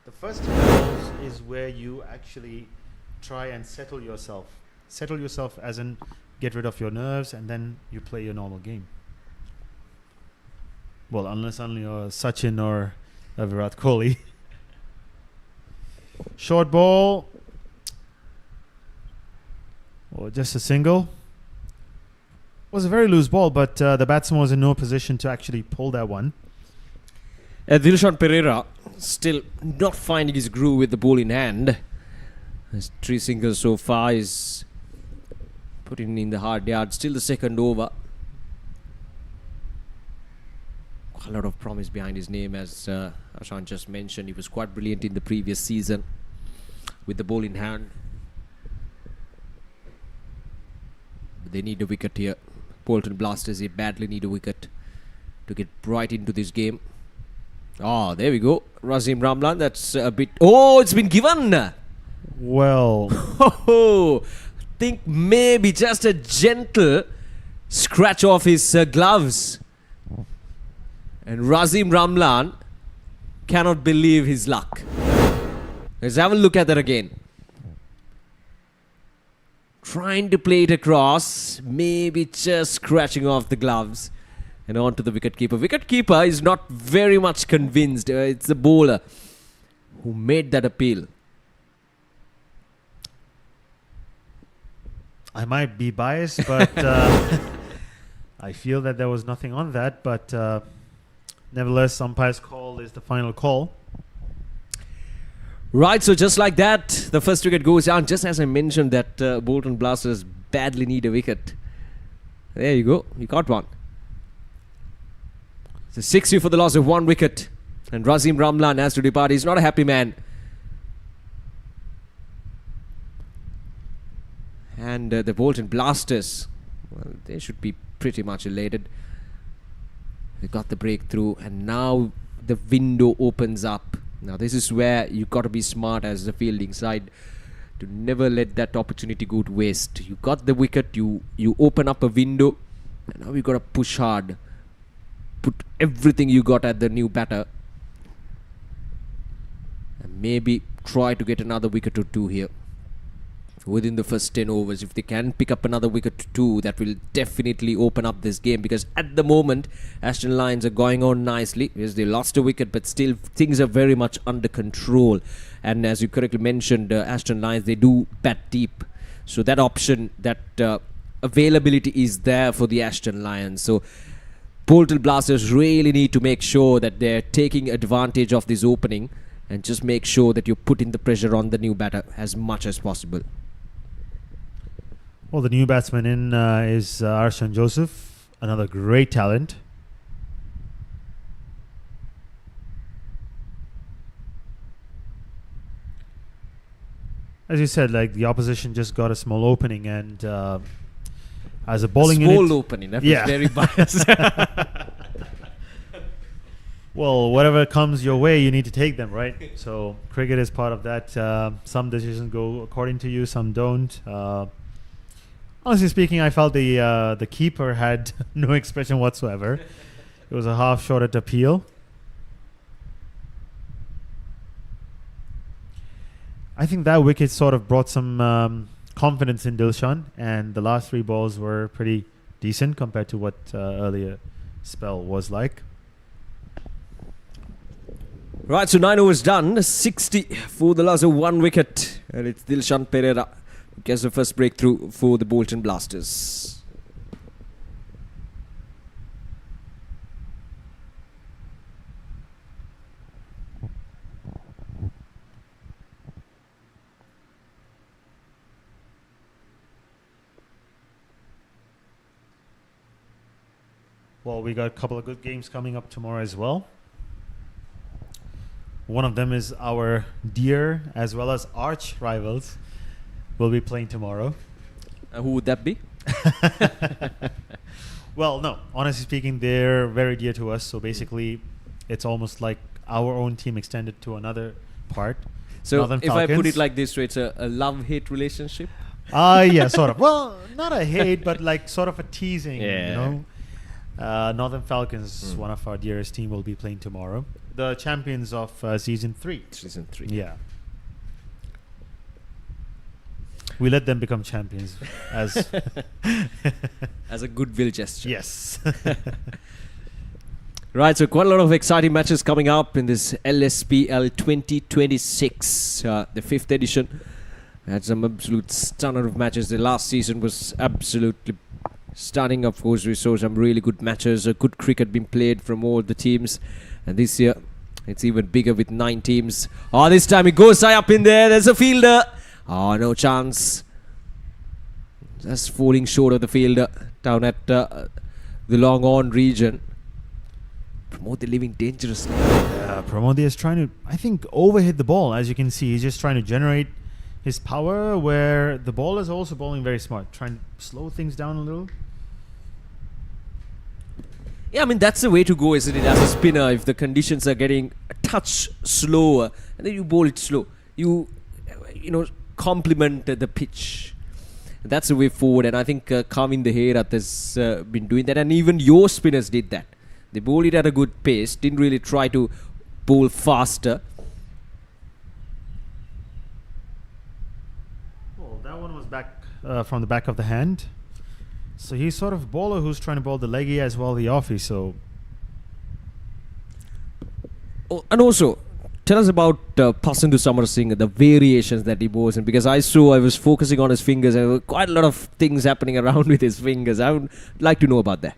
the first 10 balls is where you actually try and settle yourself. Settle yourself as in get rid of your nerves, and then you play your normal game. Well, unless only you're Sachin or Virat Kohli. Short ball. Or just a single. Was a very loose ball, but the batsman was in no position to actually pull that one. Dilshan Pereira still not finding his groove with the ball in hand. His 3 singles so far is putting in the hard yard. Still the second over. A lot of promise behind his name, as Ashan just mentioned. He was quite brilliant in the previous season with the ball in hand. But they need a wicket here. Bolton Blasters, they badly need a wicket to get right into this game. Oh, there we go. Razim Ramlan, that's a bit... Oh, it's been given! Well... Oh, I think maybe just a gentle scratch off his gloves. And Razim Ramlan cannot believe his luck. Let's have a look at that again. Trying to play it across, maybe just scratching off the gloves. And on to the wicketkeeper. Wicketkeeper is not very much convinced. It's the bowler who made that appeal. I might be biased, but I feel that there was nothing on that. But nevertheless, umpire's call is the final call. Right, so just like that, the first wicket goes down. Just as I mentioned that Bolton Blasters badly need a wicket. There you go, you got one. So 60 for the loss of 1 wicket. And Razim Ramlan has to depart. He's not a happy man. And the Bolton Blasters, well, they should be pretty much elated. They got the breakthrough, and now the window opens up. Now this is where you got to be smart as the fielding side to never let that opportunity go to waste. You got the wicket, you open up a window, and now you got to push hard. Put everything you got at the new batter, and maybe try to get another wicket or 2 here within the first 10 overs. If they can pick up another wicket or 2, that will definitely open up this game, because at the moment Ashton Lions are going on nicely. Yes, they lost a wicket, but still things are very much under control. And as you correctly mentioned, Ashton Lions, they do bat deep, so that option, that availability is there for the Ashton Lions. So Bolton Blasters really need to make sure that they're taking advantage of this opening, and just make sure that you're putting the pressure on the new batter as much as possible. Well, the new batsman in is Arshan Joseph, another great talent. As you said, like, the opposition just got a small opening, and as a bowling small unit, opening, that was very biased. well, whatever comes your way, you need to take them, right? So cricket is part of that. Some decisions go according to you, some don't. Honestly speaking, I felt the keeper had no expression whatsoever. It was a half-shotted appeal. I think that wicket sort of brought some confidence in Dilshan, and the last 3 balls were pretty decent compared to what earlier spell was like. Right, so 9 overs done. 60 for the loss of 1 wicket. And it's Dilshan Pereira who gets the first breakthrough for the Bolton Blasters. Well, we got a couple of good games coming up tomorrow as well. One of them is our dear as well as arch rivals will be playing tomorrow. Who would that be? Well, no, honestly speaking, they're very dear to us. So basically, it's almost like our own team extended to another part. So Northern if I put Falcons. it like this way, it's a love-hate relationship. Yeah, sort of. Well, not a hate, but like sort of a teasing, Yeah. you know. Northern Falcons, one of our dearest team, will be playing tomorrow. The champions of season 3. Season 3. Yeah. We let them become champions as As a goodwill gesture. yes. Right, so quite a lot of exciting matches coming up in this LSPL 2026, the 5th edition. Had some absolute stunner of matches. The last season was absolutely stunning. Of course, we saw some really good matches, good cricket being played from all the teams. And this year, it's even bigger with 9 teams. Oh, this time it goes high up in there. There's a fielder. Oh, no chance. Just falling short of the fielder down at the long on region. Pramod, they're living dangerously. Pramod is trying to, I think, overhit the ball. As you can see, he's just trying to generate his power, where the ball is also bowling very smart, trying to slow things down a little. Yeah, I mean, that's the way to go, isn't it? As a spinner, if the conditions are getting a touch slower, and then you bowl it slow, you complement the pitch. That's the way forward, and I think Kavin Deherat has been doing that, and even your spinners did that. They bowled it at a good pace, didn't really try to bowl faster. Well, that one was back from the back of the hand. So he's sort of bowler who's trying to bowl the leggy as well the offie. So Oh, and also, tell us about Pasindu Samar Singh, the variations that he bowls in, because I was focusing on his fingers, and there were quite a lot of things happening around with his fingers. I would like to know about that.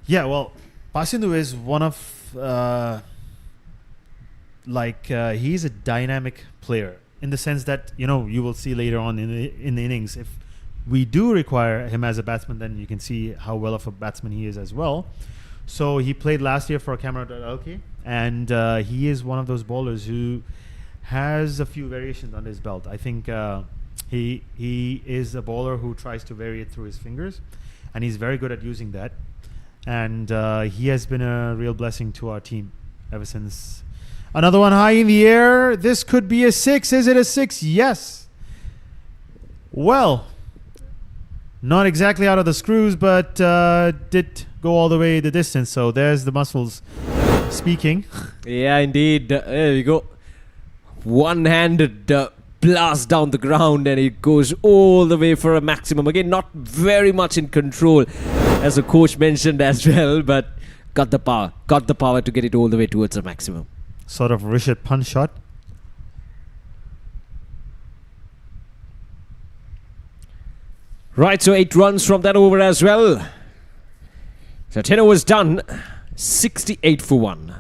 yeah, well, Pasindu is one of he's a dynamic player in the sense that you will see later on in the innings, if we do require him as a batsman, then you can see how well of a batsman he is as well. So he played last year for Camera.lk, and he is one of those bowlers who has a few variations under his belt. I think he is a bowler who tries to vary it through his fingers, and he's very good at using that. And he has been a real blessing to our team ever since. Another one high in the air. This could be a 6. Is it a 6? Yes. Well, not exactly out of the screws, but did go all the way the distance. So there's the muscles speaking. Yeah, indeed. There we go. One-handed blast down the ground, and it goes all the way for a maximum. Again, not very much in control, as the coach mentioned as well, but got the power to get it all the way towards a maximum. Sort of Rishad Pant shot. Right, so 8 runs from that over as well. So 10 overs done, 68 for 1.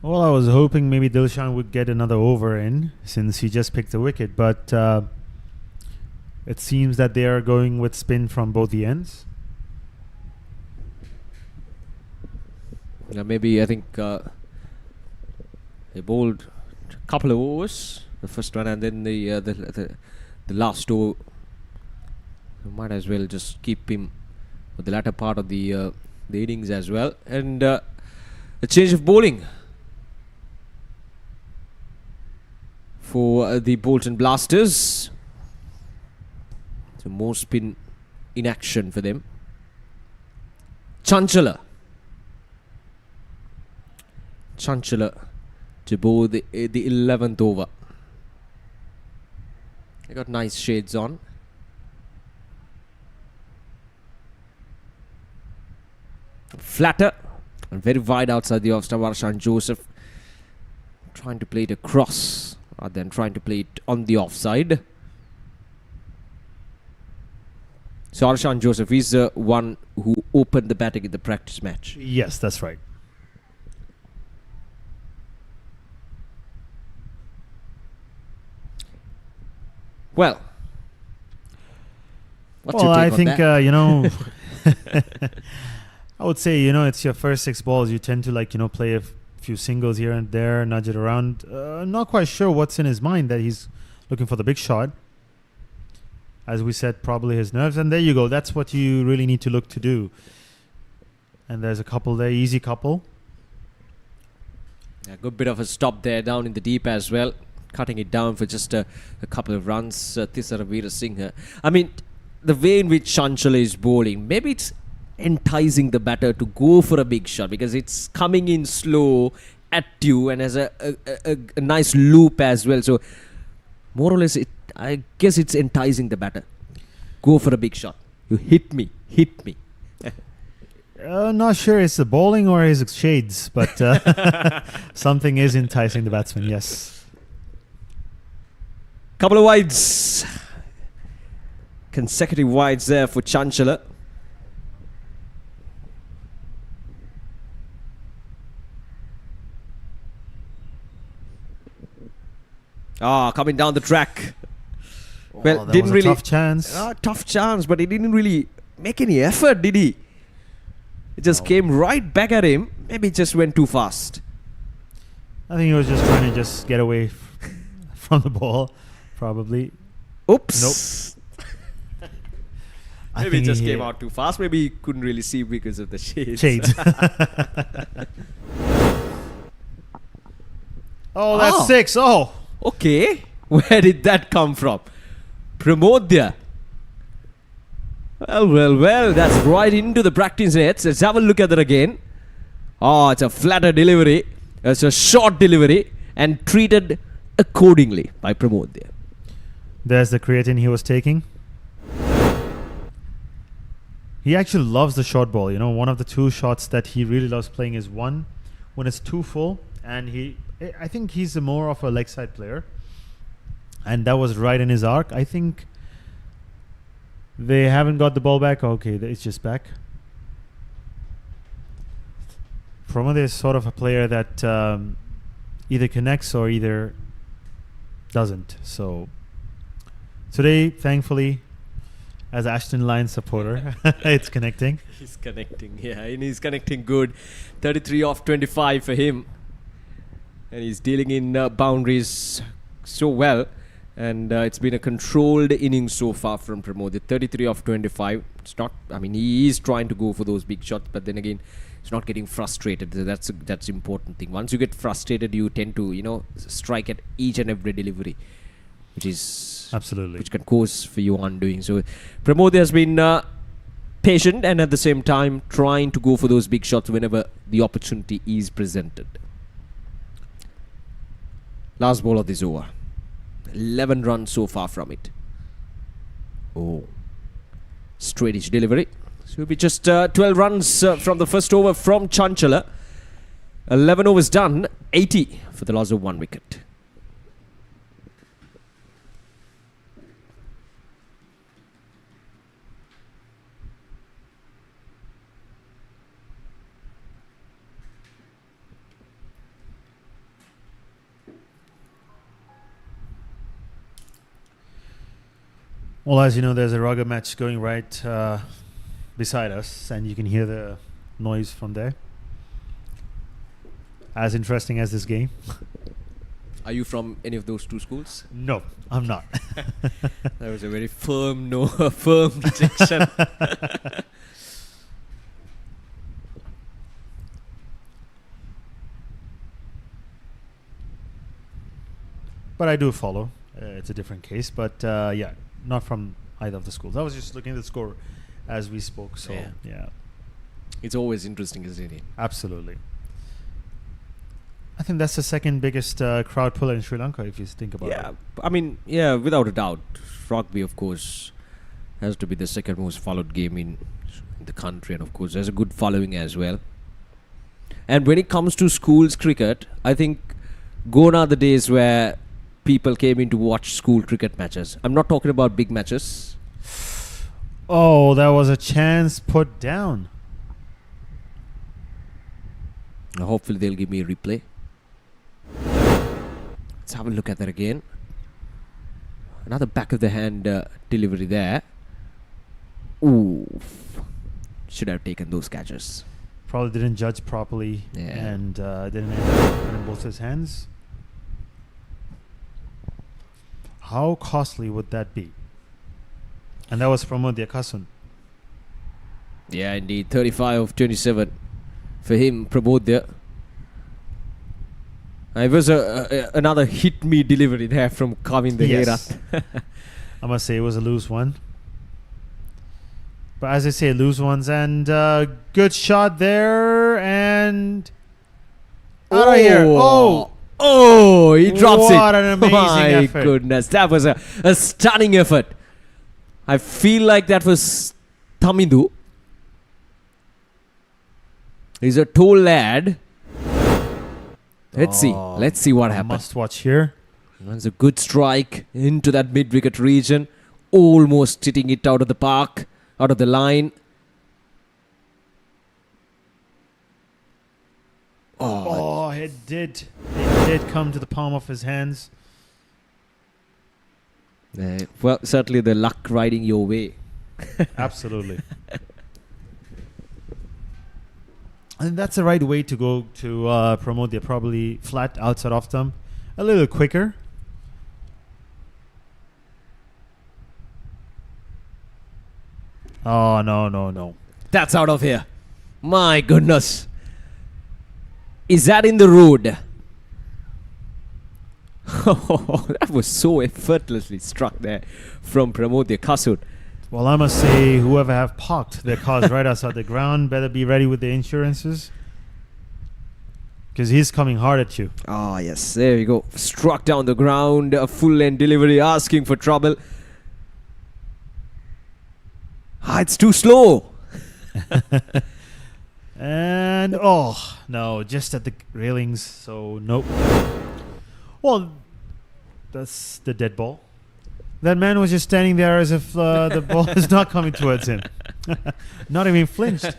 Well, I was hoping maybe Dilshan would get another over in, since he just picked the wicket, but it seems that they are going with spin from both the ends. Maybe I think they bowled a couple of overs, the first one, and then the last over. You might as well just keep him for the latter part of the innings as well. And a change of bowling for the Bolton Blasters. So more spin in action for them. Chanchala to bowl the 11th over. They got nice shades on. Flatter And very wide outside the off stump. Arshan Joseph trying to play it across rather than trying to play it on the offside. So Arshan Joseph is the one who opened the batting in the practice match. Yes, that's right. Well, what's your Well, take I on think that? you know, I would say, you know, it's your first 6 balls. You tend to, like, you know, play a few singles here and there, nudge it around. Not quite sure what's in his mind, that he's looking for the big shot. As we said, probably his nerves. And there you go. That's what you really need to look to do. And there's a couple there, easy couple. A good bit of a stop there down in the deep as well. Cutting it down for just a couple of runs. Thisara Veerasinghe. I mean, the way in which Chanchala is bowling, maybe it's enticing the batter to go for a big shot because it's coming in slow at you and has a nice loop as well. So, more or less, I guess it's enticing the batter. Go for a big shot. You hit me. Not sure it's the bowling or his shades, but something is enticing the batsman, yes. Couple of wides. Consecutive wides there for Chanchala. Coming down the track. Well, that didn't was a really tough chance. Tough chance, but he didn't really make any effort, did he? It just came right back at him. Maybe it just went too fast. I think he was just trying to just get away from the ball, probably. Oops. Nope. Maybe it just came out too fast. Maybe he couldn't really see because of the shades. Shades. Oh, that's Oh. 6. Oh. Okay. Where did that come from? Pramodya. Well, that's right into the practice nets. Let's have a look at that again. It's a flatter delivery. It's a short delivery and treated accordingly by Pramodya. There's the creatine he was taking. He actually loves the short ball. You know, one of the 2 shots that he really loves playing is one when it's too full, and I think he's more of a leg side player, and that was right in his arc. I think they haven't got the ball back. Okay, it's just back. Pramod is sort of a player that either connects or either doesn't. So today, thankfully, as Ashton Lions supporter, it's connecting. He's connecting, yeah, and he's connecting good. 33 off 25 for him. And he's dealing in boundaries so well. And it's been a controlled innings so far from Pramod. 33 off 25. It's not, I mean, he is trying to go for those big shots, but then again, he's not getting frustrated. So that's important thing. Once you get frustrated, you tend to, you know, strike at each and every delivery, which is Absolutely. which can cause for you undoing. So Pramod has been patient and at the same time trying to go for those big shots whenever the opportunity is presented. Last ball of this over. 11 runs so far from it. Straightish delivery. So it'll be just 12 runs from the first over from Chanchala. 11 overs done. 80 for the loss of 1 wicket. Well, as you know, there's a rugby match going right beside us, and you can hear the noise from there. As interesting as this game. Are you from any of those 2 schools? No, I'm not. That was a very firm no, firm rejection. But I do follow. It's a different case, but yeah, not from either of the schools. I was just looking at the score as we spoke, so yeah. It's always interesting, isn't it? Absolutely. I think that's the second biggest crowd puller in Sri Lanka, if you think about it. Yeah, I mean, yeah, without a doubt. Rugby, of course, has to be the second most followed game in the country, and of course, there's a good following as well. And when it comes to schools cricket, I think gone are the days where people came in to watch school cricket matches. I'm not talking about big matches. Oh, that was a chance put down. Hopefully they'll give me a replay. Let's have a look at that again. Another back of the hand delivery there. Oof. Should have taken those catches. Probably didn't judge properly, Yeah. and didn't end up in both his hands. How costly would that be? And that was from Kasun. Yeah, indeed. 35 of 27 for him, Pramod there. It was another hit me delivery there from Kavin the Yes. Herat. I must say it was a loose one. But as I say, loose ones, and good shot there, and out of here. Oh, he drops it. What an amazing My effort. goodness, that was a stunning effort. I feel like that was Tamidu. He's a tall lad. Let's see what happens. Must watch here. That's a good strike into that mid-wicket region. Almost hitting it out of the park, out of the line. Oh, it did come to the palm of his hands. Well, certainly the luck riding your way. Absolutely. And that's the right way to go to promote. They're probably flat outside off stump. A little quicker. Oh, no. That's out of here. My goodness. Is that in the road? That was so effortlessly struck there from Pramod Kasut. Well, I must say, whoever have parked their cars right outside the ground better be ready with the insurances. Because he's coming hard at you. Ah, yes. There you go. Struck down the ground. A full-length delivery asking for trouble. It's too slow. And, no, just at the railings. So, nope. Well, that's the dead ball. That man was just standing there as if the ball is not coming towards him. Not even flinched.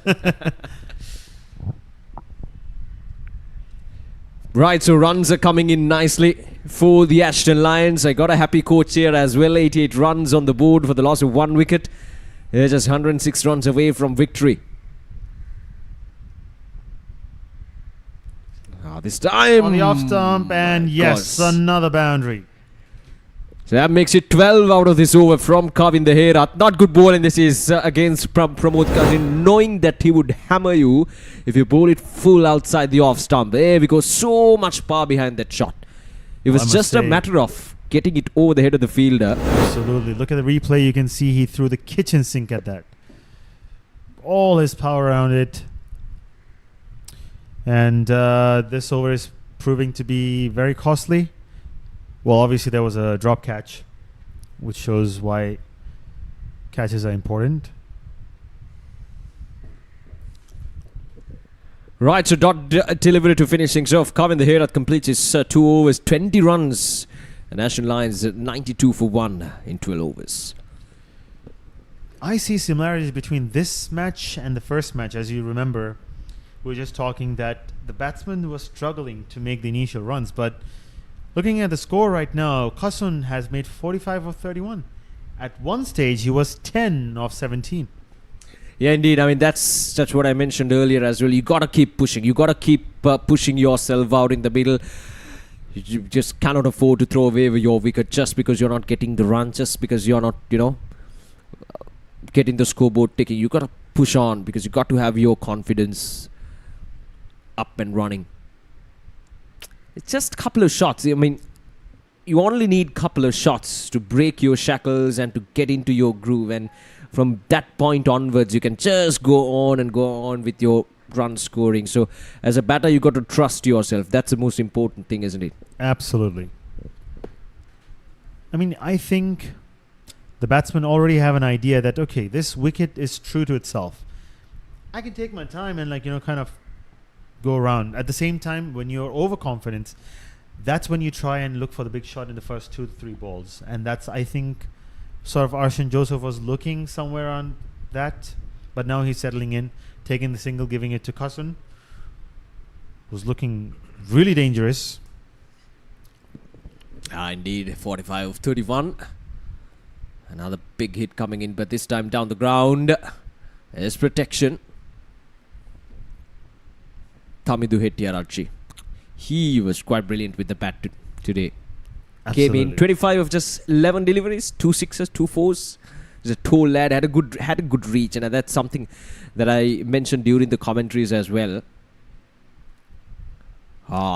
Right, so runs are coming in nicely for the ASHTON Lions. I got a happy coach here as well. 88 runs on the board for the loss of 1 wicket. They're just 106 runs away from victory. This time On the off stump, and yes, another boundary. So that makes it 12 out of this over from Kavin the Herat. Not good ball, and this is against Pramod Kasut, knowing that he would hammer you if you bowl it full outside the off stump. There we go, so much power behind that shot. It was just a matter of getting it over the head of the fielder. Absolutely. Look at the replay. You can see he threw the kitchen sink at that. All his power around it. And this over is proving to be very costly. Well, obviously there was a drop catch, which shows why catches are important. Right, so dot delivery to finish things off. Kavin the Herat completes his 2 overs, 20 runs. The National Lions 92 for 1 in 12 overs. I see similarities between this match and the first match. As you remember, we were just talking that the batsman was struggling to make the initial runs, but looking at the score right now, Kasun has made 45 of 31. At one stage, he was 10 of 17. Yeah, indeed. I mean, that's what I mentioned earlier as well. You got to keep pushing. You got to keep pushing yourself out in the middle. You just cannot afford to throw away your wicket just because you're not getting the run, just because you're not, getting the scoreboard ticking. You got to push on because you got to have your confidence up and running. It's just a couple of shots. I mean, you only need a couple of shots to break your shackles and to get into your groove. And from that point onwards, you can just go on with your run scoring. So as a batter, you got to trust yourself. That's the most important thing, isn't it? Absolutely. I mean, I think the batsmen already have an idea that, okay, this wicket is true to itself. I can take my time and kind of go around. At the same time, when you're overconfident, that's when you try and look for the big shot in the first 2 to 3 balls. And that's, I think, sort of Arshan Joseph was looking somewhere on that. But now he's settling in, taking the single, giving it to Cousin, who's looking really dangerous. Indeed, 45 of 31. Another big hit coming in, but this time down the ground. There's protection. Tamidu Hettiarachchi. He was quite brilliant with the bat today. Absolutely. Came in 25 of just 11 deliveries, 2 sixes, 2 fours. He's a tall lad, had a good reach, and that's something that I mentioned during the commentaries as well.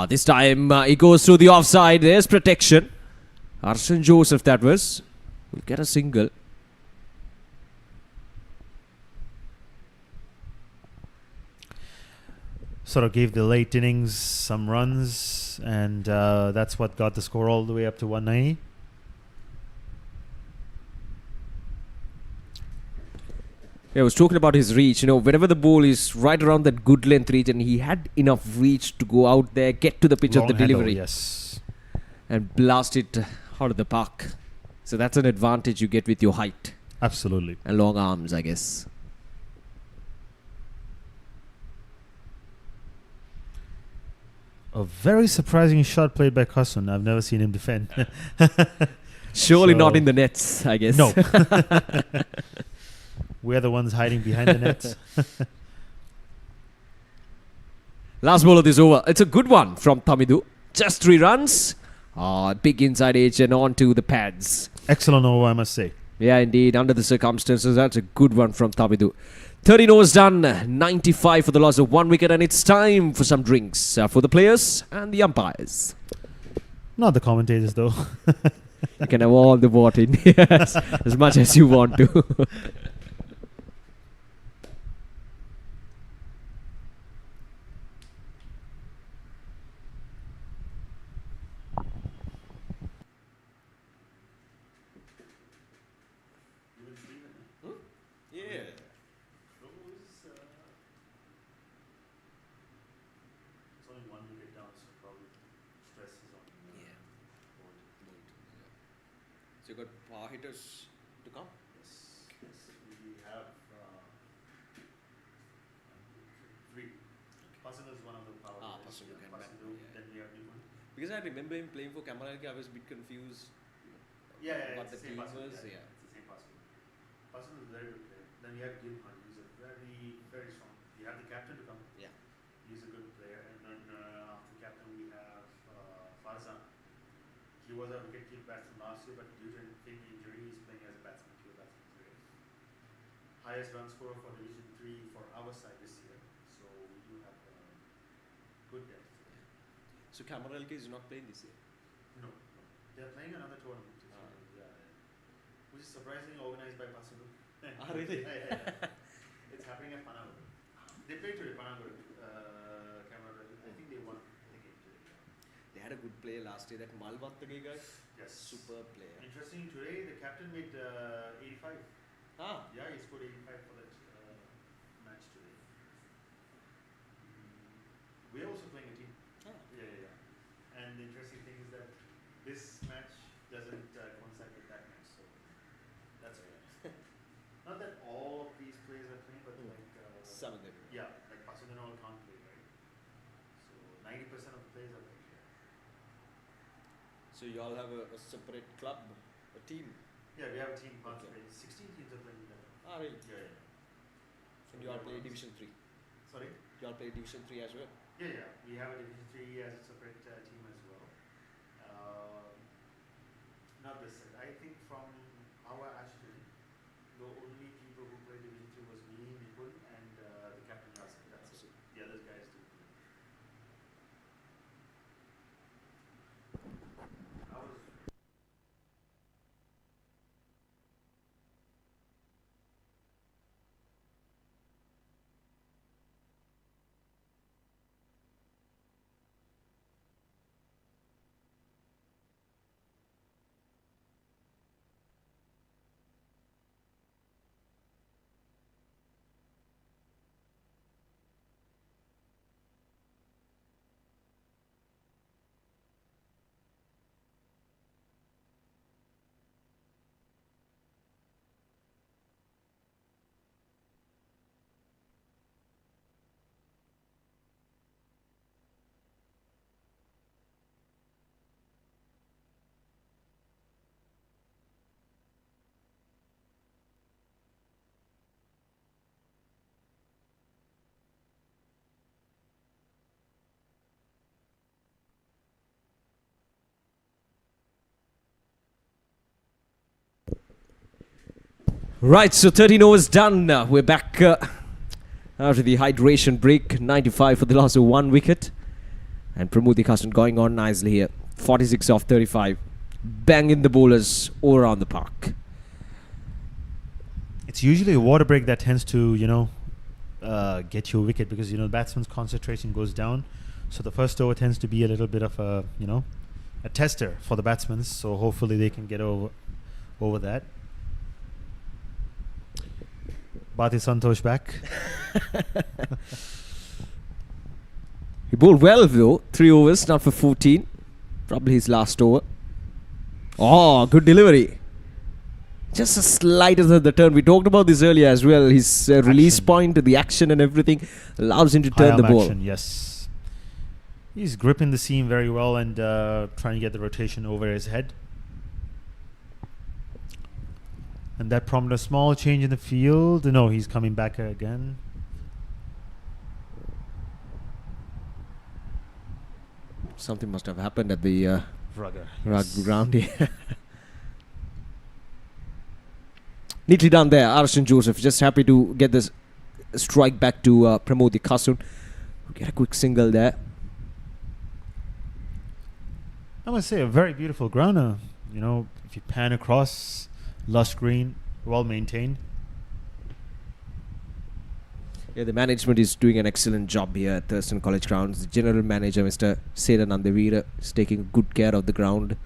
This time he goes through the offside. There's protection. Arshan Joseph, that was. Will get a single. Sort of gave the late innings some runs, and that's what got the score all the way up to 190. Yeah, I was talking about his reach. You know, whenever the ball is right around that good length region, he had enough reach to go out there, get to the pitch of the handle, delivery, yes, and blast it out of the park. So that's an advantage you get with your height absolutely. and long arms, I guess. A very surprising shot played by Cousin. I've never seen him defend. Surely So- not in the nets, I guess. No. We're the ones hiding behind the nets. Last ball of this over. It's a good one from Tamidu. Just 3 runs. Big inside edge and on to the pads. Excellent over, I must say. Yeah, indeed. Under the circumstances, that's a good one from Tamidu. 13 overs done. 95 for the loss of 1 wicket. And it's time for some drinks for the players and the umpires. Not the commentators, though. You can have all the water in yes, as much as you want to. Yeah. It's only 1 wicket down, so probably stress is on. So you got power hitters to come? Yes, we have 3. Pasan is one of the power hitters. Pasan can bat, Pasan, yeah. then we have Niman. Because I remember him playing for Kamaralki, I was a bit confused. What It's the the same team Pasan. was, yeah. It's the same Pasan. Pasan is a very good player. Then we have Gilhan, who's a very, very strong. We have the captain to come. Yeah. He's a good player. And then after captain we have Farzan. He was a wicket-keeping batsman last year, but due to an injury, he's playing as a batsman, pure batsman today. Highest run scorer for Division 3 for our side this year. So we do have good depth. So Kamaralki is not playing this year? No. They're playing another tournament. Which is surprisingly organized by Pasalu. Really? It's happening at Panagur. They played today, Panagur. Kamaralki. I think they won the game today. They had a good player last year, that Malvattage guy. Yes. Superb player. Interesting, today the captain made 85. Yeah, he scored 85 for that match today. We're also playing a team. Yeah. And the interesting thing is that this match doesn't coincide with that match, so that's good. Not that all of these players are playing, but like Some of them. yeah, like Pasadena all can't play, right? So 90% of the players are playing here. So you all have a separate club, a team. Yeah, we have a team Okay. participating. 16 teams are playing that. Really? Yeah. And you all play Division 3. Sorry? You all play Division 3 as well. Yeah. We have a Division 3 as a separate team as well. Not this side. I think from our ASHTON, the only people who played Division 3 was me, Nipun, and the captain Yasir. That's it. The other guys do. I was Right, so 13 overs done. We're back after the hydration break. 95 for the loss of 1 wicket. And Pramod Kassan going on nicely here. 46 off 35. Banging the bowlers all around the park. It's usually a water break that tends to, get you a wicket because, the batsman's concentration goes down. So the first over tends to be a little bit of a tester for the batsmen. So hopefully they can get over that. Bhati Santosh back. He bowled well though. 3 overs, not for 14. Probably his last over. Oh, good delivery. Just a slight of the turn. We talked about this earlier as well. His release point, the action and everything allows him to turn the ball. Action, yes. He's gripping the seam very well and trying to get the rotation over his head. And that prompted a small change in the field. No, he's coming back again. Something must have happened at the Rugger. rugby ground here. Neatly done there, Arshan Joseph. Just happy to get this strike back to Pramod Kassan. Get a quick single there. I must say, a very beautiful ground. If you pan across, lush green, well maintained. Yeah, the management is doing an excellent job here at Thurston College Grounds. The general manager, Mr. Seda Nandavira, is taking good care of the ground.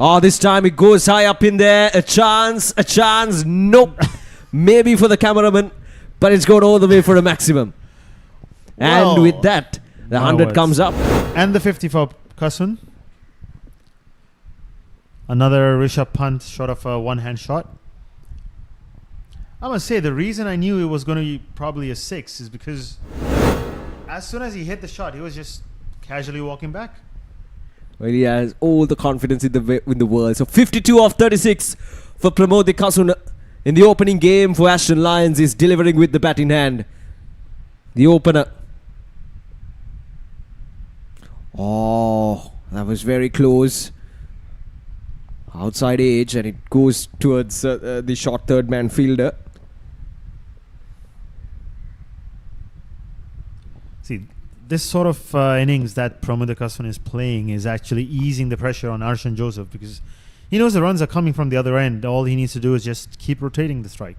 Oh, this time it goes high up in there. A chance. Nope. Maybe for the cameraman, but it's going all the way for a maximum. Well, and with that, the 100 comes up. And the 50 for Kassan. Another Rishabh Pant short of a one-hand shot. I must say, the reason I knew it was going to be probably a 6 is because as soon as he hit the shot, he was just casually walking back. Well, he has all the confidence in the world. So 52 off 36 for Pramod Kassan in the opening game for Ashton Lions. He's delivering with the bat in hand. The opener. Oh, that was very close. Outside edge, and it goes towards the short third man fielder. See, this sort of innings that Pramod Kassan is playing is actually easing the pressure on Arshan Joseph because he knows the runs are coming from the other end. All he needs to do is just keep rotating the strike.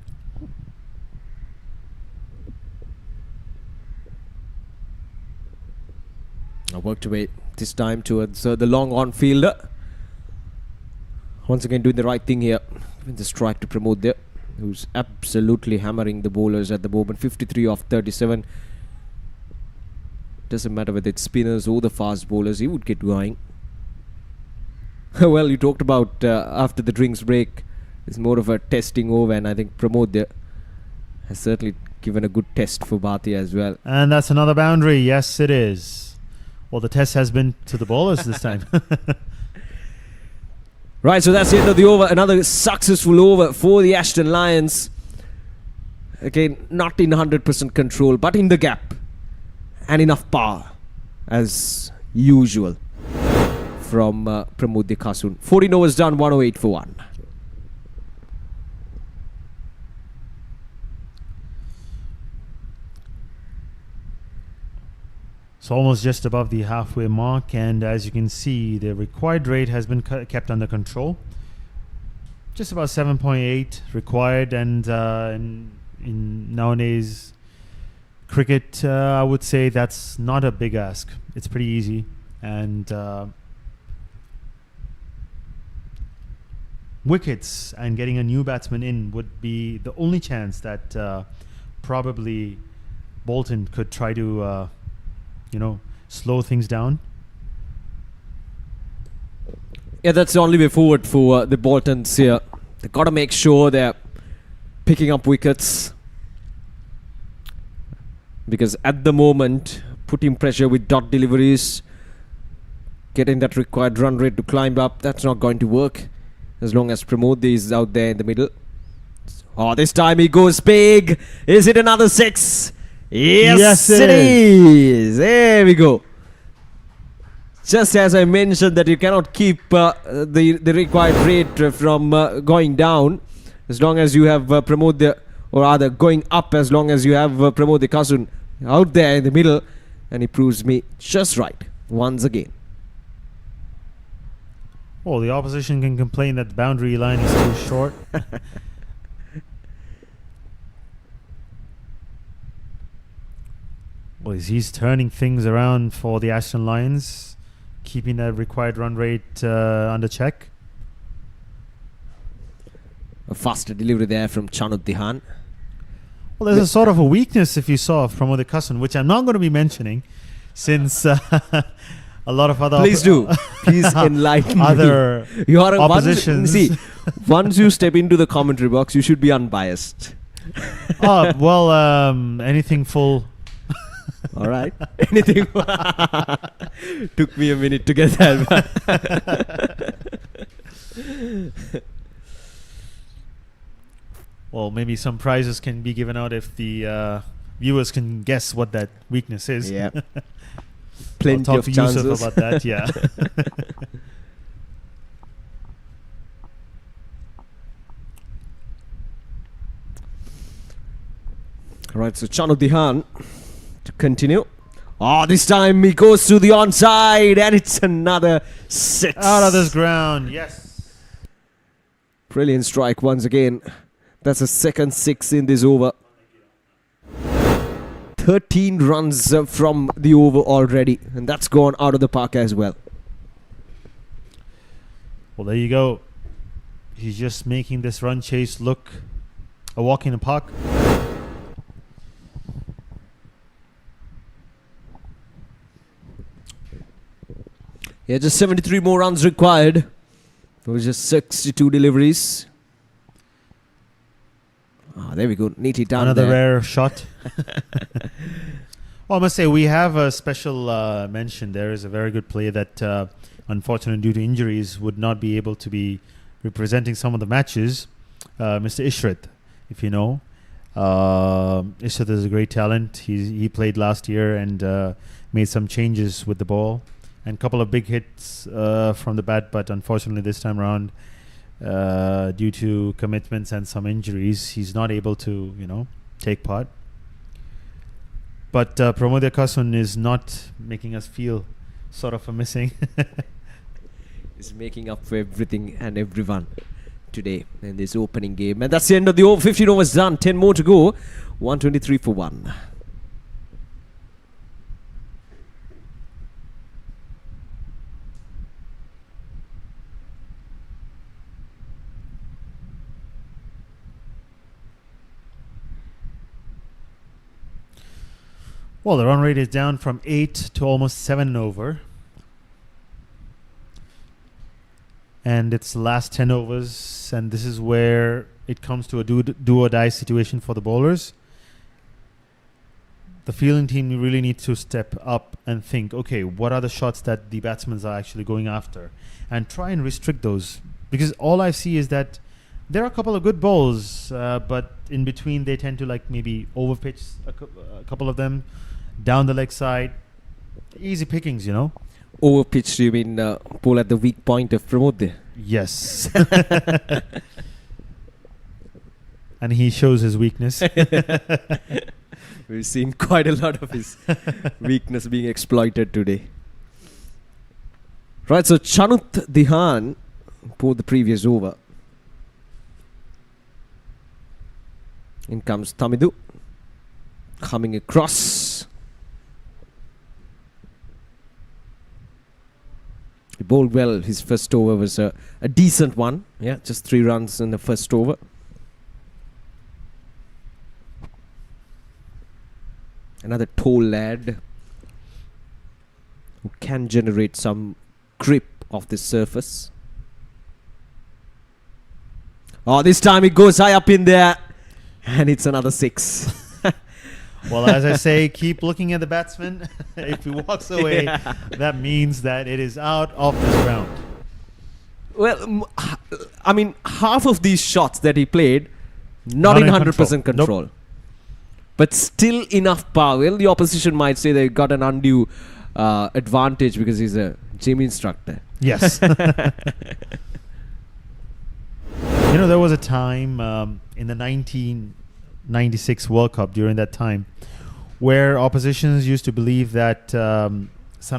I worked away this time towards the long on fielder. Once again doing the right thing here with the strike to Pramod there, who's absolutely hammering the bowlers at the moment. 53 off 37. Doesn't matter whether it's spinners or the fast bowlers, he would get going. Well, you talked about after the drinks break, it's more of a testing over, and I think Pramod there has certainly given a good test for Bhatia as well. And that's another boundary. Yes, it is. Well, the test has been to the bowlers this time. Right, so that's the end of the over. Another successful over for the Ashton Lions. Again, not in 100% control, but in the gap. And enough power, as usual, from Pramod Kassan. 14 overs done, 108 for 1. So almost just above the halfway mark, and as you can see, the required rate has been kept under control. Just about 7.8 required, and in nowadays cricket, I would say that's not a big ask. It's pretty easy, and wickets and getting a new batsman in would be the only chance that probably Bolton could try to slow things down. Yeah, that's the only way forward for the Boltons here. They've got to make sure they're picking up wickets. Because at the moment, putting pressure with dot deliveries, getting that required run rate to climb up, that's not going to work. As long as Pramod is out there in the middle. Oh, this time he goes big. Is it another 6? Yes, it is. There we go. just as I mentioned that you cannot keep the required rate from going down as long as you have Pramod the, or rather going up as long as you have Pramod the Kasun out there in the middle, and he proves me just right once again. Well, the opposition can complain that the boundary line is too short. Well, he's turning things around for the ASHTON Lions, keeping that required run rate under check. A faster delivery there from Chanut Dihan. Well, there's a sort of a weakness, if you saw, from Pramod Kasun, which I'm not going to be mentioning, since a lot of other Please do. Please enlighten other me. You are oppositions. Once you step into the commentary box, you should be unbiased. Anything full. All right. Anything. Took me a minute to get that. Well, maybe some prizes can be given out if the viewers can guess what that weakness is. Yeah. I'll Plenty talk of to chances. Yusuf about that, yeah. Right, so Chanut Dihan to continue. Oh, this time he goes to the onside, and it's another 6. Out of this ground, yes. Brilliant strike once again. That's a second 6 in this over. 13 runs from the over already, and that's gone out of the park as well. Well, there you go. He's just making this run chase look a walk in the park. Yeah, just 73 more runs required. It was just 62 deliveries. Ah, there we go. Neatly down Another there. rare shot. Well, I must say, we have a special mention. There is a very good player that, unfortunately, due to injuries, would not be able to be representing some of the matches. Mr. Ishrat, if you know. Ishrat is a great talent. He played last year and made some changes with the ball. And a couple of big hits from the bat, but unfortunately this time around, due to commitments and some injuries, he's not able to, take part. But Pramod Kasun is not making us feel sort of a missing. He's making up for everything and everyone today in this opening game. And that's the end of the over. 15 overs done. 10 more to go. 123 for 1. Well, the run rate is down from 8 to almost 7 over. And it's the last 10 overs. And this is where it comes to a do or die situation for the bowlers. The fielding team really needs to step up and think, okay, what are the shots that the batsmen are actually going after? And try and restrict those. Because all I see is that there are a couple of good bowls, but in between they tend to maybe overpitch a couple of them down the leg side. Easy pickings, Overpitched, you mean pull at the weak point of Pramod there? Yes. And he shows his weakness. We've seen quite a lot of his weakness being exploited today. Right, so Chanut Dihan pulled the previous over. In comes Tamidu. Coming across. He bowled well. His first over was a decent one. Yeah, just 3 runs in the first over. Another tall lad who can generate some grip off the surface. Oh, this time it goes high up in there. And it's another 6. Well, as I say, keep looking at the batsman. If he walks away, that means that it is out of this ground. Well, I mean, half of these shots that he played, not in 100% control. Nope. But still enough power. Well, the opposition might say they got an undue advantage because he's a gym instructor. Yes. You know, there was a time in the 1996 World Cup during that time where oppositions used to believe that Sana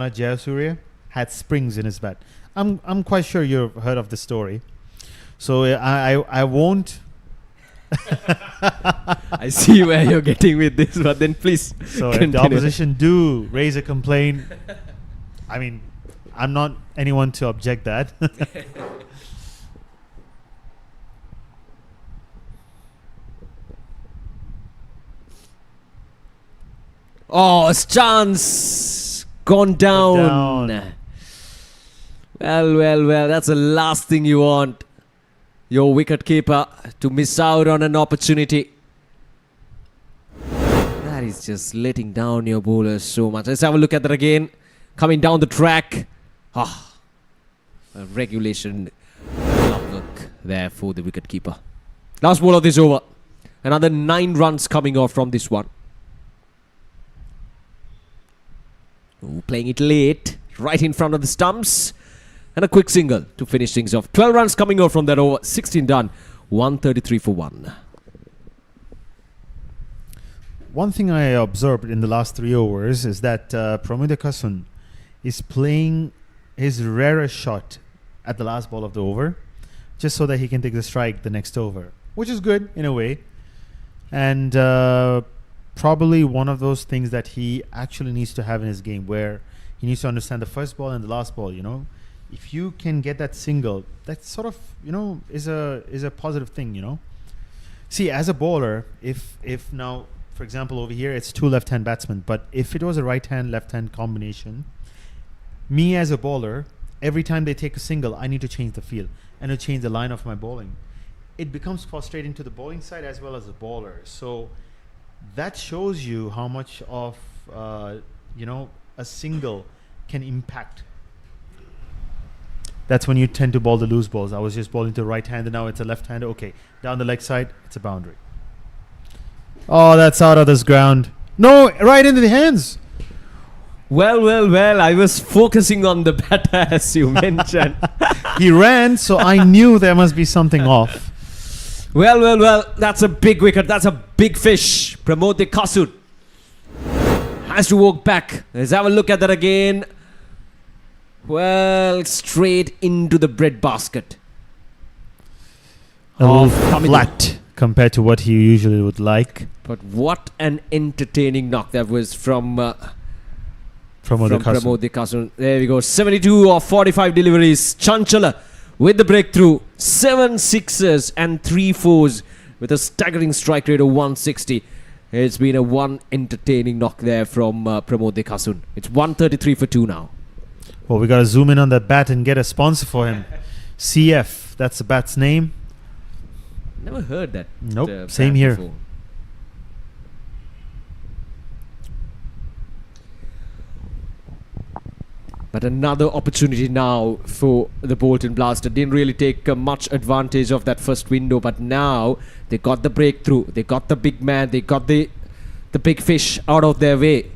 Jayasuriya had springs in his bat. I'm quite sure you've heard of the story. So I won't. I see where you're getting with this, but then please. So if the opposition do raise a complaint, I mean, I'm not anyone to object that. Oh, a chance gone down. Well, that's the last thing you want. Your wicket keeper to miss out on an opportunity. That is just letting down your bowlers so much. Let's have a look at that again. Coming down the track. Ah, a regulation glove work there for the wicket keeper. Last ball of this over. Another 9 runs coming off from this one. Ooh, playing it late, right in front of the stumps. And a quick single to finish things off. 12 runs coming out from that over. 16 done. 133 for 1. One thing I observed in the last 3 overs is that Pramod Kasun is playing his rarest shot at the last ball of the over, just so that he can take the strike the next over, which is good in a way. And probably one of those things that he actually needs to have in his game, where he needs to understand the first ball and the last ball, you know. If you can get that single, that sort of, you know, is a positive thing, you know. See, as a bowler, if now, for example, over here, it's 2 left-hand batsmen, but if it was a right-hand, left-hand combination, me as a bowler, every time they take a single, I need to change the field and to change the line of my bowling. It becomes frustrating to the bowling side as well as the bowler. So that shows you how much of, you know, a single can impact. That's when you tend to bowl the loose balls. I was just bowling to right hand and now it's a left hander. Okay, down the leg side, it's a boundary. Oh, that's out of this ground. No, right into the hands. Well, I was focusing on the batter as you mentioned. He ran, so I knew there must be something off. Well, that's a big wicket. That's a big fish. Pramod Kasun has to walk back. Let's have a look at that again. Well, straight into the bread basket. A little flat compared to what he usually would like. But what an entertaining knock that was from Pramod Kasun. There we go. 72 of 45 deliveries. Chanchala with the breakthrough. 7 sixes and 3 fours with a staggering strike rate of 160. It's been a one entertaining knock there from Pramod Kasun. It's 133 for 2 now. Well, we got to zoom in on that bat and get a sponsor for him. CF, that's the bat's name. Never heard that. Nope, same here. Before. But another opportunity now for the Bolton Blaster. Didn't really take much advantage of that first window, but now they got the breakthrough. They got the big man. They got the big fish out of their way.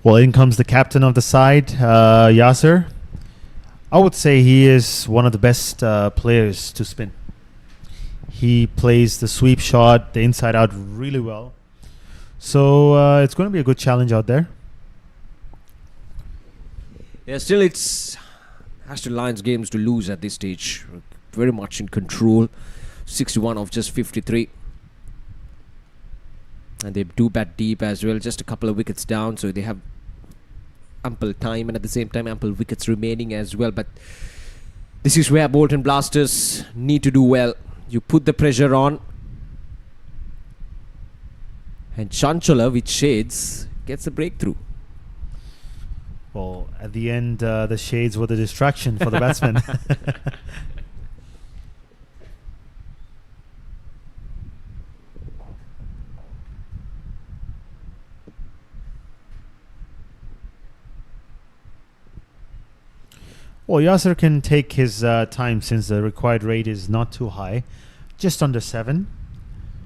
Well, in comes the captain of the side, Yasser. I would say he is one of the best players to spin. He plays the sweep shot, the inside out really well. So it's going to be a good challenge out there. Yeah, still it's Ashton Lions games to lose at this stage. Very much in control. 61 of just 53. And they do bat deep as well. Just a couple of wickets down, so they have ample time and at the same time ample wickets remaining as well. But this is where Bolton Blasters need to do well. You put the pressure on, and Chanchala with shades gets the breakthrough. Well, at the end, the shades were the distraction for the batsman. Well, Yasser can take his time since the required rate is not too high, just under 7.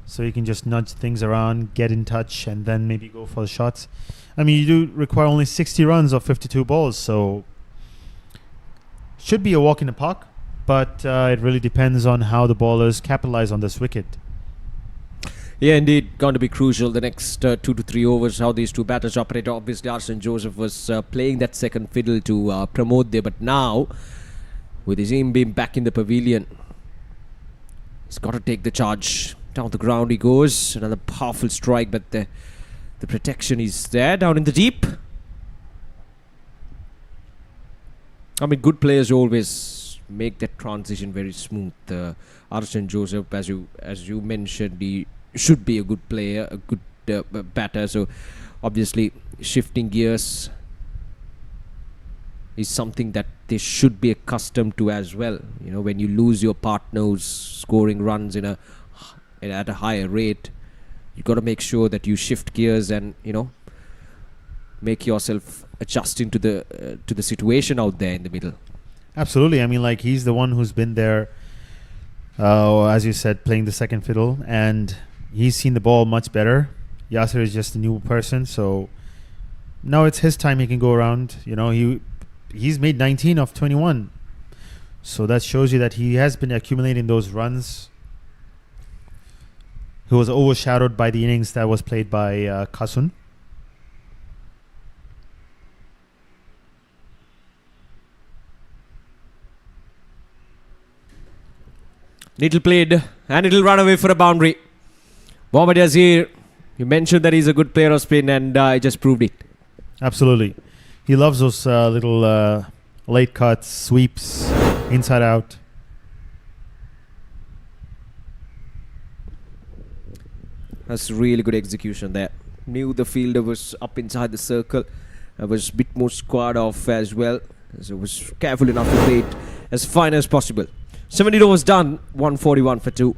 so you can just nudge things around, get in touch, and then maybe go for the shots. I mean, you do require only 60 runs of 52 balls, so should be a walk in the park, but it really depends on how the ballers capitalize on this wicket. Yeah, indeed, going to be crucial the next 2 to 3 overs, how these two batters operate. Obviously, Ashton Joseph was playing that second fiddle to promote there, but now, with his aim beam back in the pavilion, he's got to take the charge. Down the ground he goes, another powerful strike, but the protection is there, down in the deep. I mean, good players always make that transition very smooth. Ashton Joseph, as you mentioned, he should be a good player, a good batter. So obviously shifting gears is something that they should be accustomed to as well. You know, when you lose your partner who's scoring runs at a higher rate, you got to make sure that you shift gears and, you know, make yourself adjusting to the situation out there in the middle. Absolutely. I mean, like, he's the one who's been there, as you said, playing the second fiddle, and he's seen the ball much better. Yasir is just a new person, so now it's his time. He can go around. You know, he's made 19 of 21, so that shows you that he has been accumulating those runs. He was overshadowed by the innings that was played by Kasun. Little played, and it'll run away for a boundary. Mohammad Yazir, you mentioned that he's a good player of spin, and I just proved it. Absolutely. He loves those little late cuts, sweeps, inside out. That's really good execution there. Knew the fielder was up inside the circle. Was a bit more squared off as well. So was careful enough to play it as fine as possible. 70 overs done, 141 for 2.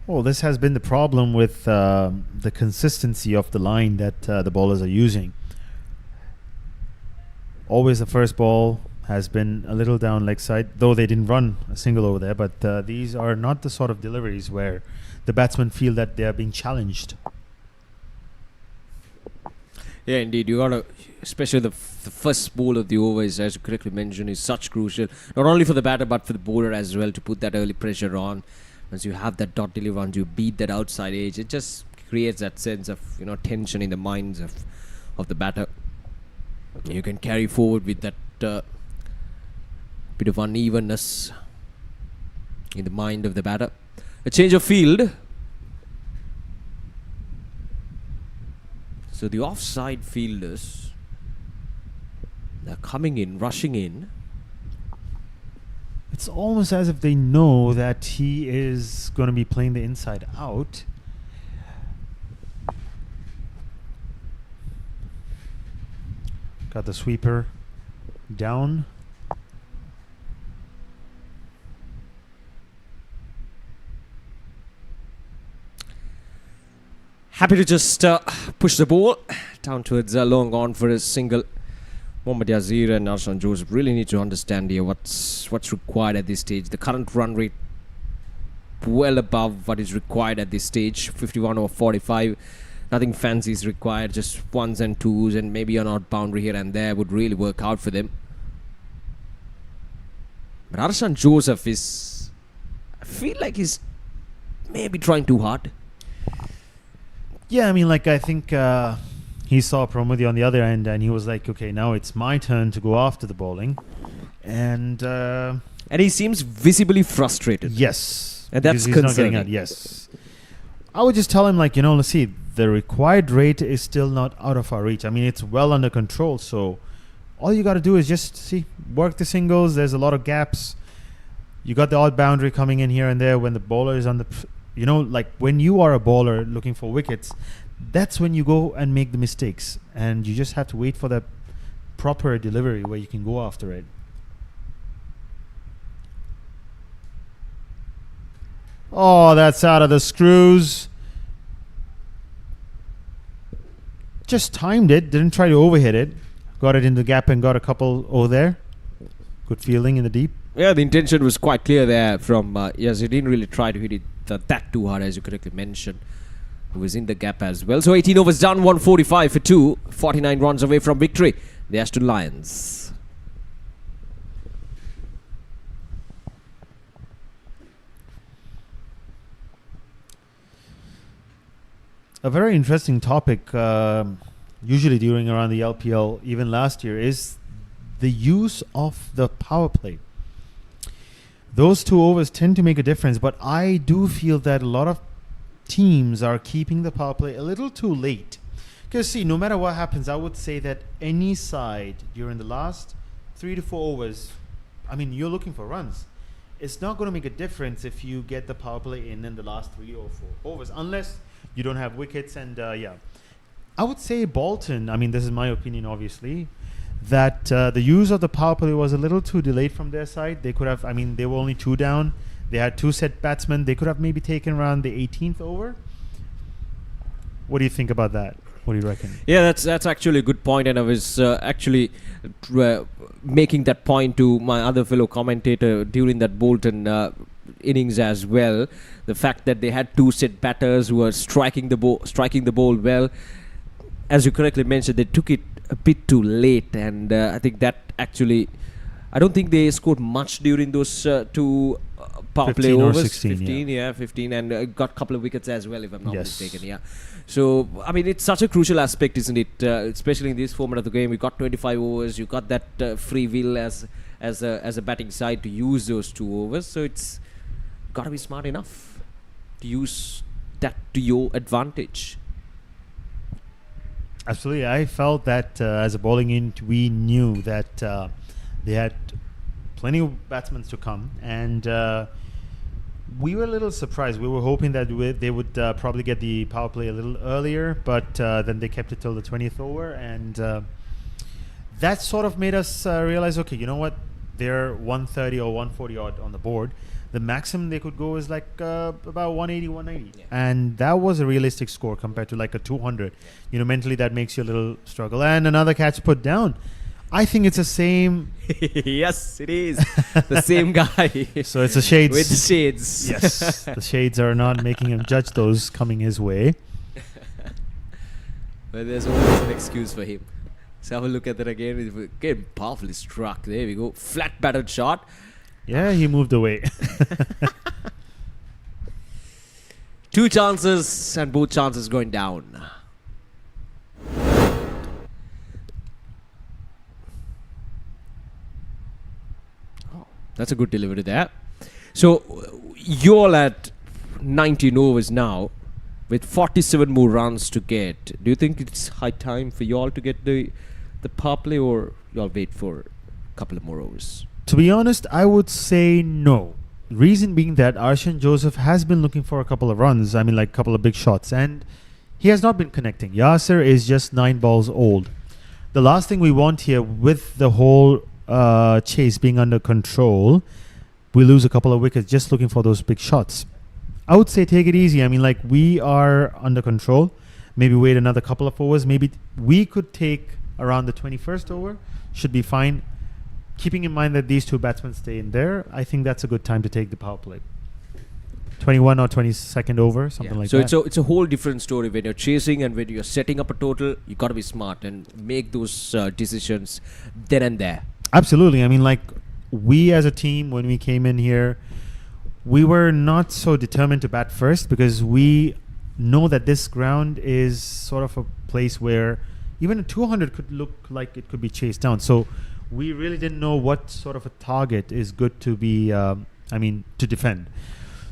Well, this has been the problem with the consistency of the line that the bowlers are using. Always the first ball has been a little down leg side, though they didn't run a single over there. But these are not the sort of deliveries where the batsmen feel that they are being challenged. Yeah, indeed. You got to, especially the first ball of the over, is, as you correctly mentioned, is such crucial. Not only for the batter, but for the bowler as well, to put that early pressure on. Once you have that dot delivery, once you beat that outside edge, it just creates that sense of, you know, tension in the minds of the batter. You can carry forward with that bit of unevenness in the mind of the batter. A change of field. So the offside fielders, they're coming in, rushing in. It's almost as if they know that he is going to be playing the inside out. Got the sweeper down. Happy to just push the ball down towards long on for a single. Mohammad Yazir and Ashton Joseph really need to understand here what's required at this stage. The current run rate well above what is required at this stage, 51 or 45. Nothing fancy is required, just ones and twos, and maybe an odd boundary here and there would really work out for them. But Ashton Joseph is, I feel like he's maybe trying too hard. Yeah, I mean, like, I think he saw Pramodi on the other end, and he was like, okay, now it's my turn to go after the bowling. And And he seems visibly frustrated. yes. And that's because he's not getting concerning. out. Yes. I would just tell him, like, let's see, the required rate is still not out of our reach. I mean, it's well under control. So all you got to do is just work the singles. There's a lot of gaps. You got the odd boundary coming in here and there when the bowler is on the, like when you are a bowler looking for wickets, that's when you go and make the mistakes. And you just have to wait for that proper delivery where you can go after it. Oh, that's out of the screws. Just timed it. Didn't try to overhit it. Got it in the gap and got a couple over there. Good feeling in the deep. Yeah, the intention was quite clear there from, yes, he didn't really try to hit it that too hard, as you correctly mentioned. He was in the gap as well. So 18 overs done, 145 for 2. 49 runs away from victory. The ASHTON Lions. A very interesting topic, usually during around the LPL, even last year, is the use of the power play. Those 2 overs tend to make a difference, but I do feel that a lot of teams are keeping the power play a little too late. Because see, no matter what happens, I would say that any side during the last 3 to 4 overs, I mean, you're looking for runs. It's not going to make a difference if you get the power play in the last 3 or 4 overs, unless you don't have wickets. And yeah, I would say Bolton, I mean, this is my opinion, obviously, that the use of the power play was a little too delayed from their side. They could have, I mean, they were only 2 down. They had 2 set batsmen. They could have maybe taken around the 18th over. What do you think about that? What do you reckon? Yeah, that's actually a good point, and I was actually making that point to my other fellow commentator during that Bolton innings as well. The fact that they had 2 set batters who were striking the ball well. As you correctly mentioned, they took it a bit too late, and I think that actually, I don't think they scored much during those 2 power play 15 or overs. 16, 15, 15, and got a couple of wickets as well, if I'm not Yes. mistaken. Yeah. So I mean, it's such a crucial aspect, isn't it? Especially in this format of the game, we got 25 overs. You got that free will as a batting side to use those 2 overs. So it's got to be smart enough to use that to your advantage. Absolutely. I felt that as a bowling unit, we knew that they had plenty of batsmen to come, and we were a little surprised. We were hoping that they would probably get the power play a little earlier, but then they kept it till the 20th over, and that sort of made us realize, okay, you know what? They're 130 or 140 odd on the board. The maximum they could go is like about 180, 190. Yeah. And that was a realistic score compared to like a 200. Mentally that makes you a little struggle. And another catch put down. I think it's the same. Yes, it is. The same guy. So it's the shades. With the shades. Yes. The shades are not making him judge those coming his way. But there's always an excuse for him. So have a look at that again. Again, powerfully struck. There we go. Flat batted shot. Yeah, he moved away. 2 chances and both chances going down. Oh, that's a good delivery there. So you're at 19 overs now with 47 more runs to get. Do you think it's high time for y'all to get the power play, or y'all wait for a couple of more overs? To be honest, I would say no. Reason being that Arshan Joseph has been looking for a couple of runs. I mean, like a couple of big shots, and he has not been connecting. Yasser is just 9 balls old. The last thing we want here, with the whole chase being under control, we lose a couple of wickets just looking for those big shots. I would say take it easy. I mean, like, we are under control. Maybe wait another couple of overs. Maybe we could take around the 21st over. Should be fine. Keeping in mind that these 2 batsmen stay in there, I think that's a good time to take the power play. 21 or 22nd over, something like that. So it's a whole different story when you're chasing and when you're setting up a total. You got to be smart and make those decisions then and there. Absolutely. I mean, like, we as a team, when we came in here, we were not so determined to bat first because we know that this ground is sort of a place where even a 200 could look like it could be chased down. So we really didn't know what sort of a target is good to be, to defend.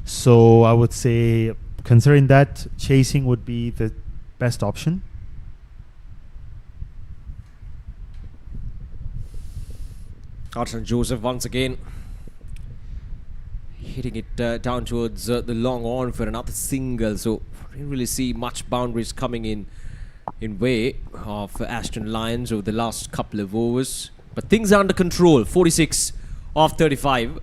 So I would say, considering that, chasing would be the best option. Arshan Joseph once again hitting it down towards the long on for another single. So didn't really see much boundaries coming in way of ASHTON Lions over the last couple of overs. But things are under control. 46 off 35.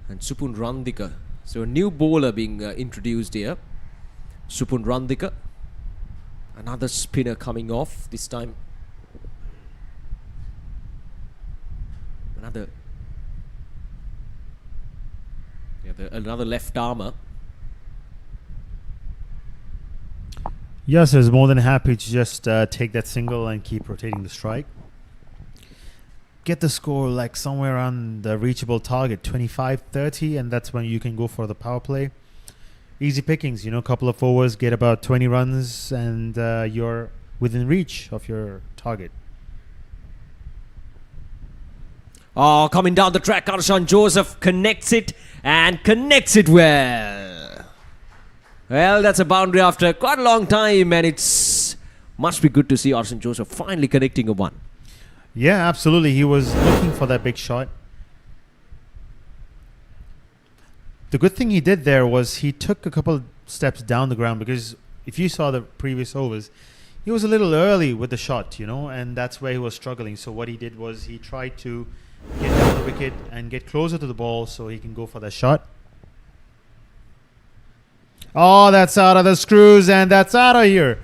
And Supun Randika. So a new bowler being introduced here. Supun Randika. Another spinner coming off this time. Another left armour. Yes, is more than happy to just take that single and keep rotating the strike. Get the score like somewhere on the reachable target, 25-30, and that's when you can go for the power play. Easy pickings, you know, couple of overs, get about 20 runs, and you're within reach of your target. Oh, coming down the track, Arshan Joseph connects it and connects it well. Well, that's a boundary after quite a long time, and it's must be good to see Arshan Joseph finally connecting a one. Yeah, absolutely. He was looking for that big shot. The good thing he did there was he took a couple steps down the ground, because if you saw the previous overs, he was a little early with the shot, you know, and that's where he was struggling. So what he did was he tried to get down the wicket and get closer to the ball so he can go for that shot. Oh, that's out of the screws, and that's out of here.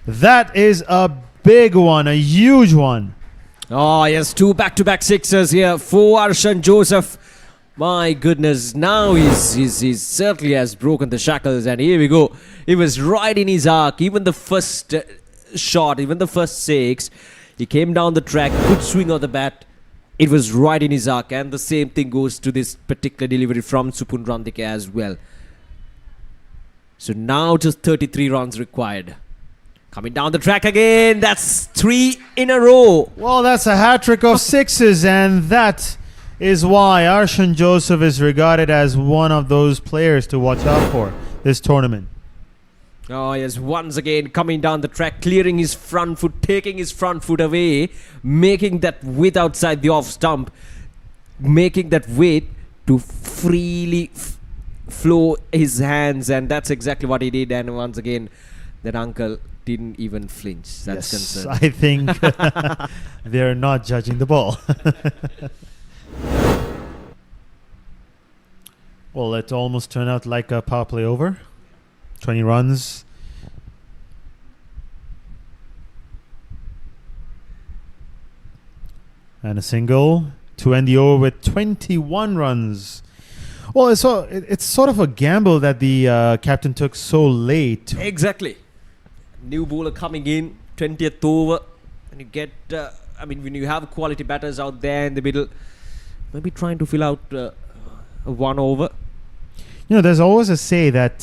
That is a big one, a huge one. Oh, yes, two back-to-back sixers here for Arshan Joseph. My goodness, now he's certainly has broken the shackles, and here we go. He was right in his arc. Even the first shot, even the first six, he came down the track, good swing of the bat. It was right in his arc, and the same thing goes to this particular delivery from Supun Randika as well. So now just 33 runs required. Coming down the track again. That's 3 in a row. Well, that's a hat-trick of sixes, and that is why Arshan Joseph is regarded as one of those players to watch out for this tournament. Oh, yes, once again coming down the track, clearing his front foot, taking his front foot away, making that width outside the off stump, making that weight to freely flow his hands, and that's exactly what he did. And once again, that uncle didn't even flinch. That's concerned. I think they're not judging the ball. Well, it almost turned out like a power play over. 20 runs. And a single to end the over with 21 runs. Well, it's sort of a gamble that the captain took so late. Exactly. New bowler coming in, 20th over. And you get, when you have quality batters out there in the middle, maybe trying to fill out a one over. You know, there's always a say that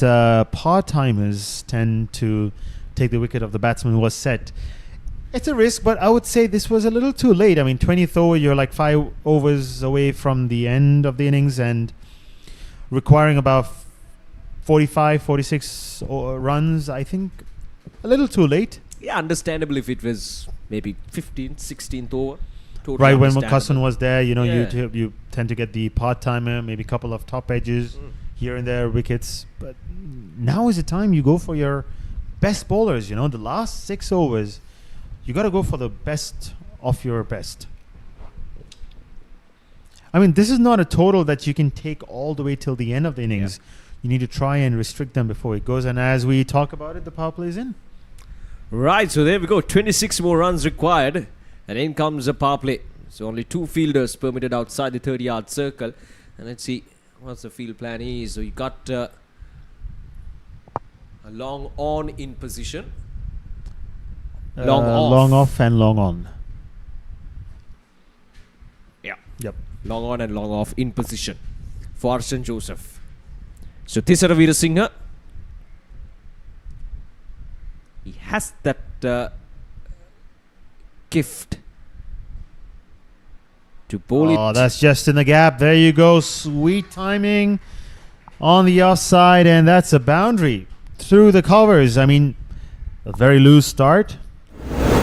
part-timers tend to take the wicket of the batsman who was set. It's a risk, but I would say this was a little too late. I mean, 20th over, you're like 5 overs away from the end of the innings and requiring about 45, 46 runs. I think a little too late. Yeah, understandable if it was maybe 15th, 16th over. Totally right, when McCusson was there, you know, yeah. you tend to get the part-timer, maybe a couple of top edges here and there, wickets. But now is the time you go for your best bowlers, you know. The last 6 overs, you got to go for the best of your best. I mean, this is not a total that you can take all the way till the end of the innings. Yeah. You need to try and restrict them before it goes. And as we talk about it, the power play is in. Right, so there we go. 26 more runs required. And in comes a power play. So only 2 fielders permitted outside the 30-yard circle. And let's see what's the field plan is. So you got a long on in position. Long off. Long off and long on. Yeah. Yep. Long on and long off in position for Arshan Joseph. So Tisara Veerasinghe has that gift to bowl it. Oh, that's just in the gap. There you go. Sweet timing on the offside, and that's a boundary through the covers. I mean, a very loose start.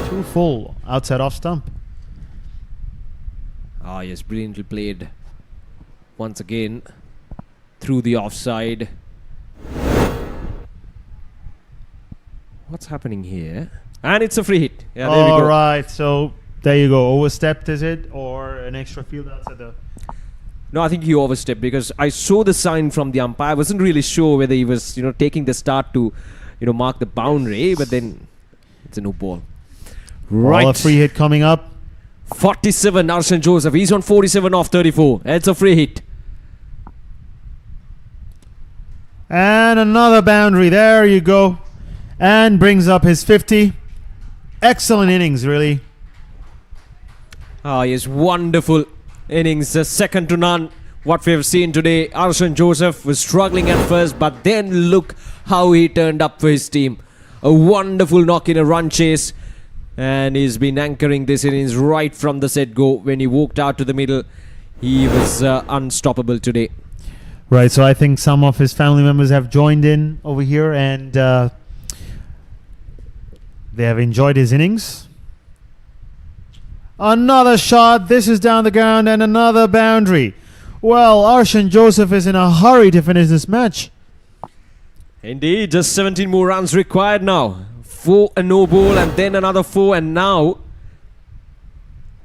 2 full outside off stump. Ah, yes, brilliantly played once again through the offside. What's happening here? And it's a free hit. Yeah, there we go. All right, so there you go. Overstepped, is it? Or an extra field outside the... No, I think he overstepped because I saw the sign from the umpire. I wasn't really sure whether he was, taking the start to, mark the boundary, but then it's a no ball. Right. A free hit coming up. 47, Arshan Joseph. He's on 47 off 34. It's a free hit. And another boundary. There you go. And brings up his 50. Excellent innings, really. Ah, yes, wonderful innings, second to none. What we have seen today, Arshan Joseph was struggling at first, but then look how he turned up for his team. A wonderful knock in a run chase, and he's been anchoring this innings right from the set go. When he walked out to the middle, he was unstoppable today. Right, so I think some of his family members have joined in over here, and they have enjoyed his innings. Another shot. This is down the ground, and another boundary. Well, Arshan Joseph is in a hurry to finish this match. Indeed, just 17 more runs required now. 4 a no ball, and then another 4, and now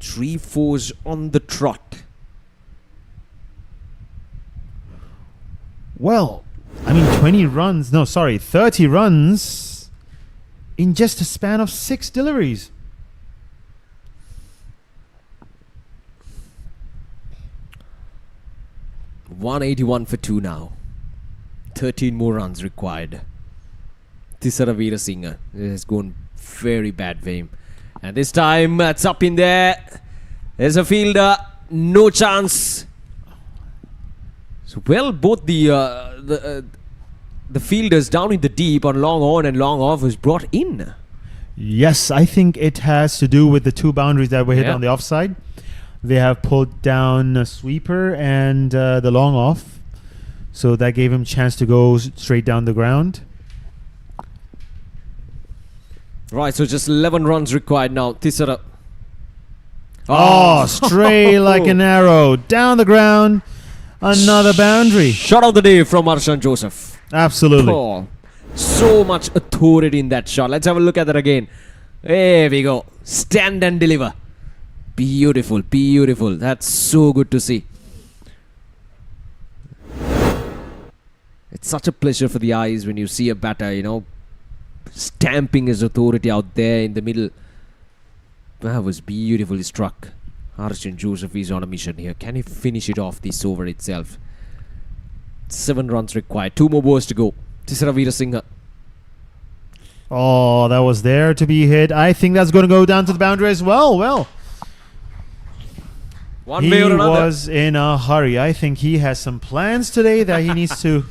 3 fours on the trot. Well, I mean, 30 runs in just a span of 6 deliveries. $181 for 2 now. 13 more runs required. Tisara Veerasinghe has gone very bad for him. And this time it's up in there. There's a fielder. No chance. So well, both the fielders down in the deep on long on and long off was brought in. Yes, I think it has to do with the 2 boundaries that were hit on the offside. They have pulled down a sweeper and the long off. So that gave him a chance to go straight down the ground. Right, so just 11 runs required now. Tisara. Oh, stray like an arrow. Down the ground. Another boundary. Shot of the day from Arshan Joseph. Absolutely. Oh, so much authority in that shot. Let's have a look at that again. There we go. Stand and deliver. Beautiful, beautiful. That's so good to see. It's such a pleasure for the eyes when you see a batter, stamping his authority out there in the middle. That was beautifully struck. Arshan Joseph is on a mission here. Can he finish it off this over itself? 7 runs required. 2 more balls to go. Tisara Veerasinghe. Oh, that was there to be hit. I think that's going to go down to the boundary as well. Well, one way or another. He was in a hurry. I think he has some plans today that he needs to...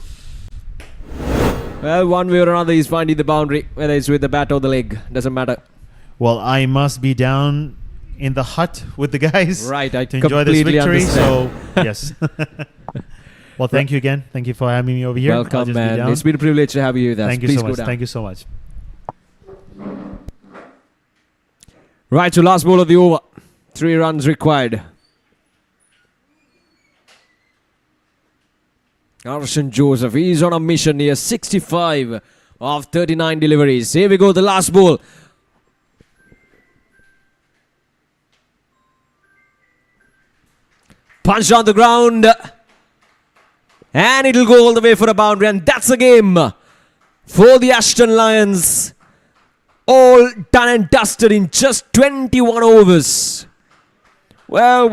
Well, one way or another, he's finding the boundary. Whether it's with the bat or the leg. Doesn't matter. Well, I must be down in the hut with the guys. Right, I to enjoy this completely victory. understand. So, yes. Well, thank you again. Thank you for having me over here. Welcome, man. It's been a privilege to have you with us. Thank you Please so go much. down. Thank you so much. Right, so last ball of the over. 3 runs required. Arshan Joseph, he's on a mission here. 65 of 39 deliveries. Here we go, the last ball. Punch on the ground. And it'll go all the way for a boundary. And that's a game for the ASHTON Lions. All done and dusted in just 21 overs. Well,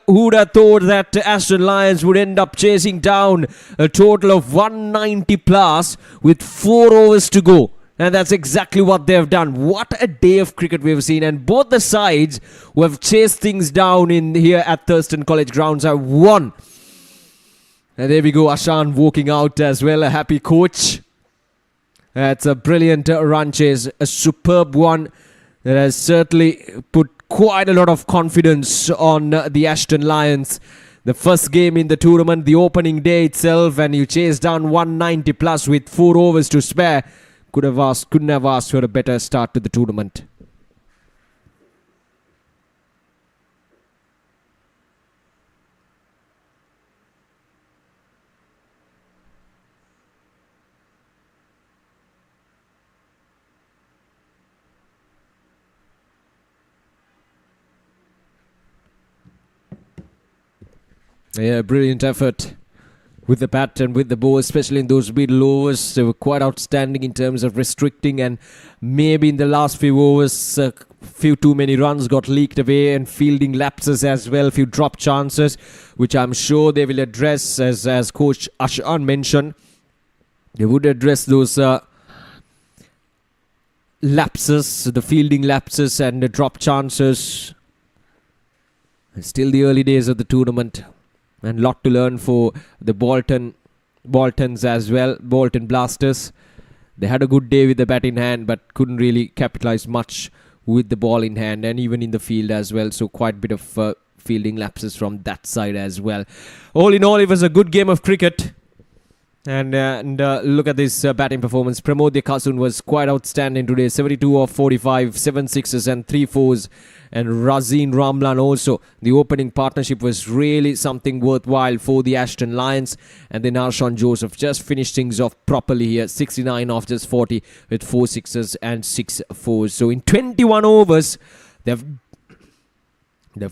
who'd have thought that ASHTON Lions would end up chasing down a total of 190 plus with 4 overs to go. And that's exactly what they've done. What a day of cricket we've seen. And both the sides who have chased things down in here at Thurston College Grounds have won. And there we go, Ashan walking out as well, a happy coach. That's a brilliant run chase, a superb one that has certainly put quite a lot of confidence on the Ashton Lions. The first game in the tournament, the opening day itself, and you chase down 190 plus with 4 overs to spare. Couldn't have asked for a better start to the tournament. Yeah, brilliant effort with the bat and with the ball, especially in those middle overs. They were quite outstanding in terms of restricting, and maybe in the last few overs, few too many runs got leaked away, and fielding lapses as well, few drop chances, which I'm sure they will address, as Coach ASHTON mentioned. They would address those lapses, the fielding lapses and the drop chances. It's still the early days of the tournament, and a lot to learn for the Boltons as well, Bolton Blasters. They had a good day with the bat in hand, but couldn't really capitalize much with the ball in hand and even in the field as well. So quite a bit of fielding lapses from that side as well. All in all, it was a good game of cricket. And look at this batting performance. Pramod Dekasun was quite outstanding today. 72 of 45, 7 sixes and 3 fours. And Razeen Ramlan also. The opening partnership was really something worthwhile for the Ashton Lions. And then Arshawn Joseph just finished things off properly here. 69 off just 40 with 4 sixes and 6 fours. So in 21 overs, they've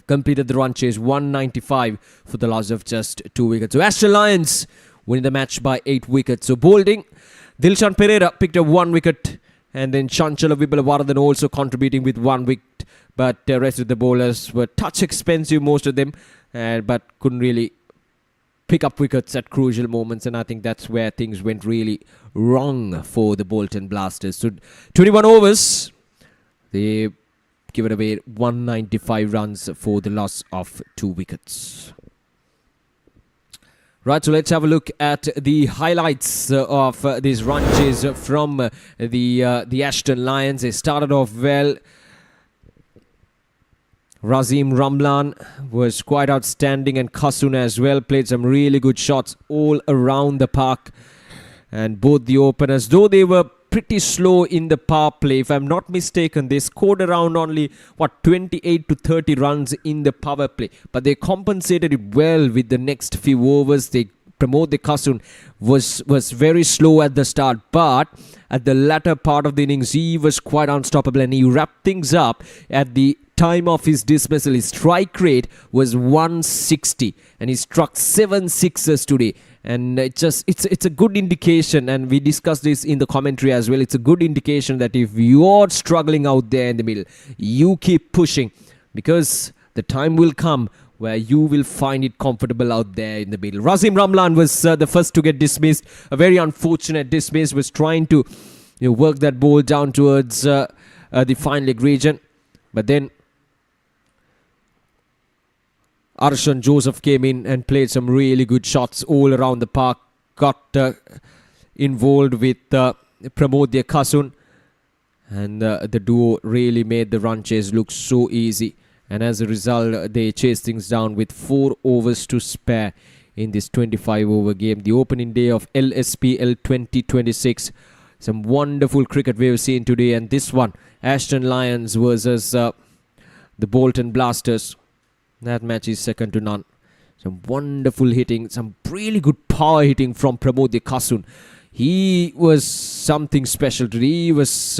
completed the run chase, 195 for the loss of just 2 wickets. So Ashton Lions winning the match by 8 wickets. So bowling, Dilshan Pereira picked up 1 wicket, and then Chanchala Vipalavaradhan also contributing with 1 wicket. But the rest of the bowlers were touch expensive, most of them, but couldn't really pick up wickets at crucial moments. And I think that's where things went really wrong for the Bolton Blasters. So 21 overs, they give it away 195 runs for the loss of 2 wickets. Right, so let's have a look at the highlights of these run chase from the Ashton Lions. They started off well. Razeen Ramlan was quite outstanding, and Kasun as well played some really good shots all around the park. And both the openers, though they were pretty slow in the power play, if I'm not mistaken, they scored around only 28 to 30 runs in the power play, but they compensated it well with the next few overs. Pramod Dekasun was very slow at the start, but at the latter part of the innings he was quite unstoppable, and he wrapped things up at the time of his dismissal. His strike rate was 160, and he struck 7 sixes today. And it's a good indication, and we discussed this in the commentary as well. It's a good indication that if you're struggling out there in the middle, you keep pushing, because the time will come where you will find it comfortable out there in the middle. Razeen Ramlan was the first to get dismissed. A very unfortunate dismiss. Was trying to work that ball down towards the fine leg region, but then Arshawn Joseph came in and played some really good shots all around the park. Got involved with Pramod Dekasun, and the duo really made the run chase look so easy. And as a result, they chased things down with 4 overs to spare in this 25-over game. The opening day of LSPL26. Some wonderful cricket we've seen today. And this one, Ashton Lions versus the Bolton Blasters. That match is second to none. Some wonderful hitting, some really good power hitting from Pramod Dekasun. He was something special today. He was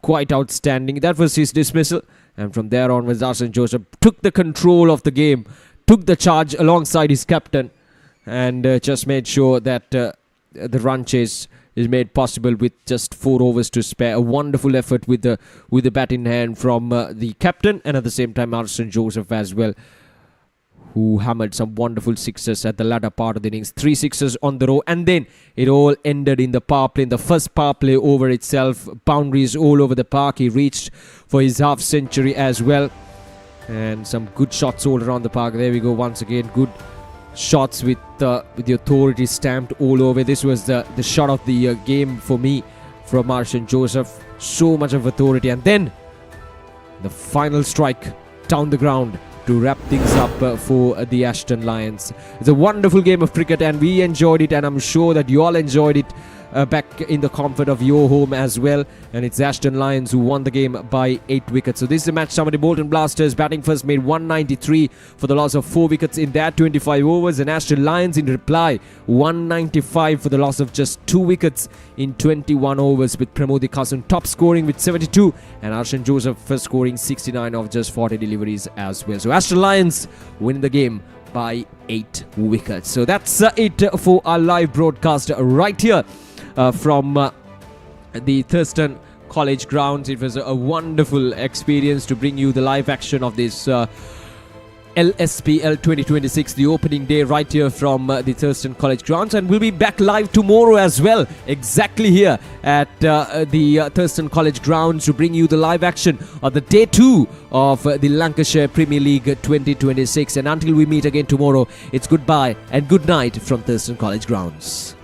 quite outstanding. That was his dismissal. And from there onwards, Arshawn Joseph took the control of the game, took the charge alongside his captain, and just made sure that the run chase is made possible with just 4 overs to spare. A wonderful effort with the bat in hand from the captain, and at the same time Arshawn Joseph as well, who hammered some wonderful sixes at the latter part of the innings. 3 sixes on the row, and then it all ended in the power play, in the first power play over itself. Boundaries all over the park. He reached for his half century as well, and some good shots all around the park. There we go once again. Good shots with the authority stamped all over. This was the shot of the game for me from Marshan Joseph. So much of authority, and then the final strike down the ground to wrap things up for the Ashton Lions. It's a wonderful game of cricket, and we enjoyed it, and I'm sure that you all enjoyed it back in the comfort of your home as well. And it's Ashton Lions who won the game by 8 wickets. So this is the match summary. Bolton Blasters batting first made 193 for the loss of 4 wickets in their 25 overs, and Ashton Lions in reply 195 for the loss of just 2 wickets in 21 overs, with Pramodi Kasun top scoring with 72 and Arshan Joseph first scoring 69 of just 40 deliveries as well. So Ashton Lions win the game by 8 wickets. So that's it for our live broadcast right here from the Thurston College grounds. It was a wonderful experience to bring you the live action of this LSPL 2026, the opening day right here from the Thurston College grounds, and we'll be back live tomorrow as well, exactly here at the Thurston College grounds, to bring you the live action of the day 2 of the Lancashire Premier League 2026. And until we meet again tomorrow, it's goodbye and good night from Thurston College grounds.